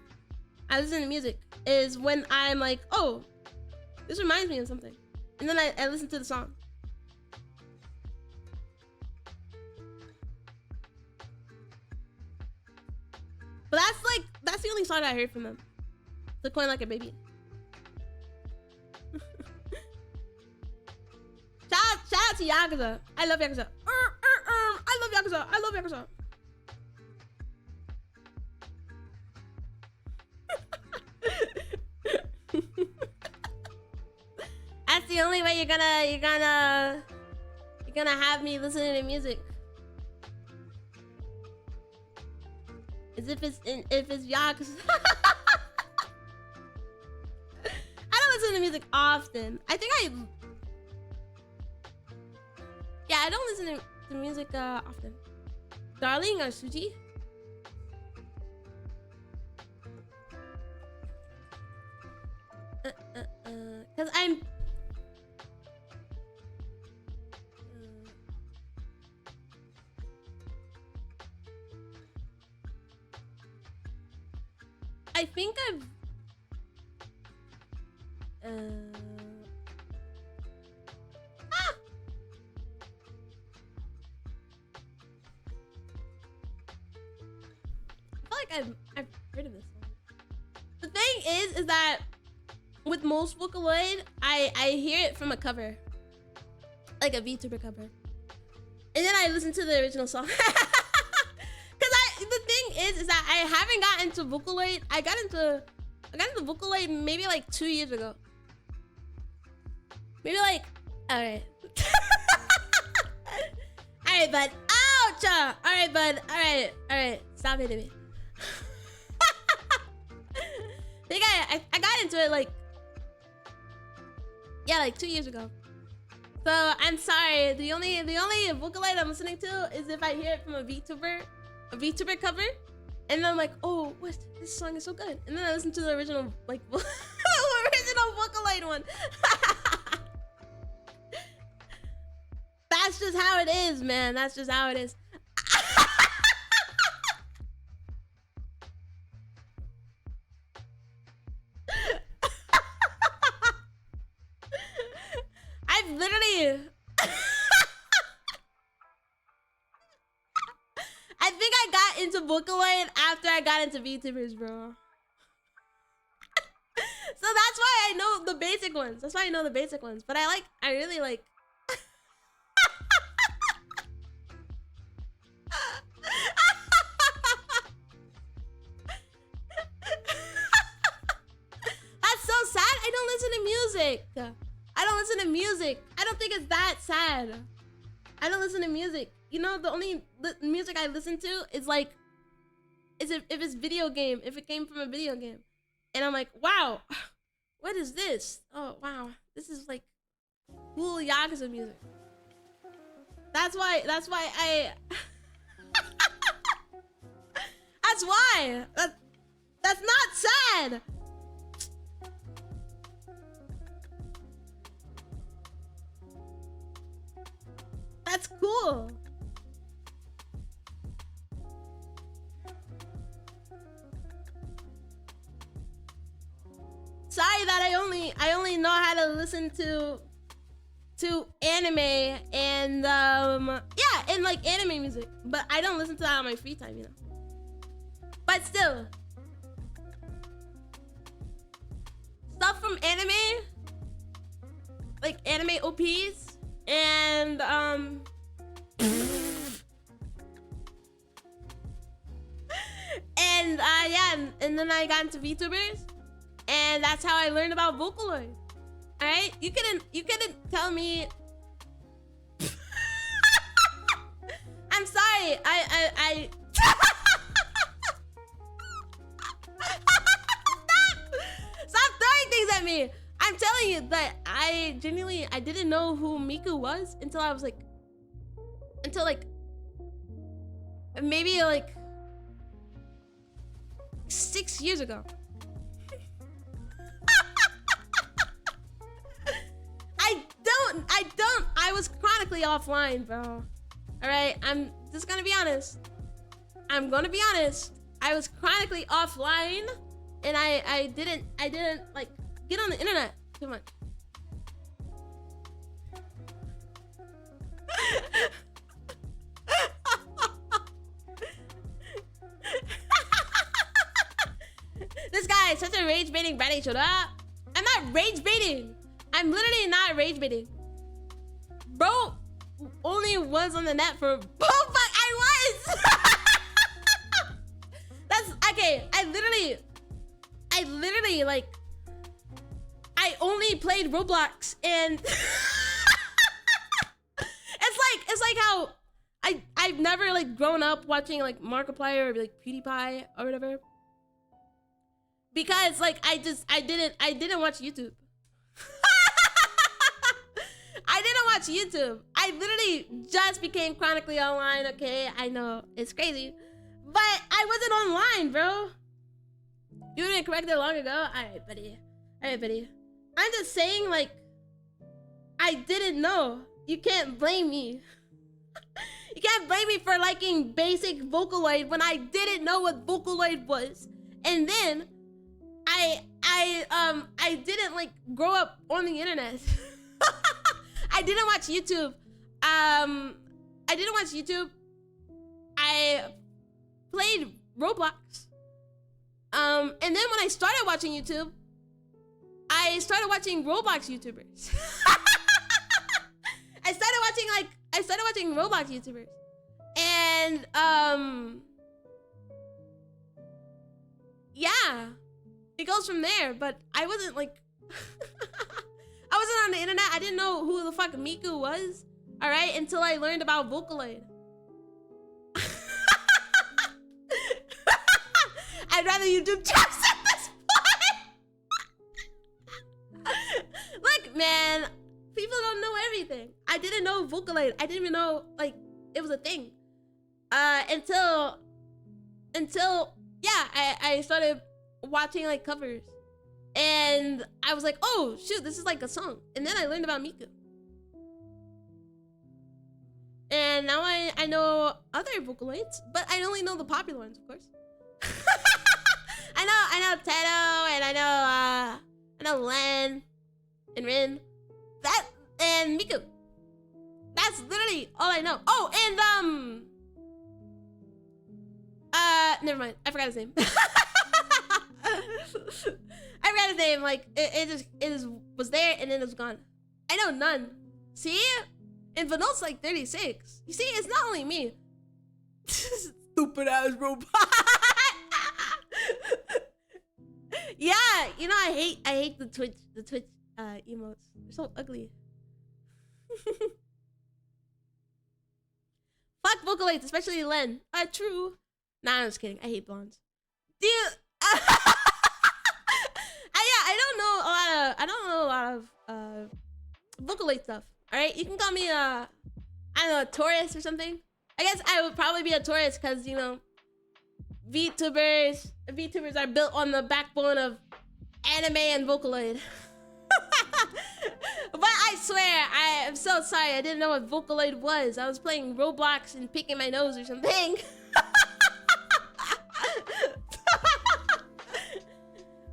I listen to music is when I'm like, oh, this reminds me of something. And then I listen to the song. But that's the only song I heard from them. The Coin Like a Baby. Shout out to Yakuza. I love Yakuza. I love Yakuza. I love Yakuza. That's the only way you're gonna have me listening to music. Is if it's Yakuza. I don't listen to music often. I don't listen to music often. Darling or Suji? Cause I'm I think I've I feel like I've heard of this song. The thing is that with most Vocaloid, I hear it from a cover, like a VTuber cover, and then I listen to the original song. Cause the thing is that I haven't gotten into Vocaloid. I got into I got into Vocaloid maybe like 2 years ago. Maybe like, all right. All right, bud. Ouch! All right, bud. All right. Stop hitting me. I think I got into it like, yeah, like 2 years ago. So I'm sorry. The only Vocaloid I'm listening to is if I hear it from a VTuber cover, and then I'm like, oh, what? This song is so good. And then I listen to the original like original Vocaloid one. That's just how it is, man. That's just how it is. I've literally... I think I got into Vocaloid after I got into VTubers, bro. So that's why I know the basic ones. That's why I know the basic ones. But I really like... That's so sad. I don't listen to music. I don't listen to music. I don't think it's that sad. I don't listen to music. You know, the only music I listen to is like, if it's video game, if it came from a video game. And I'm like, wow, what is this? Oh, wow. This is like cool Yakuza music. That's why I... That's why. That's not sad. That's cool. Sorry that I only know how to listen to anime and yeah, and like anime music, but I don't listen to that on my free time, you know. But still, stuff from anime, like anime OPs, and and yeah, and then I got into VTubers, and that's how I learned about Vocaloid. All right, you couldn't tell me. I'm sorry, I Stop throwing things at me. I'm telling you that I genuinely didn't know who Miku was until I was like, maybe like 6 years ago. I was chronically offline, bro. All right, I'm just gonna be honest. I'm gonna be honest. I was chronically offline, and I didn't like get on the internet too much. This guy is such a rage baiting baddie. Shut up. I'm not rage baiting. I'm literally not rage baiting. Bro only was on the net for fuck, I was. That's okay. I literally like I only played Roblox, and it's like how I've never like grown up watching like Markiplier or like PewDiePie or whatever, because like I didn't watch YouTube. I didn't watch YouTube. I literally just became chronically online. Okay, I know it's crazy, but I wasn't online, bro. You didn't correct it long ago. All right, buddy. I'm just saying, like, I didn't know. You can't blame me. You can't blame me for liking basic Vocaloid when I didn't know what Vocaloid was, and then I didn't like grow up on the internet. I didn't watch YouTube. I played Roblox. And then when I started watching YouTube, I started watching Roblox YouTubers. I started watching Roblox YouTubers. And yeah. it goes from there. But I wasn't like, I wasn't on the internet. I didn't know who the fuck Miku was. All right, until I learned about Vocaloid. I'd rather you do traps at this point. Look, man, people don't know everything. I didn't know Vocaloid. I didn't even know like it was a thing. Until yeah, I started watching like covers, and I was like, oh shoot, this is like a song. And then I learned about Miku. And now I know other Vocaloids, but I only know the popular ones, of course. I know Teto, and I know Len and Rin. That and Miku. That's literally all I know. Oh, and never mind. I forgot his name. I forgot his name. Like it was there and then it was gone. I know none. See? And Vanille's like 36. You see, it's not only me. Stupid ass robot. Yeah, you know I hate the Twitch emotes. They're so ugly. Fuck Vocaloids, especially Len. True. Nah, I'm just kidding. I hate blondes. Dude. Yeah, I don't know a lot of Vocaloid stuff. All right, you can call me I don't know, a Taurus or something. I guess I would probably be a Taurus because, you know, VTubers are built on the backbone of anime and Vocaloid. But I swear, I'm so sorry. I didn't know what Vocaloid was. I was playing Roblox and picking my nose or something.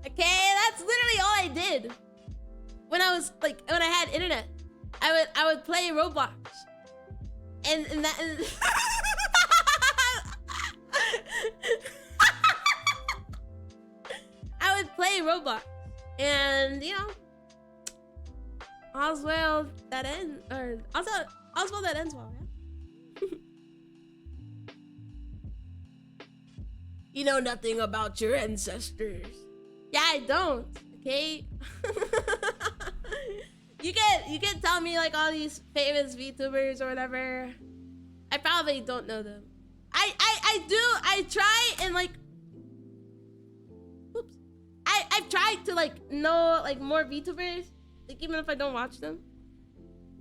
Okay, that's literally all I did. When I had internet, I would play Roblox. And that I would play Roblox. And you know, all's well that ends, or all's well that ends well, yeah. You know nothing about your ancestors. Yeah, I don't. Okay. You can tell me like all these famous VTubers or whatever. I probably don't know them. I try and like. Oops. I've tried to like know like more VTubers, like even if I don't watch them,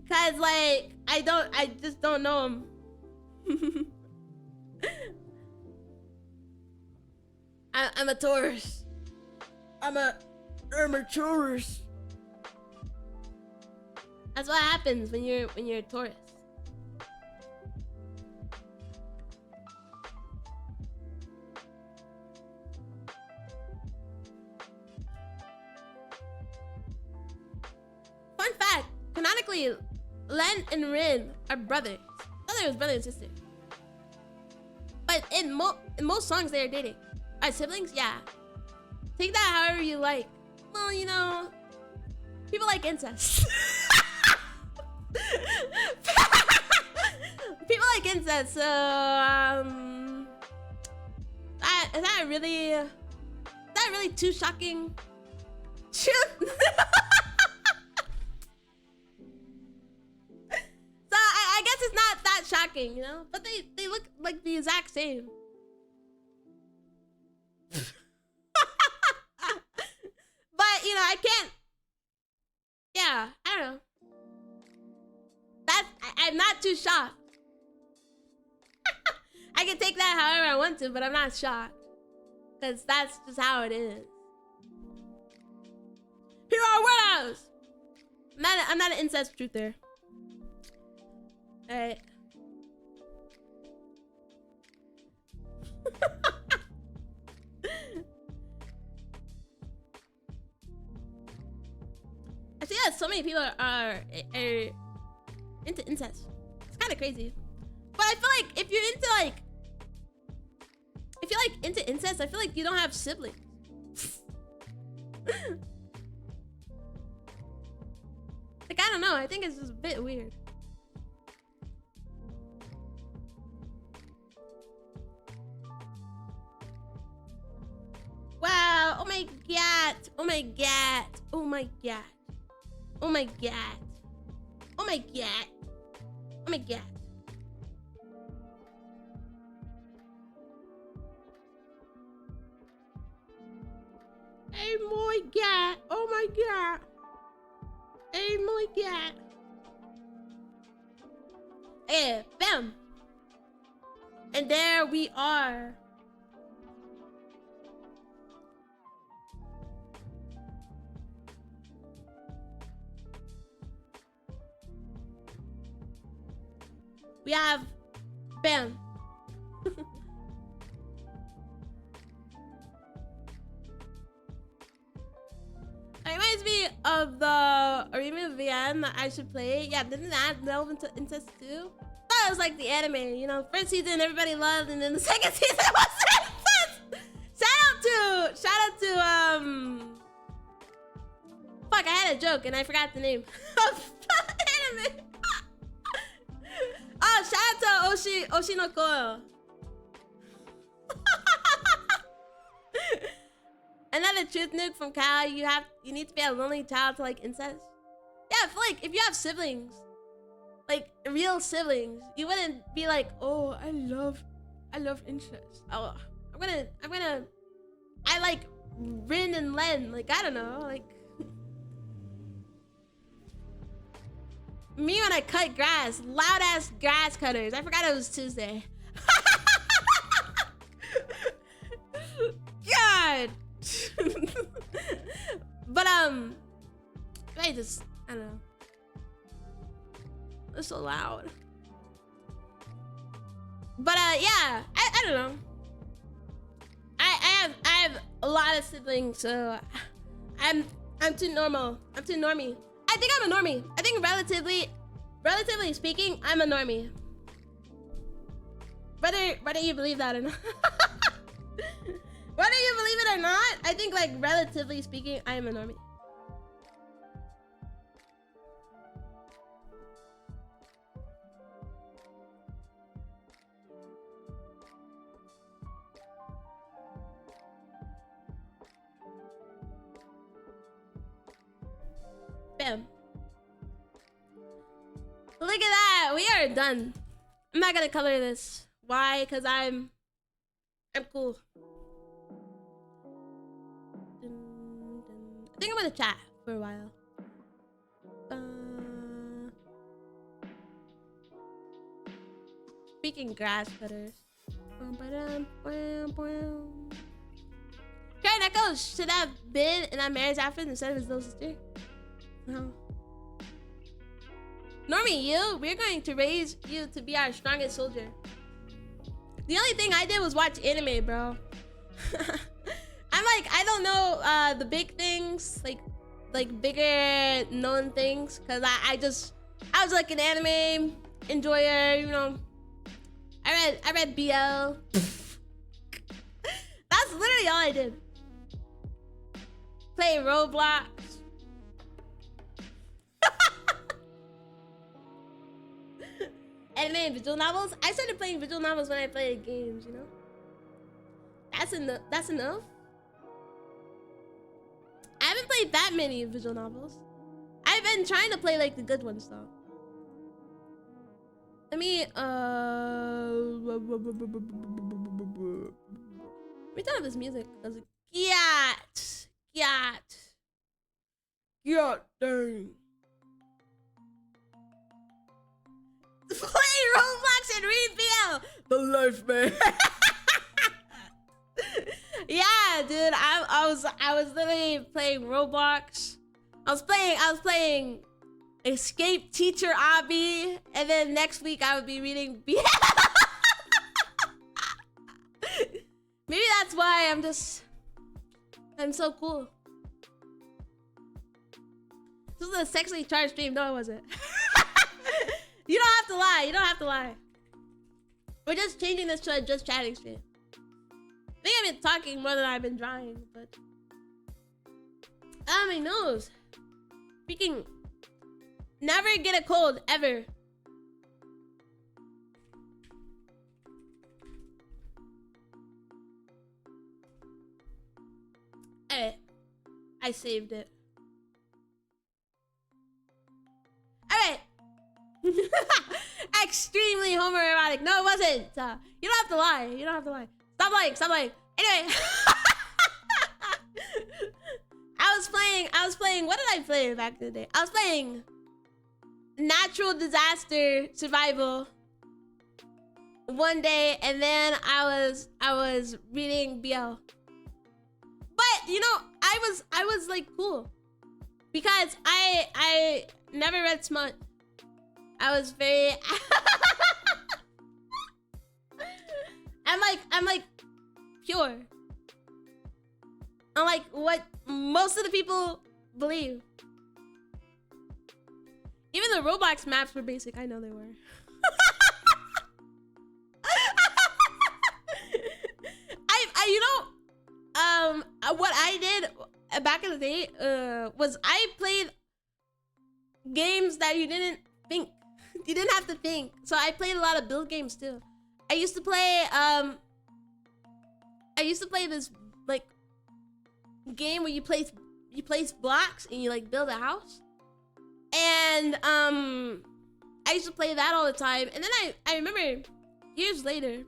cause like I just don't know them. I'm a Taurus. I'm a Taurus. That's what happens when you're a Taurus. Fun fact, canonically, Len and Rin are brothers. I thought they was brother and sister. But in most songs they are dating. Are siblings? Yeah. Take that however you like. Well, you know, people like incest. People like incest, so is that really too shocking? So I guess it's not that shocking, you know? But they look like the exact same. But you know, I can't. Yeah, I don't know. I'm not too shocked. I can take that however I want to, but I'm not shocked. Because that's just how it is. Here are widows! I'm not an incest truther. Alright. I see that so many people are into incest. It's kind of crazy. But I feel like if you're into incest, I feel like you don't have siblings. Like, I don't know. I think it's just a bit weird. Wow. Oh my god. Oh my god. Oh my god. Oh my god. Oh my god. Oh my god. Oh my god. Oh my god. Oh my god. Yeah, bam. And there we are. We have bam. It reminds me of the Arena VM that I should play. Yeah, didn't that delve into incest too? That was like the anime, you know. First season everybody loved, and then the second season was incest. Shout out to fuck, I had a joke and I forgot the name of the anime. Oh, shout out to Oshinoko. Another truth nuke from Kyle. You need to be a lonely child to like incest. Yeah, I feel like if you have siblings, like real siblings, you wouldn't be like, oh, I love incest. Oh, I like Rin and Len. Like, I don't know, like me when I cut grass, loud ass grass cutters. I forgot it was Tuesday. God. But I don't know. It's so loud. But yeah, I don't know. I have a lot of siblings, so I'm too normal. I'm too normie. I think I'm a normie. I think relatively speaking, I'm a normie. Whether you believe that or not. Whether you believe it or not, I think like relatively speaking, I am a normie. Bam. Look at that. We are done. I'm not gonna color this. Why? Because I'm cool. I think I'm gonna chat for a while. Speaking grass cutters. Karen Echoes should have been in that marriage outfit instead of his little sister. No. Normie, we're going to raise you to be our strongest soldier. The only thing I did was watch anime, bro. I'm like, I don't know the big things, like bigger known things, cause I was like an anime enjoyer, you know. I read BL. That's literally all I did. Play Roblox. Anime and visual novels. I started playing visual novels when I played games, you know. That's enough. I haven't played that many visual novels. I've been trying to play like the good ones though. Let me turn up his music. I was like, yeah, dang. Play Roblox and read BL. The life, man. Yeah, dude. I was literally playing Roblox. I was playing Escape Teacher Obby, and then next week I would be reading BL. Maybe that's why I'm so cool. This was a sexually charged stream. No, it wasn't. You don't have to lie. You don't have to lie. We're just changing this to a just chatting stream. I think I've been talking more than I've been drawing, but my nose. Freaking never get a cold ever. Alright. I saved it. Alright. Extremely homoerotic. No, it wasn't. You don't have to lie. You don't have to lie. Stop lying. Stop lying. Anyway. I was playing, what did I play back in the day? I was playing natural disaster survival one day, and then I was reading BL. But you know, I was like cool because I never read smut. I was very I'm like pure. I'm like what most of the people believe. Even the Roblox maps were basic. I know they were. You know, what I did back in the day was I played games that you didn't think. You didn't have to think. So I played a lot of build games too. I used to play this like game where you place blocks and you like build a house. And I used to play that all the time. And then I remember years later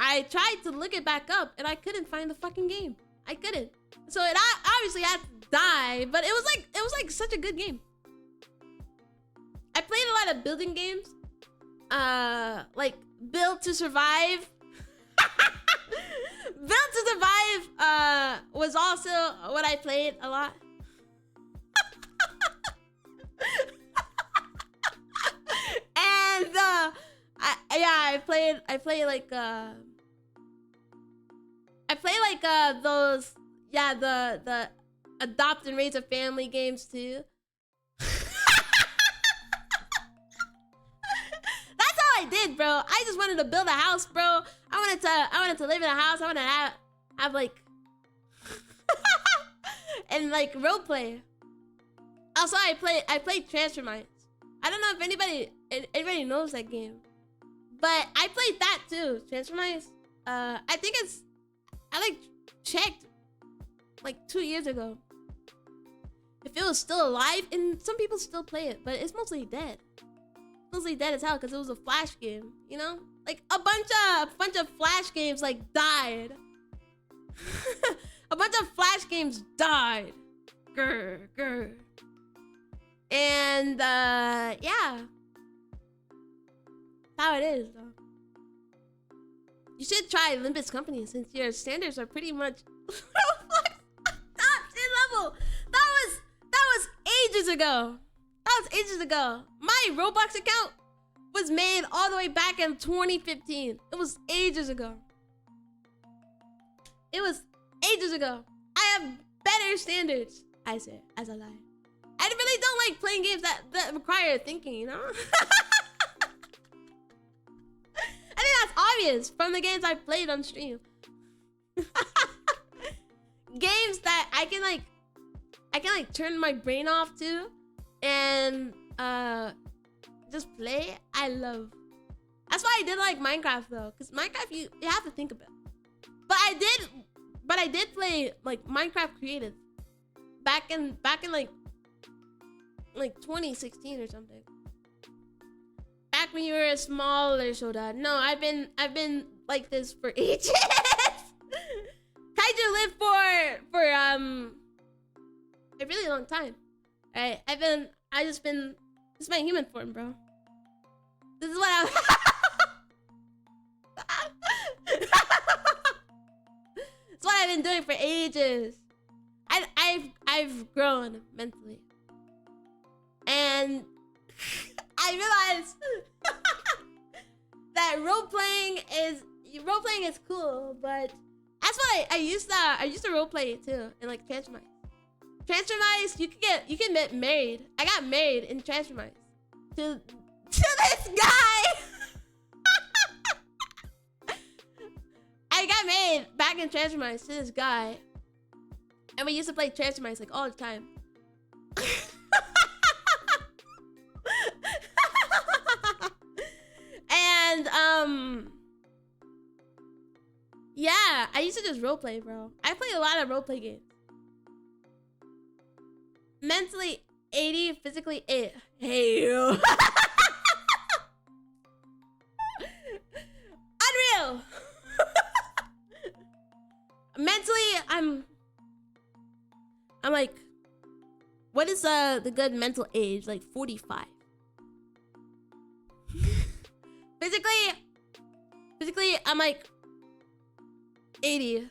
I tried to look it back up and I couldn't find the fucking game. I couldn't. So it obviously had to die, but it was like such a good game. I played a lot of building games. Like Build to Survive. Build to Survive was also what I played a lot. And I play like those, yeah, the adopt and raise a family games too. That's all I did, bro. I just wanted to build a house, bro. I wanted to live in a house. I wanted to have like and like role play. Also, I played Transfer Minds. I don't know if anybody knows that game, but I played that too. Transfer Minds. I think I like checked like 2 years ago if it was still alive, and some people still play it, but it's mostly dead. Mostly dead as hell because it was a Flash game, you know? Like a bunch of Flash games like died. A bunch of Flash games died. Grr. And yeah. That's how it is though. You should try Olympus Company since your standards are pretty much top 10 level. That was ages ago. That was ages ago. My Roblox account was made all the way back in 2015. It was ages ago. It was ages ago. I have better standards. I say as I lie. I really don't like playing games that require thinking, you know? I think that's obvious from the games I played on stream. Games that I can like turn my brain off to and just play. I love. That's why I did like Minecraft though, because Minecraft you have to think about. But I did play like Minecraft Creative back in like 2016 or something. Back when you were a smaller soda. No, I've been like this for ages. Kaiju lived for a really long time. Alright, this is my human form, bro. This is what it's what I've been doing for ages. I've grown mentally. And I realized that role playing is cool, but that's why I used to role play it too in like Transfer Minds. Transfer Minds, you can get married. I got married in Transfer Minds to this guy. I got married back in Transfer Minds to this guy, and we used to play Transfer Minds like all the time. And yeah, I used to just roleplay, bro. I play a lot of roleplay games. mentally 80, physically 8. Hey, yo. Unreal. Mentally, I'm like, what is the good mental age? Like 45. Physically, I'm like 80.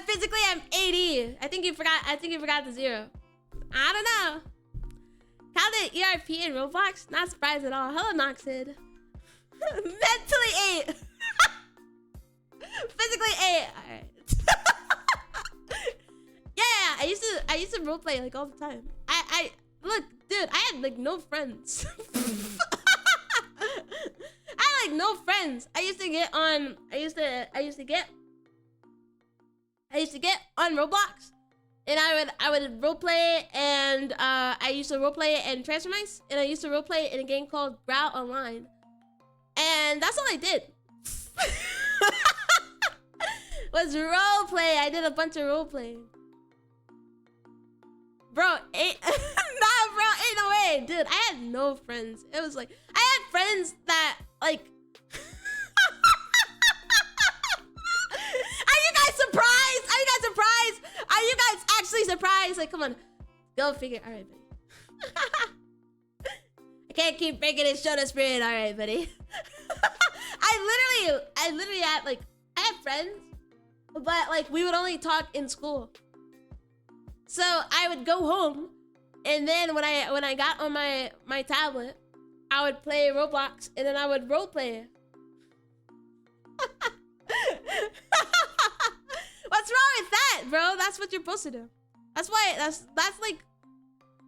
Physically, I'm 80. I think you forgot the 0. I don't know. How the ERP in Roblox? Not surprised at all. Hello, Noxid. Mentally 8. Physically 8. Alright. Yeah, I used to roleplay like all the time. I look, dude, I had like no friends. I had like no friends. I used to get on Roblox, and I would roleplay, and I used to roleplay in Transformice, and I used to roleplay in a game called Growl Online, and that's all I did. Was roleplay. I did a bunch of roleplaying. Bro, ain't no way, dude. I had no friends. It was like I had friends that like. Are you guys surprised? Are you guys actually surprised? Like, come on, go figure. All right, buddy. I can't keep breaking his shoulder spirit. All right, buddy. I literally had like I had friends, but like we would only talk in school. So I would go home, and then when I got on my tablet, I would play Roblox, and then I would roleplay. What's wrong with that, bro? That's what you're supposed to do. That's why. That's like.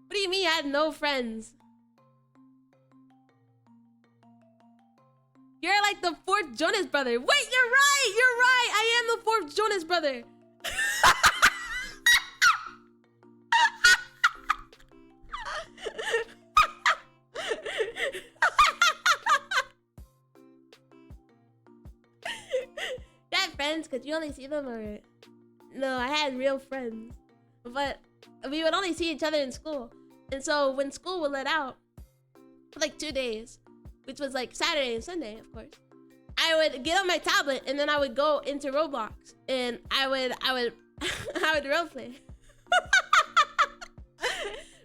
What do you mean I had no friends? You're like the 4th Jonas brother. Wait, you're right. You're right. I am the 4th Jonas brother. You had friends? Could you only see them, or no? I had real friends, but we would only see each other in school. And so when school would let out for like 2 days, which was like Saturday and Sunday, of course, I would get on my tablet, and then I would go into Roblox, and I would roleplay.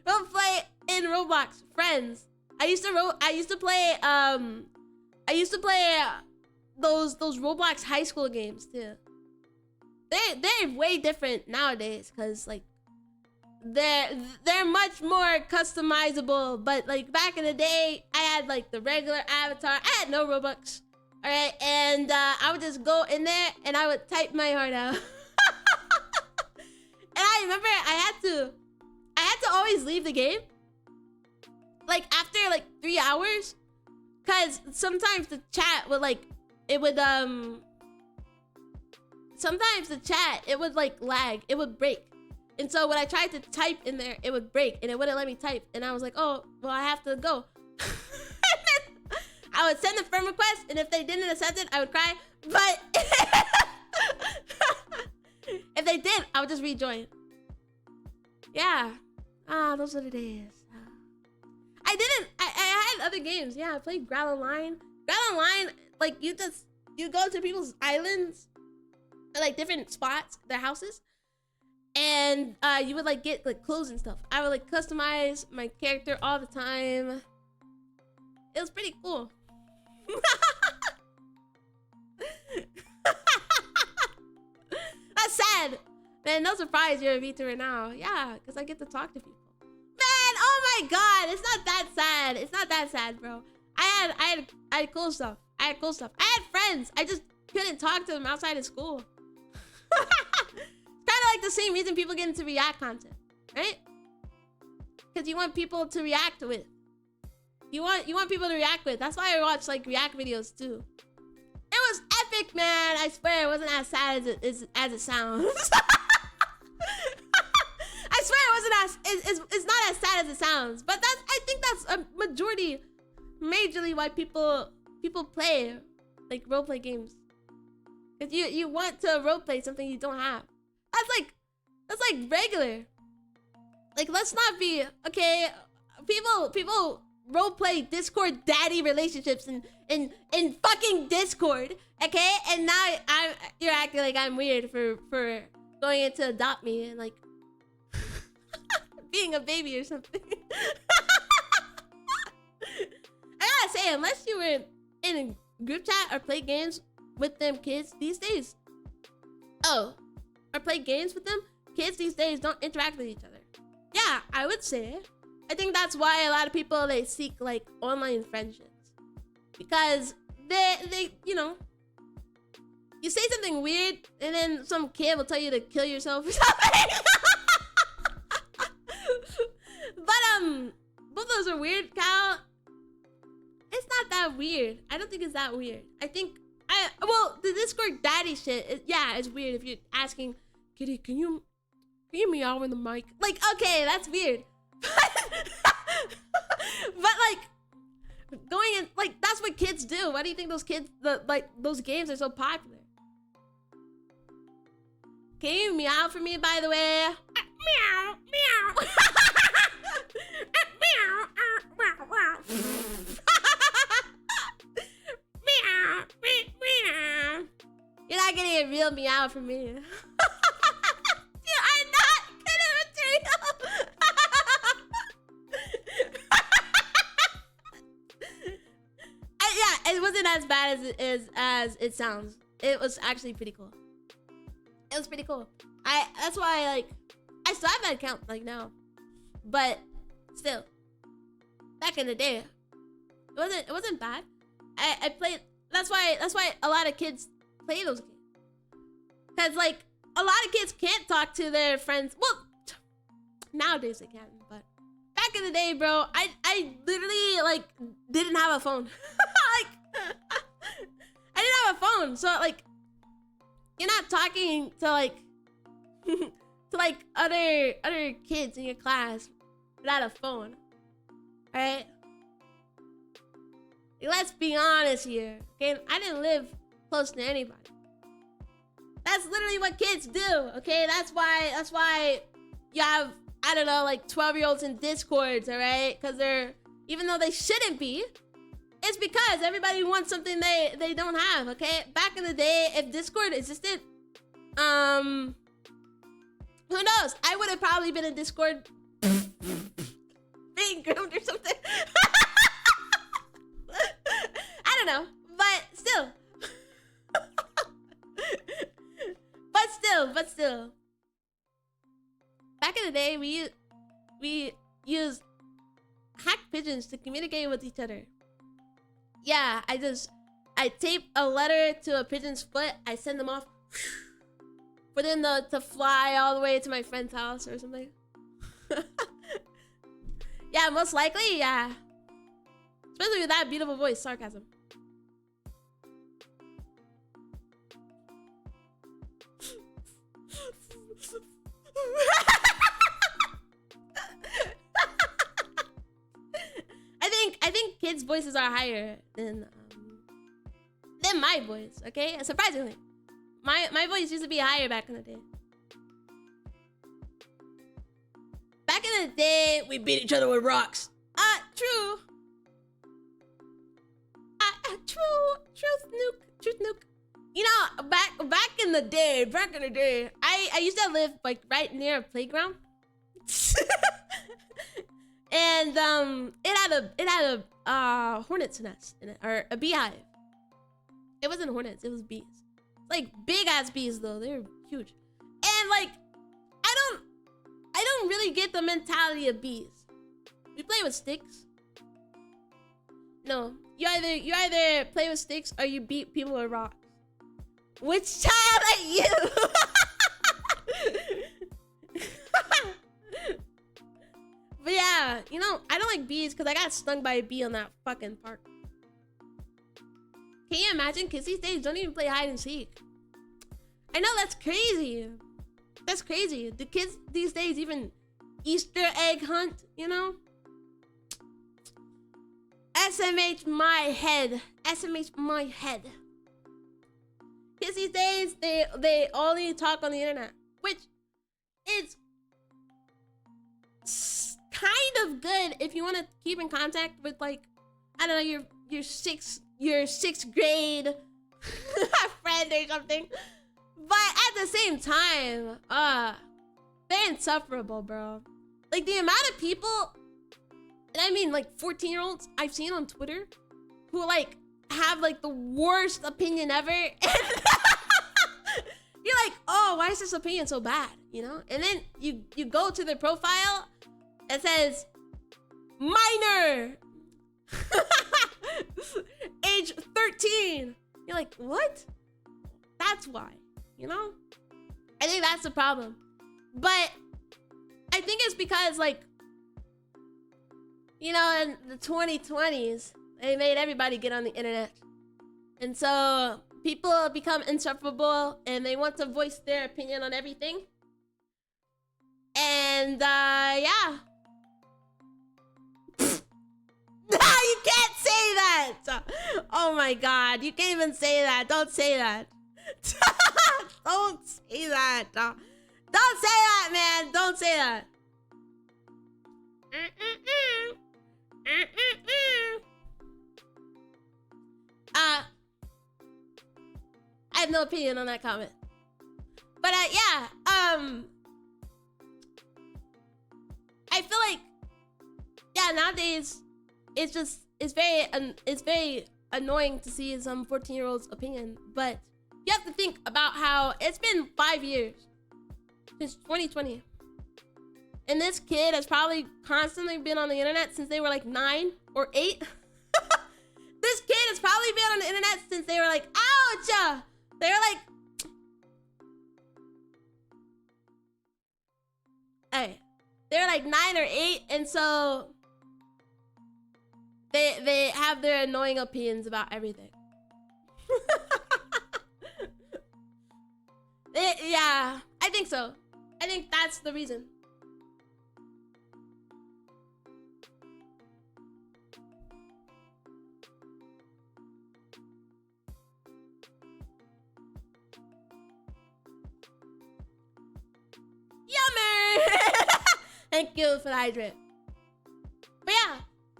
Roleplay in Roblox, friends. I used to play those Roblox high school games too. They're way different nowadays, cause like they're much more customizable. But like back in the day, I had like the regular avatar. I had no Robux. All right, and I would just go in there and I would type my heart out. And I remember I had to always leave the game like after like 3 hours, cause sometimes the chat would like sometimes the chat it would like lag, it would break. And so when I tried to type in there, it would break and it wouldn't let me type. And I was like, oh, well, I have to go. I would send a friend request, and if they didn't accept it, I would cry. But if they did, I would just rejoin. Yeah. Those are the days. I had other games. Yeah, I played Growl Online. Growl Online, like you go to people's islands, or, like different spots, their houses, and you would like get like clothes and stuff. I would like customize my character all the time. It was pretty cool. That's sad. Man, no surprise you're a VTuber now. Yeah, because I get to talk to people. Man, oh my god, it's not that sad. It's not that sad, bro. I had cool stuff. I had friends. I just couldn't talk to them outside of school. It's kind of like the same reason people get into React content, right? Because you want people to react with. You want people to react with. That's why I watch like React videos too. It was epic, man. I swear it wasn't as sad as it sounds. I swear it wasn't it's not as sad as it sounds. But I think that's a majorly why people play like roleplay games. Cause you want to roleplay something you don't have. That's like regular. Like, let's not be okay. People roleplay Discord daddy relationships in fucking Discord, okay? And now you're acting like I'm weird for going into Adopt Me and like being a baby or something. I gotta say, unless you were in a group chat or play games with them kids these days, or play games with them, kids these days don't interact with each other. Yeah, I would say. I think that's why a lot of people, they seek like online friendships, because they you know, you say something weird and then some kid will tell you to kill yourself or something. But both those are weird, Cal. It's not that weird. I don't think it's that weird. I think well, the Discord daddy shit, yeah, it's weird if you're asking, Kitty, can you meow in the mic? Like, okay, that's weird. But like, going in, like, that's what kids do. Why do you think those kids, like, those games are so popular? Can you meow for me, by the way? Meow, meow. Meow, meow. Meow, meow. You're not getting a real meow from me. You are not getting material. Yeah, it wasn't as bad as it sounds. It was actually pretty cool. It was pretty cool. That's why, like, I still have that account like now, but still, back in the day, it wasn't bad. I played. That's why a lot of kids play those games. Cause like a lot of kids can't talk to their friends. Well, nowadays they can, but back in the day, bro, I literally like didn't have a phone. Like I didn't have a phone, so like you're not talking to like to like other kids in your class without a phone, right? Let's be honest here, okay? I didn't live close to anybody. That's literally what kids do, okay? That's why you have, I don't know, like 12-year-olds in Discords, all right? Because they're, even though they shouldn't be, it's because everybody wants something they don't have, okay? Back in the day, if Discord existed, who knows? I would have probably been in Discord being groomed or something. I don't know, but still. But still. Back in the day, we used hacked pigeons to communicate with each other. Yeah, I tape a letter to a pigeon's foot, I send them off for them to fly all the way to my friend's house or something. Yeah, most likely, yeah. Especially with that beautiful voice, sarcasm. I think kids' voices are higher than my voice, okay? Surprisingly. My voice used to be higher back in the day. Back in the day, we beat each other with rocks. True. Truth nuke. You know, back in the day, I used to live like right near a playground. And it had a hornet's nest in it, or a beehive. It wasn't hornets, it was bees. Like big ass bees though, they were huge. And like I don't really get the mentality of bees. We play with sticks. No, you either play with sticks or you beat people with rocks. Which child are you? But yeah, you know, I don't like bees because I got stung by a bee on that fucking park. Can you imagine? Kids these days don't even play hide and seek. I know, that's crazy. That's crazy. Do kids these days even Easter egg hunt, you know? SMH my head. SMH my head. kids these days, they only talk on the internet, which is kind of good if you want to keep in contact with, like, I don't know, your sixth grade friend or something. But at the same time, they're insufferable, bro. Like, the amount of people, and I mean like 14-year-olds I've seen on Twitter who like have like the worst opinion ever. And you're like, oh, why is this opinion so bad? You know? And then you go to their profile, it says minor, age 13. You're like, what? That's why, you know? I think that's the problem. But I think it's because, like, you know, in the 2020s, they made everybody get on the internet. And so people become insufferable and they want to voice their opinion on everything. And, yeah. You can't say that! Oh my god, you can't even say that. Don't say that. Don't say that. Don't say that, man. Don't say that. I have no opinion on that comment. But yeah, I feel like, yeah, nowadays it's very annoying to see some 14-year-old's opinion, but you have to think about how it's been 5 years since 2020. And this kid has probably constantly been on the internet since they were like 9 or 8. This kid has probably been on the internet since they were like, ouch! They were like, hey, they were like 9 or 8, and so they have their annoying opinions about everything. Yeah, I think so. I think that's the reason. Yummer! Thank you for the hydrate. But yeah,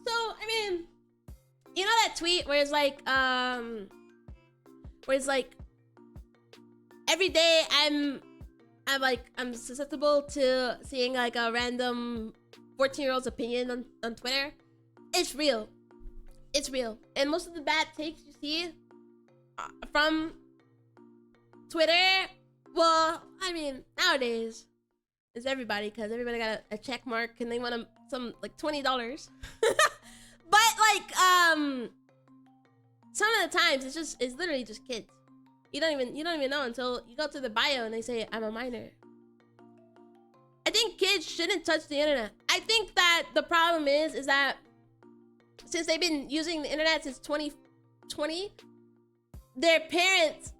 so I mean, you know that tweet where it's like, every day I'm susceptible to seeing like a random 14-year-old's opinion on Twitter. It's real. It's real. And most of the bad takes you see from Twitter, well, I mean, nowadays, it's everybody, because everybody got a check mark and they want some like $20. But like, some of the times it's literally just kids. You don't even know until you go to the bio and they say, I'm a minor. I think kids shouldn't touch the internet. I think that the problem is that since they've been using the internet since 2020, their parents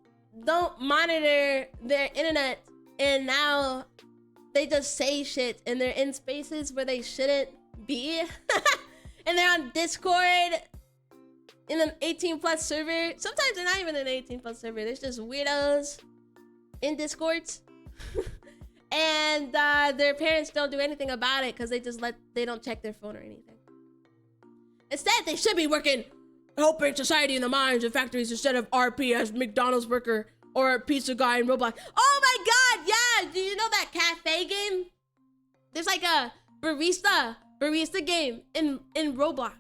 don't monitor their internet, and now they just say shit and they're in spaces where they shouldn't be. And they're on Discord in an 18+ server. Sometimes they're not even an 18+ server. There's just weirdos in Discords. And their parents don't do anything about it because they don't check their phone or anything. Instead, they should be working, helping society in the mines and factories instead of RP as McDonald's worker or a pizza guy in Roblox. Oh my god, yeah! Do you know that cafe game? There's like a barista game in Roblox.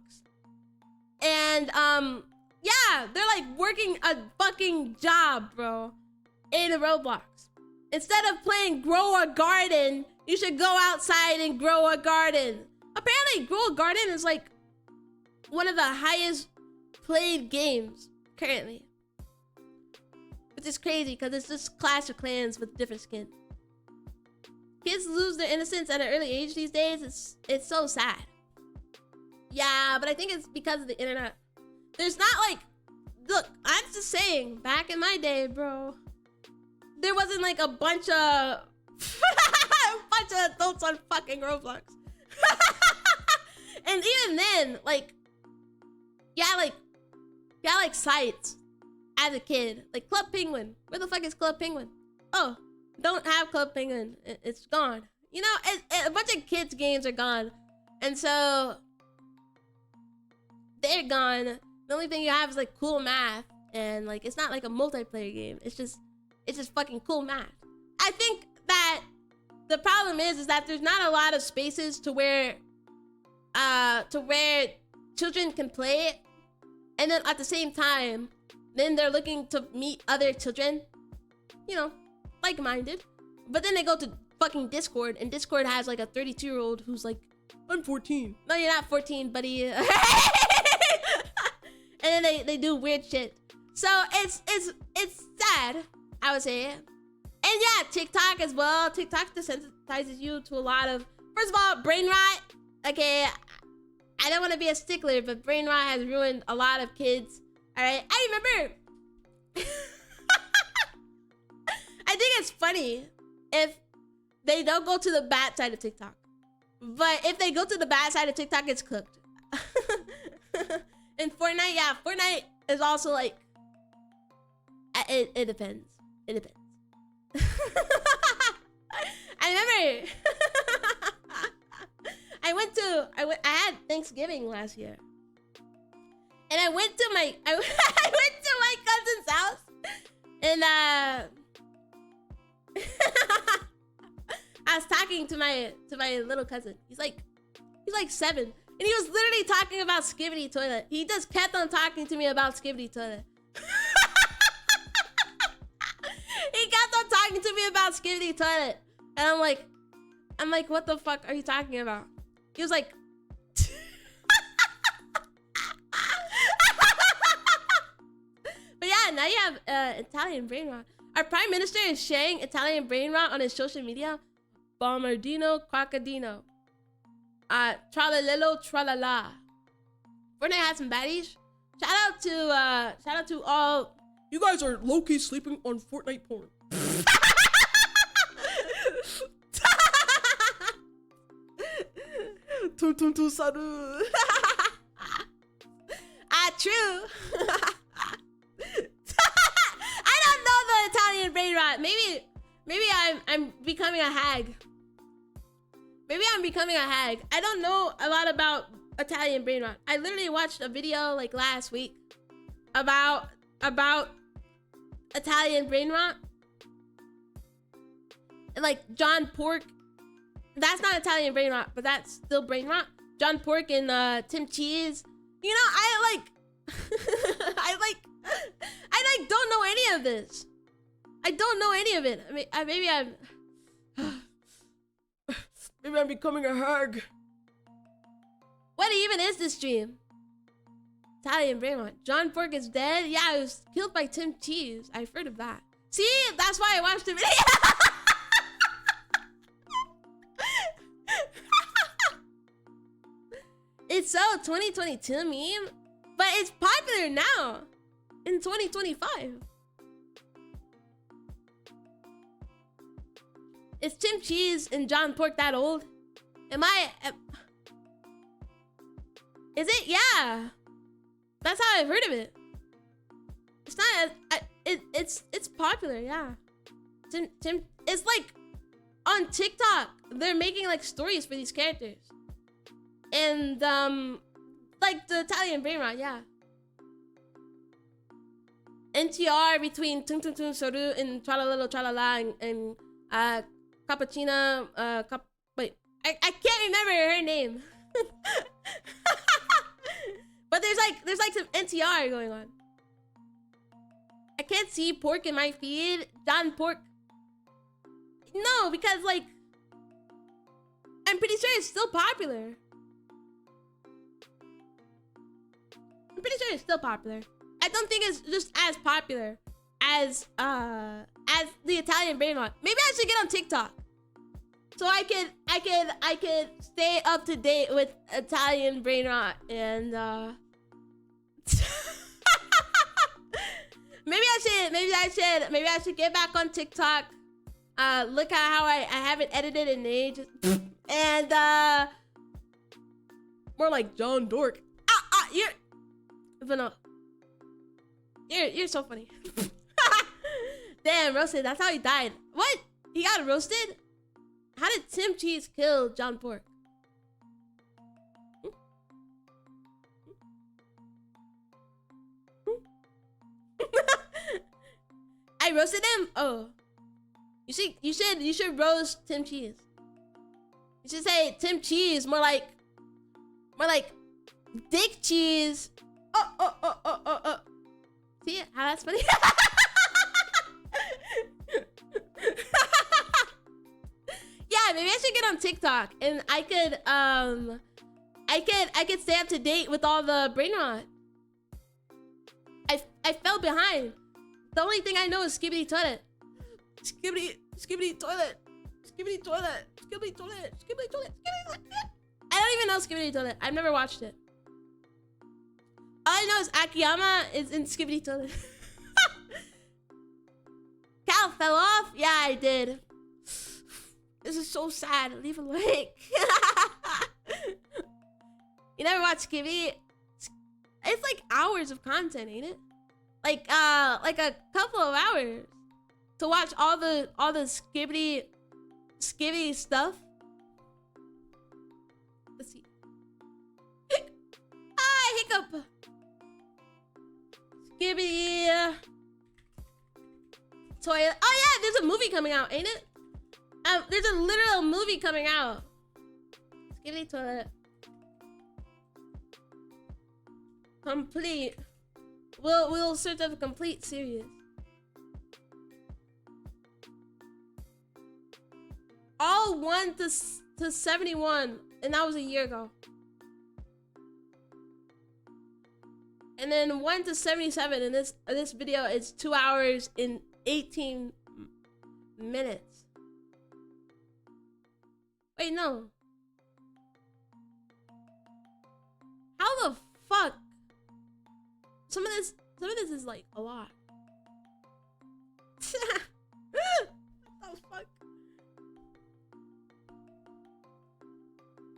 And yeah, they're like working a fucking job, bro, in Roblox. Instead of playing grow a garden, you should go outside and grow a garden. Apparently, grow a garden is like one of the highest played games currently. Which is crazy because it's just Clash of Clans with different skins. Kids lose their innocence at an early age these days. It's so sad. Yeah, but I think it's because of the internet. There's not like, look, I'm just saying, back in my day, bro, there wasn't like a bunch of adults on fucking Roblox. And even then, like, yeah, like sites as a kid. Like Club Penguin. Where the fuck is Club Penguin? Oh, don't have Club Penguin. It's gone. You know, a bunch of kids' games are gone. And so they're gone. The only thing you have is like cool math. And like, it's not like a multiplayer game. It's just fucking cool math. I think that the problem is that there's not a lot of spaces to where children can play it. And then at the same time, then they're looking to meet other children, you know, like-minded. But then they go to fucking Discord, and Discord has like a 32-year-old who's like, I'm 14. No, you're not 14, buddy. And then they do weird shit. So it's sad, I would say. And yeah, TikTok as well. TikTok desensitizes you to a lot of, first of all, brain rot. Okay, I don't want to be a stickler, but brain rot has ruined a lot of kids. All right, I remember. I think it's funny if they don't go to the bad side of TikTok. But if they go to the bad side of TikTok, it's cooked. And Fortnite, yeah, Fortnite is also like, it depends. It depends. I remember I had Thanksgiving last year. And I went to my cousin's house. And I was talking to my little cousin. He's like 7. And he was literally talking about Skibidi Toilet. He just kept on talking to me about Skibidi Toilet. He kept on talking to me about Skibidi Toilet. And I'm like, what the fuck are you talking about? He was like, but yeah, now you have Italian brain rot. Our prime minister is sharing Italian brain rot on his social media. Bombardino Crocodino. Tralalelo Tralala. Fortnite has some baddies. Shout out to all. You guys are low-key sleeping on Fortnite porn. Saru. True. I don't know the Italian brain rot. Maybe I'm becoming a hag. Maybe I'm becoming a hag. I don't know a lot about Italian brain rot. I literally watched a video like last week about Italian brain rot. And like John Pork. That's not Italian brain rot, but that's still brain rot. John Pork and Tim Cheese. You know, I don't know any of this. I don't know any of it. I mean, maybe I'm becoming a hag. What even is this stream? Italian brain rot. John Pork is dead? Yeah, he was killed by Tim Cheese. I've heard of that. See, that's why I watched the video. It's so 2022 meme, but it's popular now in 2025. Is Tim Cheese and John Pork that old? Is it? Yeah. That's how I've heard of it. It's not. It's popular. Yeah. Tim. It's like on TikTok. They're making like stories for these characters. And like the Italian brain rot, yeah. NTR between Tung Tung Tung Soru and Tralalelo Tralala and Cappuccina. Wait, I can't remember her name. But there's like some NTR going on. I can't see Pork in my feed. John Pork. No, because like I'm pretty sure it's still popular. I'm pretty sure it's still popular. I don't think it's just as popular as the Italian brain rot. Maybe I should get on TikTok so I could stay up to date with Italian brain rot and maybe I should get back on TikTok. Look at how I haven't edited in ages. And more like John Dork. You're but no. You're so funny. Damn, roasted. That's how he died. What? He got roasted? How did Tim Cheese kill John Pork? I roasted him? Oh. You should roast Tim Cheese. You should say Tim Cheese, more like Dick Cheese. Oh. See how that's funny? Yeah, maybe I should get on TikTok and I could stay up to date with all the brain rot. I fell behind. The only thing I know is Skibbity Toilet. Skibbity Toilet. Skibbity Toilet. Skibbity Toilet. Skibbity Toilet. Skibbity Toilet. I don't even know Skibbity Toilet. I've never watched it. All I know is Akiyama is in Skibbity Toilet. Cal fell off? Yeah, I did. This is so sad. Leave a like. You never watched Skibbity? It's like hours of content, ain't it? Like a couple of hours to watch all the Skibbity stuff. Let's see. Hiccup. Skibbity Toilet. Oh yeah, there's a movie coming out, ain't it? There's a literal movie coming out. Skibbity Toilet. Complete. We'll search up a complete series. All 1 to 71, and that was a year ago. And then 1 to 77, and this video is 2 hours and 18 minutes. Wait, no. How the fuck? Some of this is like a lot. What the fuck?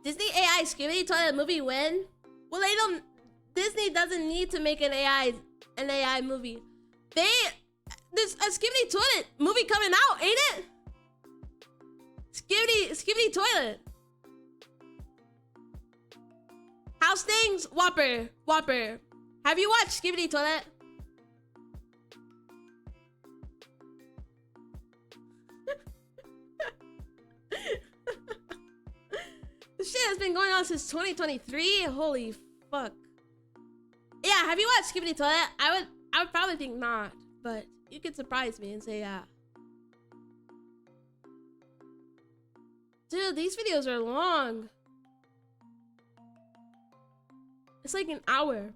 Disney AI Skibbity Toilet movie when? Well, they don't. Disney doesn't need to make an AI movie. There's a Skibbity Toilet movie coming out, ain't it? Skibbity Toilet. House Things, Whopper. Have you watched Skibbity Toilet? This shit has been going on since 2023. Holy fuck. Yeah, have you watched Skibbity Toilet? I would probably think not, but you could surprise me and say yeah. Dude, these videos are long. It's like an hour.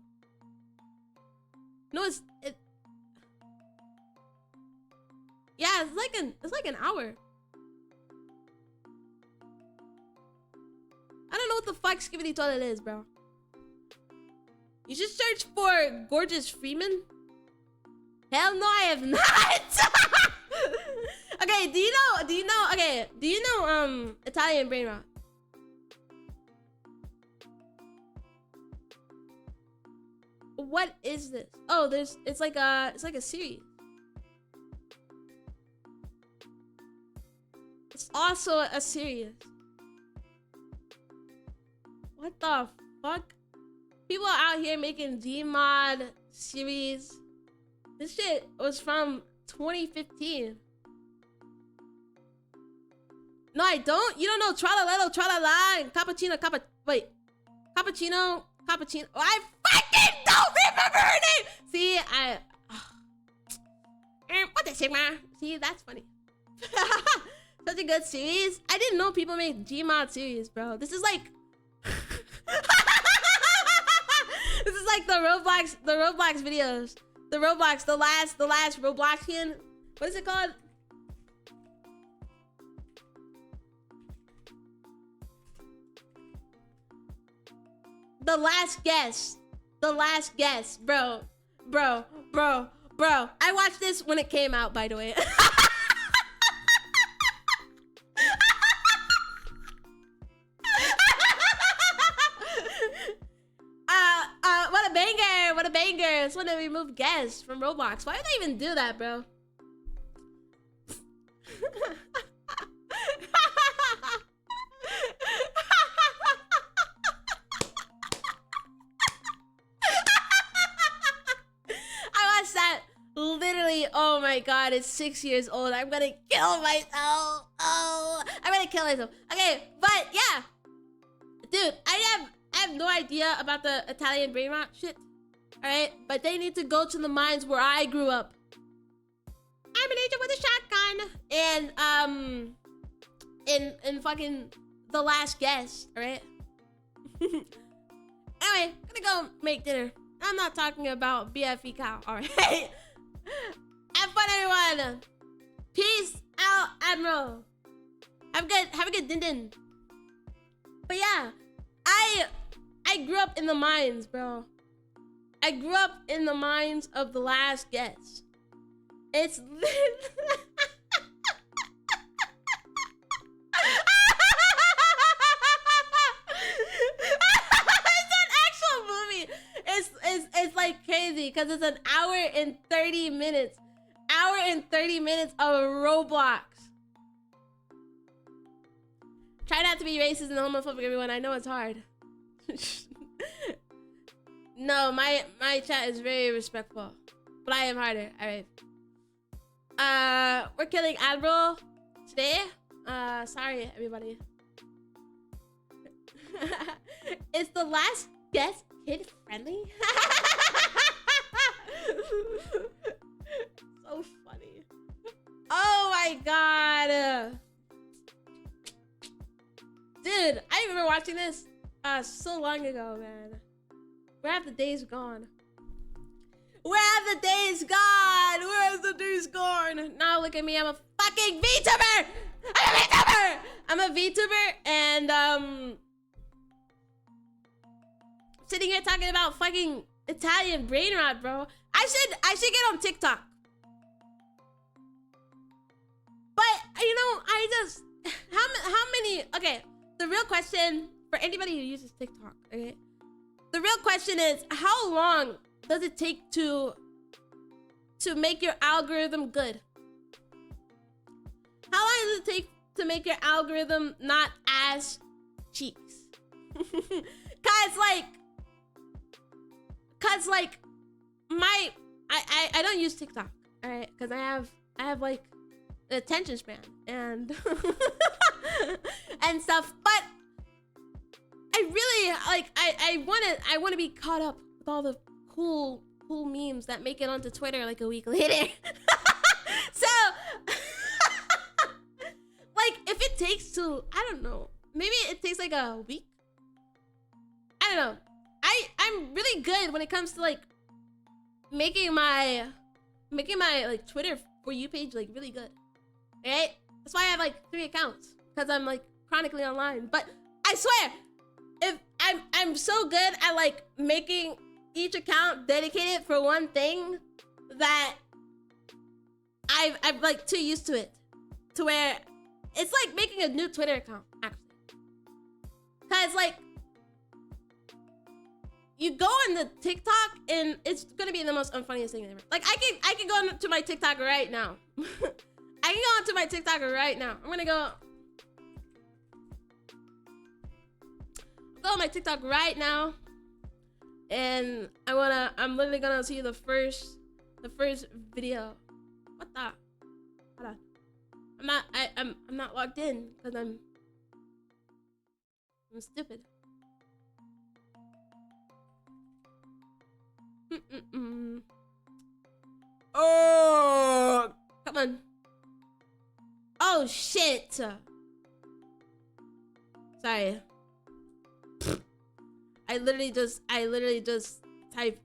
No, yeah, it's like an hour. I don't know what the fuck Skibbity Toilet is, bro. You should search for Gorgeous Freeman. Hell no, I have not. Okay, do you know Italian brain rot? What is this? Oh, it's like a series. It's also a series. What the fuck? People are out here making Gmod series. This shit was from 2015. No, I don't. You don't know Tralalelo, Tralala, and Cappuccino, Cappuccino. Oh, I fucking don't remember her name. See, what the shit, man? See, that's funny. Such a good series. I didn't know people make Gmod series, bro. This is like, this is like the Roblox videos. The last Robloxian. What is it called? The last guess, bro. I watched this when it came out, by the way. What a banger. I just want to remove guests from Roblox. Why would they even do that, bro? I watched that literally. Oh my god, it's 6 years old. I'm gonna kill myself. Oh, I'm gonna kill myself. Okay, but yeah, dude, I have no idea about the Italian brain rot shit. All right, but they need to go to the mines where I grew up. I'm an agent with a shotgun, and in fucking The Last Guest. All right. Anyway, gonna go make dinner. I'm not talking about BFE cow. All right. Have fun, everyone. Peace out, Admiral. Have a good din. But yeah, I grew up in the mines, bro. I grew up in the mines of The Last Guest. It's it's an actual movie. It's like crazy because it's an hour and 30 minutes. Hour and 30 minutes of Roblox. Try not to be racist and homophobic, everyone. I know it's hard. No, my chat is very respectful, but I am harder. All right. We're killing Admiral today. Sorry, everybody. Is The Last Guest kid friendly? So funny. Oh my god. Dude, I remember watching this so long ago, man. Where have the days gone? Where have the days gone? Where have the days gone? Now look at me, I'm a fucking VTuber! I'm a VTuber, and sitting here talking about fucking Italian brain rot, bro. I should get on TikTok. But you know, I just how many? Okay, the real question for anybody who uses TikTok, okay? The real question is, how long does it take to make your algorithm good? How long does it take to make your algorithm not ass cheeks? Cause like I don't use TikTok, all right? Cause I have like an attention span and and stuff, but I really like I want to be caught up with all the cool memes that make it onto Twitter like a week later. So like if it takes to, I don't know, maybe it takes like a week. I don't know. I'm really good when it comes to like making my like Twitter For You page like really good. Right? That's why I have like 3 accounts, because I'm like chronically online. But I swear, if I'm so good at like making each account dedicated for one thing that I'm like too used to it, to where it's like making a new Twitter account actually. Cause like you go on the TikTok and it's gonna be the most unfunniest thing ever. Like I can go to my TikTok right now. I can go onto my TikTok right now. I'm gonna go on my TikTok right now, and I'm literally gonna see the first video. What the? Hold on. I'm not logged in because I'm stupid. Oh, come on. Oh shit. Sorry. I literally just typed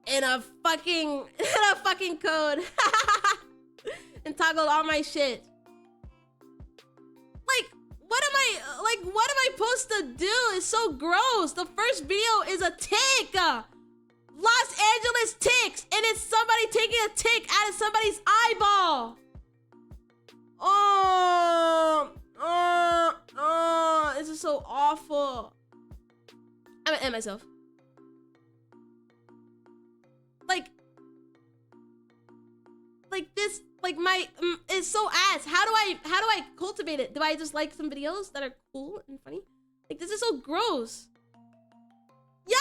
in a fucking code and toggled all my shit. Like what am I supposed to do? It's so gross. The first video is a tick. Los Angeles ticks, and it's somebody taking a tick out of somebody's eyeball. This is so awful. I'm gonna end myself. this, like my, it's so ass. How do I cultivate it? Do I just like some videos that are cool and funny? Like, this is so gross. Yeah,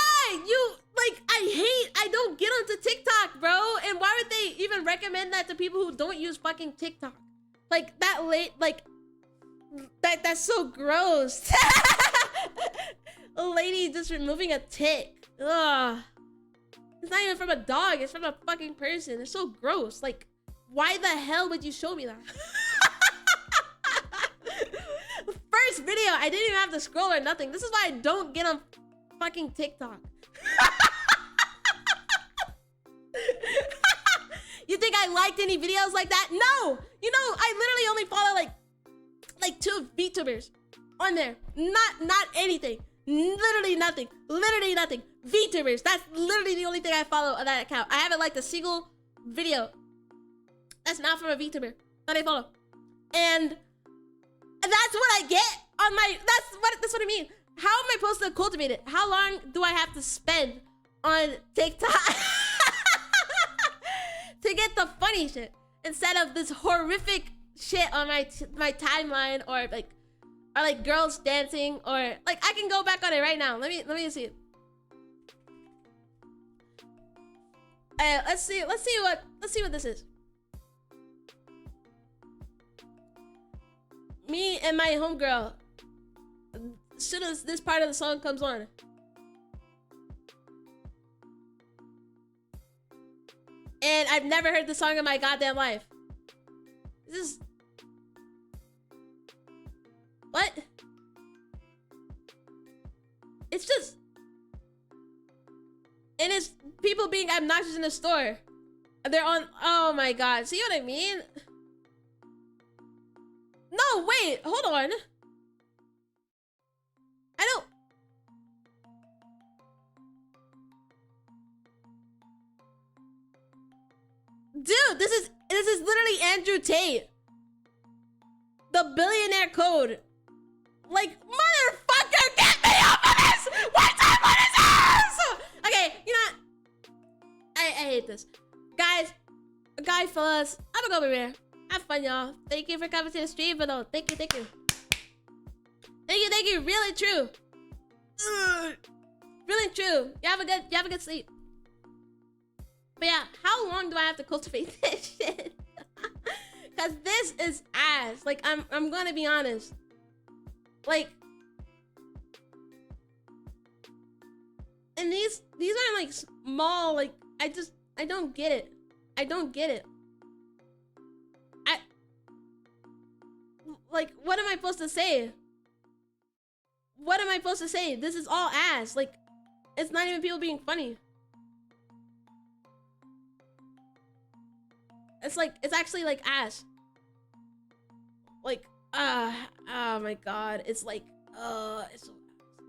I don't get onto TikTok, bro. And why would they even recommend that to people who don't use fucking TikTok? Like, that's so gross. A lady just removing a tick. Ugh. It's not even from a dog, it's from a fucking person. It's so gross. Like, why the hell would you show me that? First video, I didn't even have to scroll or nothing. This is why I don't get on fucking TikTok. You think I liked any videos like that? No! You know, I literally only follow like 2 VTubers on there. Not anything. Literally nothing. Literally nothing. VTubers. That's literally the only thing I follow on that account. I haven't liked a single video that's not from a VTuber that I follow. And that's what I get on my, that's what I mean. How am I supposed to cultivate it? How long do I have to spend on TikTok to get the funny shit instead of this horrific shit on my timeline, or like girls dancing, or like I can go back on it right now. Let me see it. Let's see what this is. Me and my homegirl. As soon as this part of the song comes on. And I've never heard the song in my goddamn life. This is... What? It's just... And it's people being obnoxious in the store. They're on... Oh my god. See what I mean? No, wait. Hold on. I don't... Dude, this is literally Andrew Tate. The billionaire code. Like, motherfucker, get me off of this! What is this? Okay, you know what? I hate this. Guys, fellas, I'm gonna go over here. Have fun, y'all. Thank you for coming to the stream, but no, thank you. Thank you, really true. Really true. You have a good sleep. But yeah, how long do I have to cultivate this shit? Cause this is ass. Like, I'm gonna be honest. Like, and these aren't like small, like, I don't get it. I don't get it. Like, what am I supposed to say? What am I supposed to say? This is all ass. Like, it's not even people being funny. It's like, it's actually like ass. Like, oh my god. It's like, it's so ass.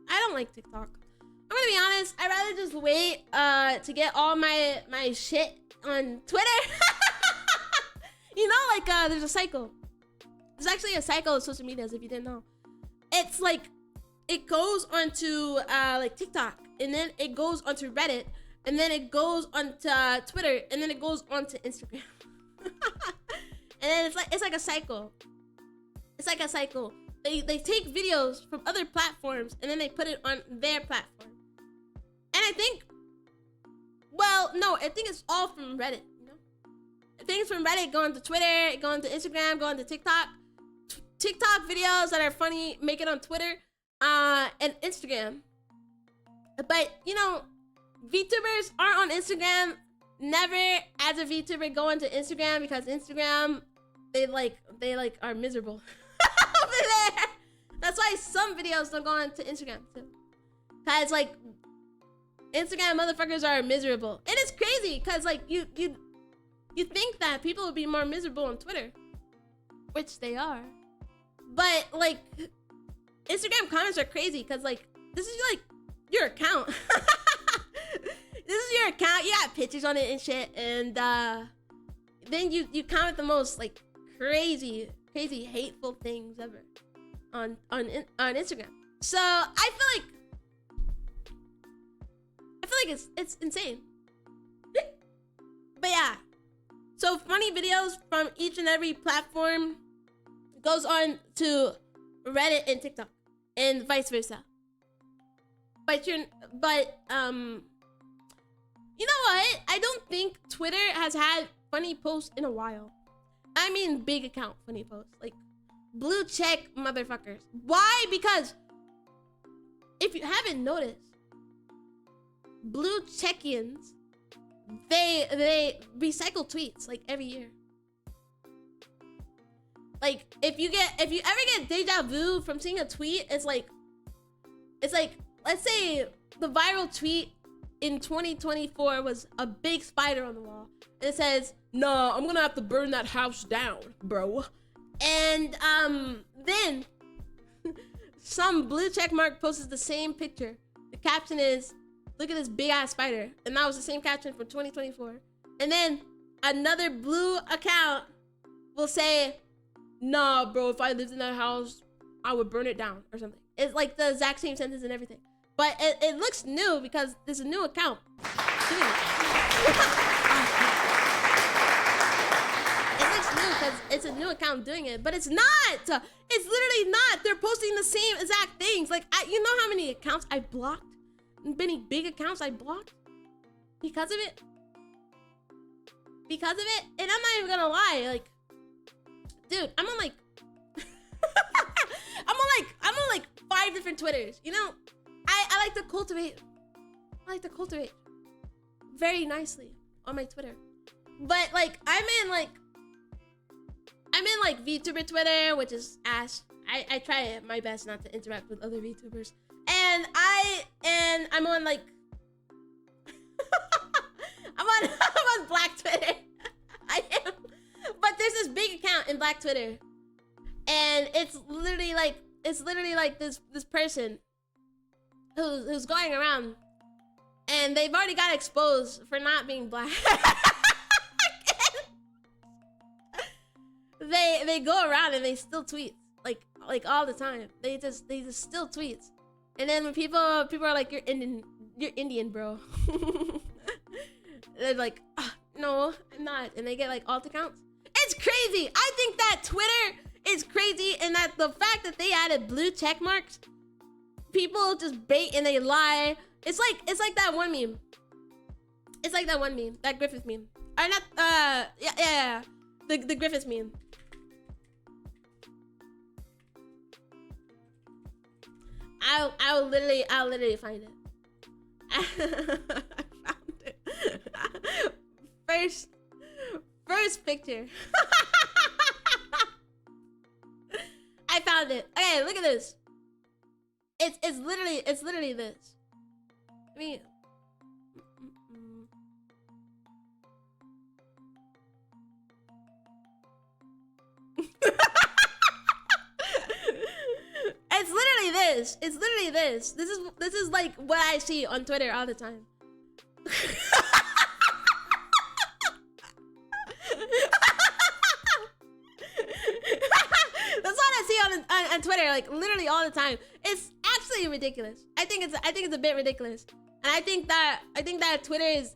I don't like TikTok. I'm gonna be honest, I'd rather just wait to get all my shit on Twitter. You know, like there's a cycle. There's actually a cycle of social medias, if you didn't know. It's like, it goes onto like TikTok, and then it goes onto Reddit, and then it goes onto Twitter, and then it goes onto Instagram. And then it's like a cycle. It's like a cycle. They take videos from other platforms, and then they put it on their platform. And I think, well, no, I think it's all from Reddit, you know? Things from Reddit go onto Twitter, go onto Instagram, go onto TikTok. TikTok videos that are funny make it on Twitter and Instagram. But, you know, VTubers aren't on Instagram. Never, as a VTuber, go into Instagram, because Instagram, they are miserable over there. That's why some videos don't go onto Instagram too. Cause like, Instagram motherfuckers are miserable. And it's crazy, cause like you think that people would be more miserable on Twitter, which they are. But like, Instagram comments are crazy, cause like, this is like your account. This is your account. You got pictures on it and shit, and then you comment the most like crazy hateful things ever on Instagram. So I feel like it's insane. But yeah, So funny videos from each and every platform goes on to Reddit and TikTok, and vice versa. But you know what? I don't think Twitter has had funny posts in a while. I mean, big account funny posts, like blue check motherfuckers. Why? Because if you haven't noticed, blue checkians, they recycle tweets like every year. Like if you ever get deja vu from seeing a tweet, it's like let's say the viral tweet in 2024 was a big spider on the wall. And it says, "No, I'm gonna have to burn that house down, bro." And then some blue check mark posts the same picture. The caption is, "Look at this big ass spider," and that was the same caption for 2024. And then another blue account will say, "Nah, bro, if I lived in that house, I would burn it down," or something. It's like the exact same sentence and everything. But it looks new because there's a new account doing it. It looks new because it's a new account doing it, but it's not. It's literally not. They're posting the same exact things. Like, you know how many accounts I blocked? Many big accounts I blocked because of it. Because of it, and I'm not even gonna lie. Like, dude, I'm on like, I'm on like 5 different Twitters. You know, I like to cultivate. I like to cultivate very nicely on my Twitter. But like, I'm in like VTuber Twitter, which is ass. I try my best not to interact with other VTubers. And I'm on like I'm on Black Twitter. I am. But there's this big account in Black Twitter. And it's literally like this person who's going around, and they've already got exposed for not being black. They go around and they still tweet like all the time. They just still tweets. And then when people are like, you're Indian, bro. They're like, no, I'm not. And they get like alt accounts. It's crazy. I think that Twitter is crazy, and that the fact that they added blue check marks, people just bait and they lie. It's like that one meme. It's like that one meme, that Griffith meme. Or not, yeah. The Griffith meme. I'll literally find it. I found it. First picture. I found it. Okay, look at this. It's literally this. I mean, it's literally this. It's literally this. This is like what I see on Twitter all the time. That's what I see on Twitter, like literally all the time. It's absolutely ridiculous. I think it's a bit ridiculous, and I think that Twitter is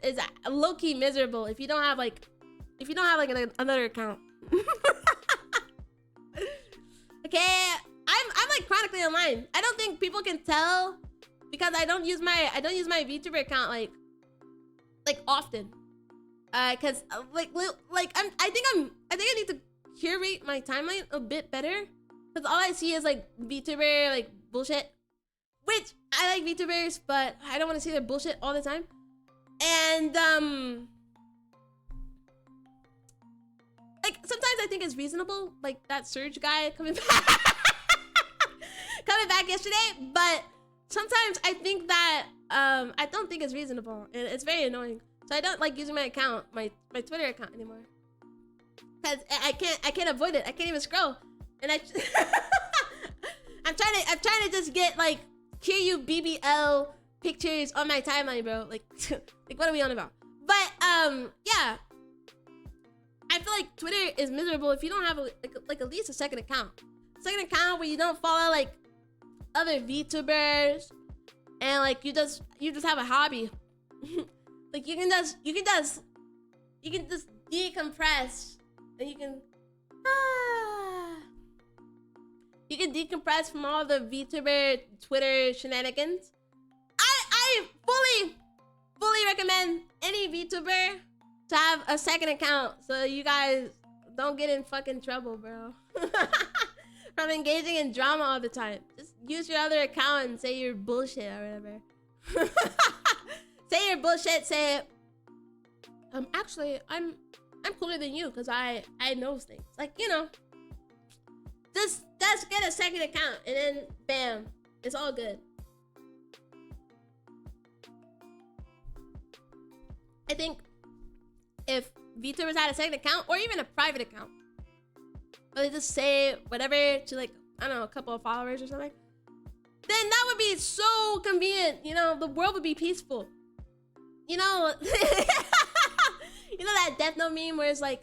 low key miserable if you don't have like another account. Okay, I'm like chronically online. I don't think people can tell because I don't use my VTuber account like often. Cause I think I need to curate my timeline a bit better. Cause all I see is like VTuber like bullshit, which I like VTubers, but I don't want to see their bullshit all the time. And like sometimes I think it's reasonable, like that Surge guy coming back yesterday, but sometimes I think that I don't think it's reasonable, and it's very annoying. So I don't like using my account, my Twitter account anymore, cause I can't avoid it. I can't even scroll, and I'm trying to just get like QU BBL pictures on my timeline, bro. Like what are we on about? But yeah, I feel like Twitter is miserable if you don't have like at least a second account where you don't follow like other VTubers, and like you just have a hobby. Like you can just decompress. And you can decompress from all the VTuber Twitter shenanigans. I fully recommend any VTuber to have a second account so you guys don't get in fucking trouble, bro. From engaging in drama all the time. Just use your other account and say your bullshit or whatever. Say your bullshit, say actually I'm cooler than you because I know things. Like, you know. Just get a second account and then bam, it's all good. I think if VTubers had a second account or even a private account, or they just say whatever to, like, I don't know, a couple of followers or something, then that would be so convenient. You know, the world would be peaceful. You know, you know that Death Note meme where it's like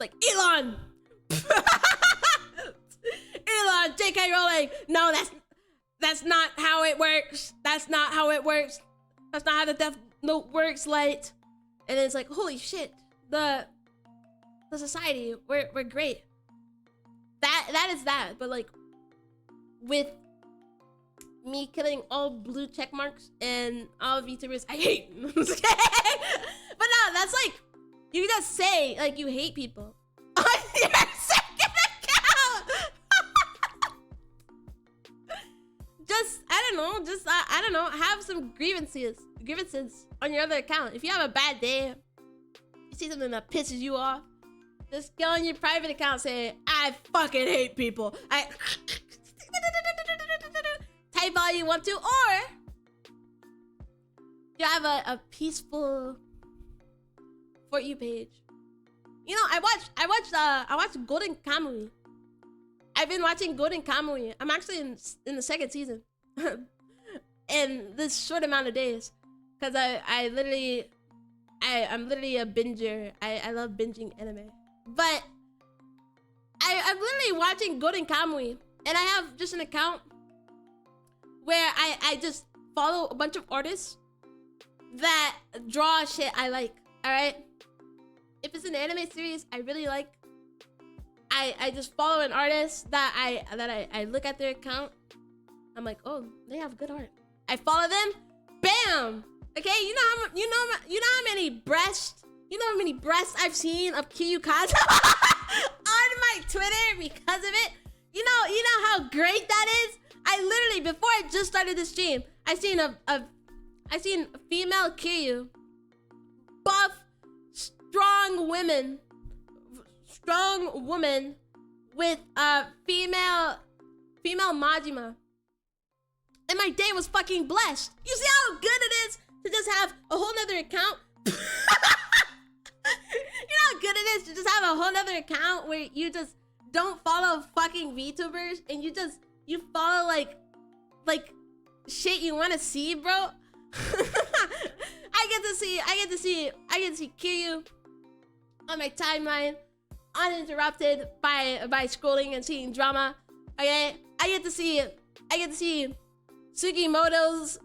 Elon, Elon, J.K. Rowling. No, that's not how it works. That's not how it works. That's not how the Death Note works, Light. And then it's like, holy shit, the society, we're great. That is that, but like with me killing all blue check marks and all VTubers I hate. But no, that's like, you just say like you hate people on your second account. Just I don't know, have some grievances on your other account. If you have a bad day, you see something that pisses you off, just go on your private account, say, I fucking hate people. I type all you want to, or you have a peaceful For You page. You know, I watched Golden Kamuy. I've been watching Golden Kamuy. I'm actually in the second season. In this short amount of days. Cause I'm literally a binger. I love binging anime. But I'm literally watching Golden Kamuy, and I have just an account where I just follow a bunch of artists that draw shit I like. Alright? If it's an anime series I really like, I just follow an artist that I look at their account. I'm like, oh, they have good art. I follow them. Bam! Okay, you know how many breasts I've seen of Kaiju on my Twitter because of it. You know how great that is. I literally, before I just started the stream, I seen a female Kaiju, buff, strong woman with a female Majima. And my day was fucking blessed. You see how good it is to just have a whole nother account? You know how good it is to just have a whole nother account where you just don't follow fucking VTubers and you follow like shit you want to see, bro. I get to see Kiryu on my timeline, uninterrupted by scrolling and seeing drama. Okay, I get to see Sugimoto's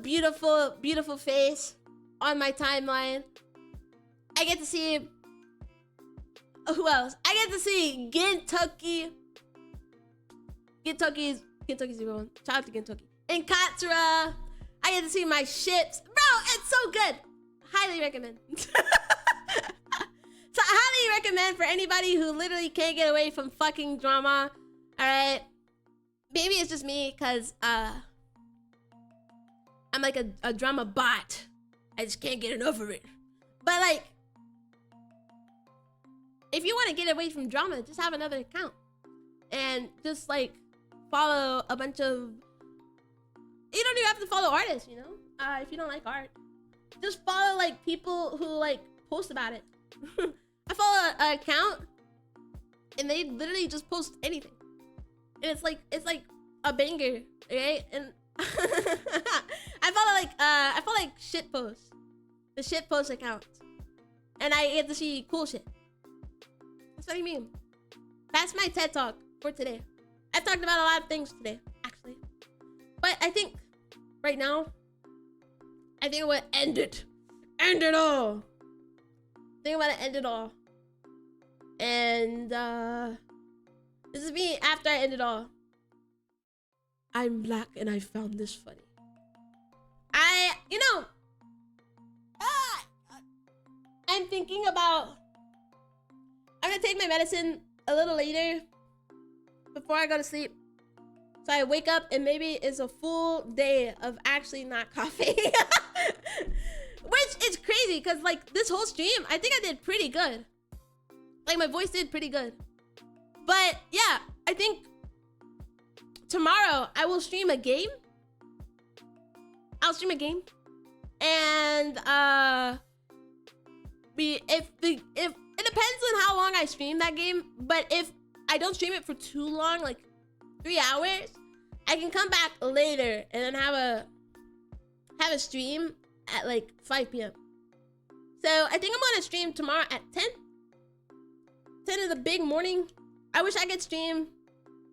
beautiful face on my timeline. I get to see who else? I get to see Gintoki. Gintoki's everyone. Shout out to Gintoki. And Katsura. I get to see my ships. Bro, it's so good. Highly recommend. So I highly recommend for anybody who literally can't get away from fucking drama. Alright? Maybe it's just me, cause I'm like a drama bot. I just can't get enough of it. But like, if you want to get away from drama, just have another account. And just like follow a bunch of, you don't even have to follow artists, you know? If you don't like art. Just follow like people who like post about it. I follow an account and they literally just post anything. And it's like a banger, right? And I follow like shit posts. The shit post account. And I get to see cool shit. That's what I mean. That's my TED Talk for today. I talked about a lot of things today, actually. But I think right now, I think what end it end it all. I think I'm gonna end it all. And this is me after I end it all. I'm black and I found this funny. I'm thinking about, I'm gonna take my medicine a little later before I go to sleep. So I wake up and maybe it's a full day of actually not coughing. Which is crazy because like this whole stream, I think I did pretty good. Like my voice did pretty good. But yeah, I think tomorrow I will stream a game. I'll stream a game. And if it depends on how long I stream that game, but if I don't stream it for too long, like 3 hours, I can come back later and then have a stream at like 5 p.m. So I think I'm gonna stream tomorrow at 10. 10 in the big morning. I wish I could stream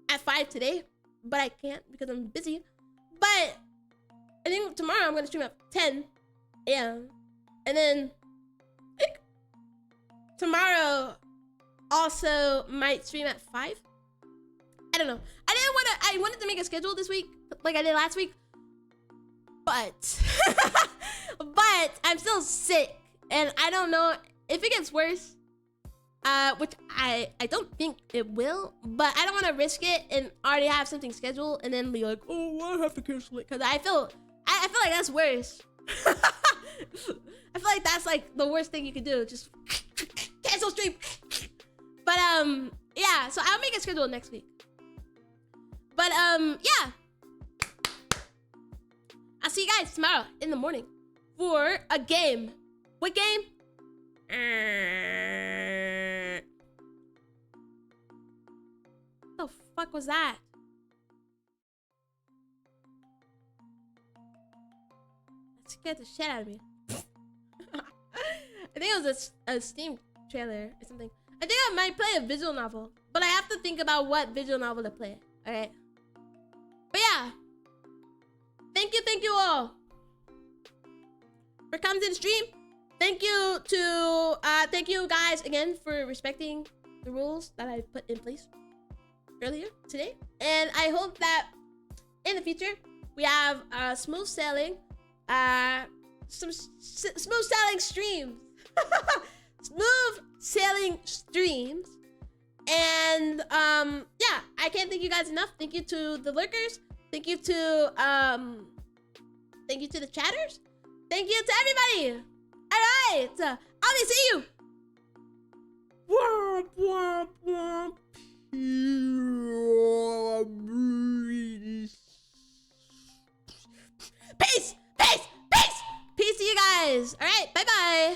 at 5 today, but I can't because I'm busy. But I think tomorrow I'm gonna stream at 10 a.m. And then tomorrow also might stream at 5. I don't know. I wanted to make a schedule this week like I did last week. But but I'm still sick and I don't know if it gets worse. Which I don't think it will, but I don't want to risk it and already have something scheduled and then be like, oh, I have to cancel it because I feel like that's worse. I feel like that's like the worst thing you could do. Just cancel stream. But yeah, so I'll make a schedule next week. But yeah. I'll see you guys tomorrow in the morning for a game. What game? What the fuck was that? That scared the shit out of me. I think it was a Steam trailer or something. I think I might play a visual novel, but I have to think about what visual novel to play. All right. But yeah. Thank you all for coming to the stream. Thank you guys again for respecting the rules that I put in place earlier today. And I hope that in the future we have smooth sailing, some smooth sailing streams, smooth sailing streams. And yeah, I can't thank you guys enough. Thank you to the lurkers. Thank you to the chatters. Thank you to everybody. All right, I'll be see you. Womp womp womp. Peace, peace, peace, peace to you guys. All right, bye bye.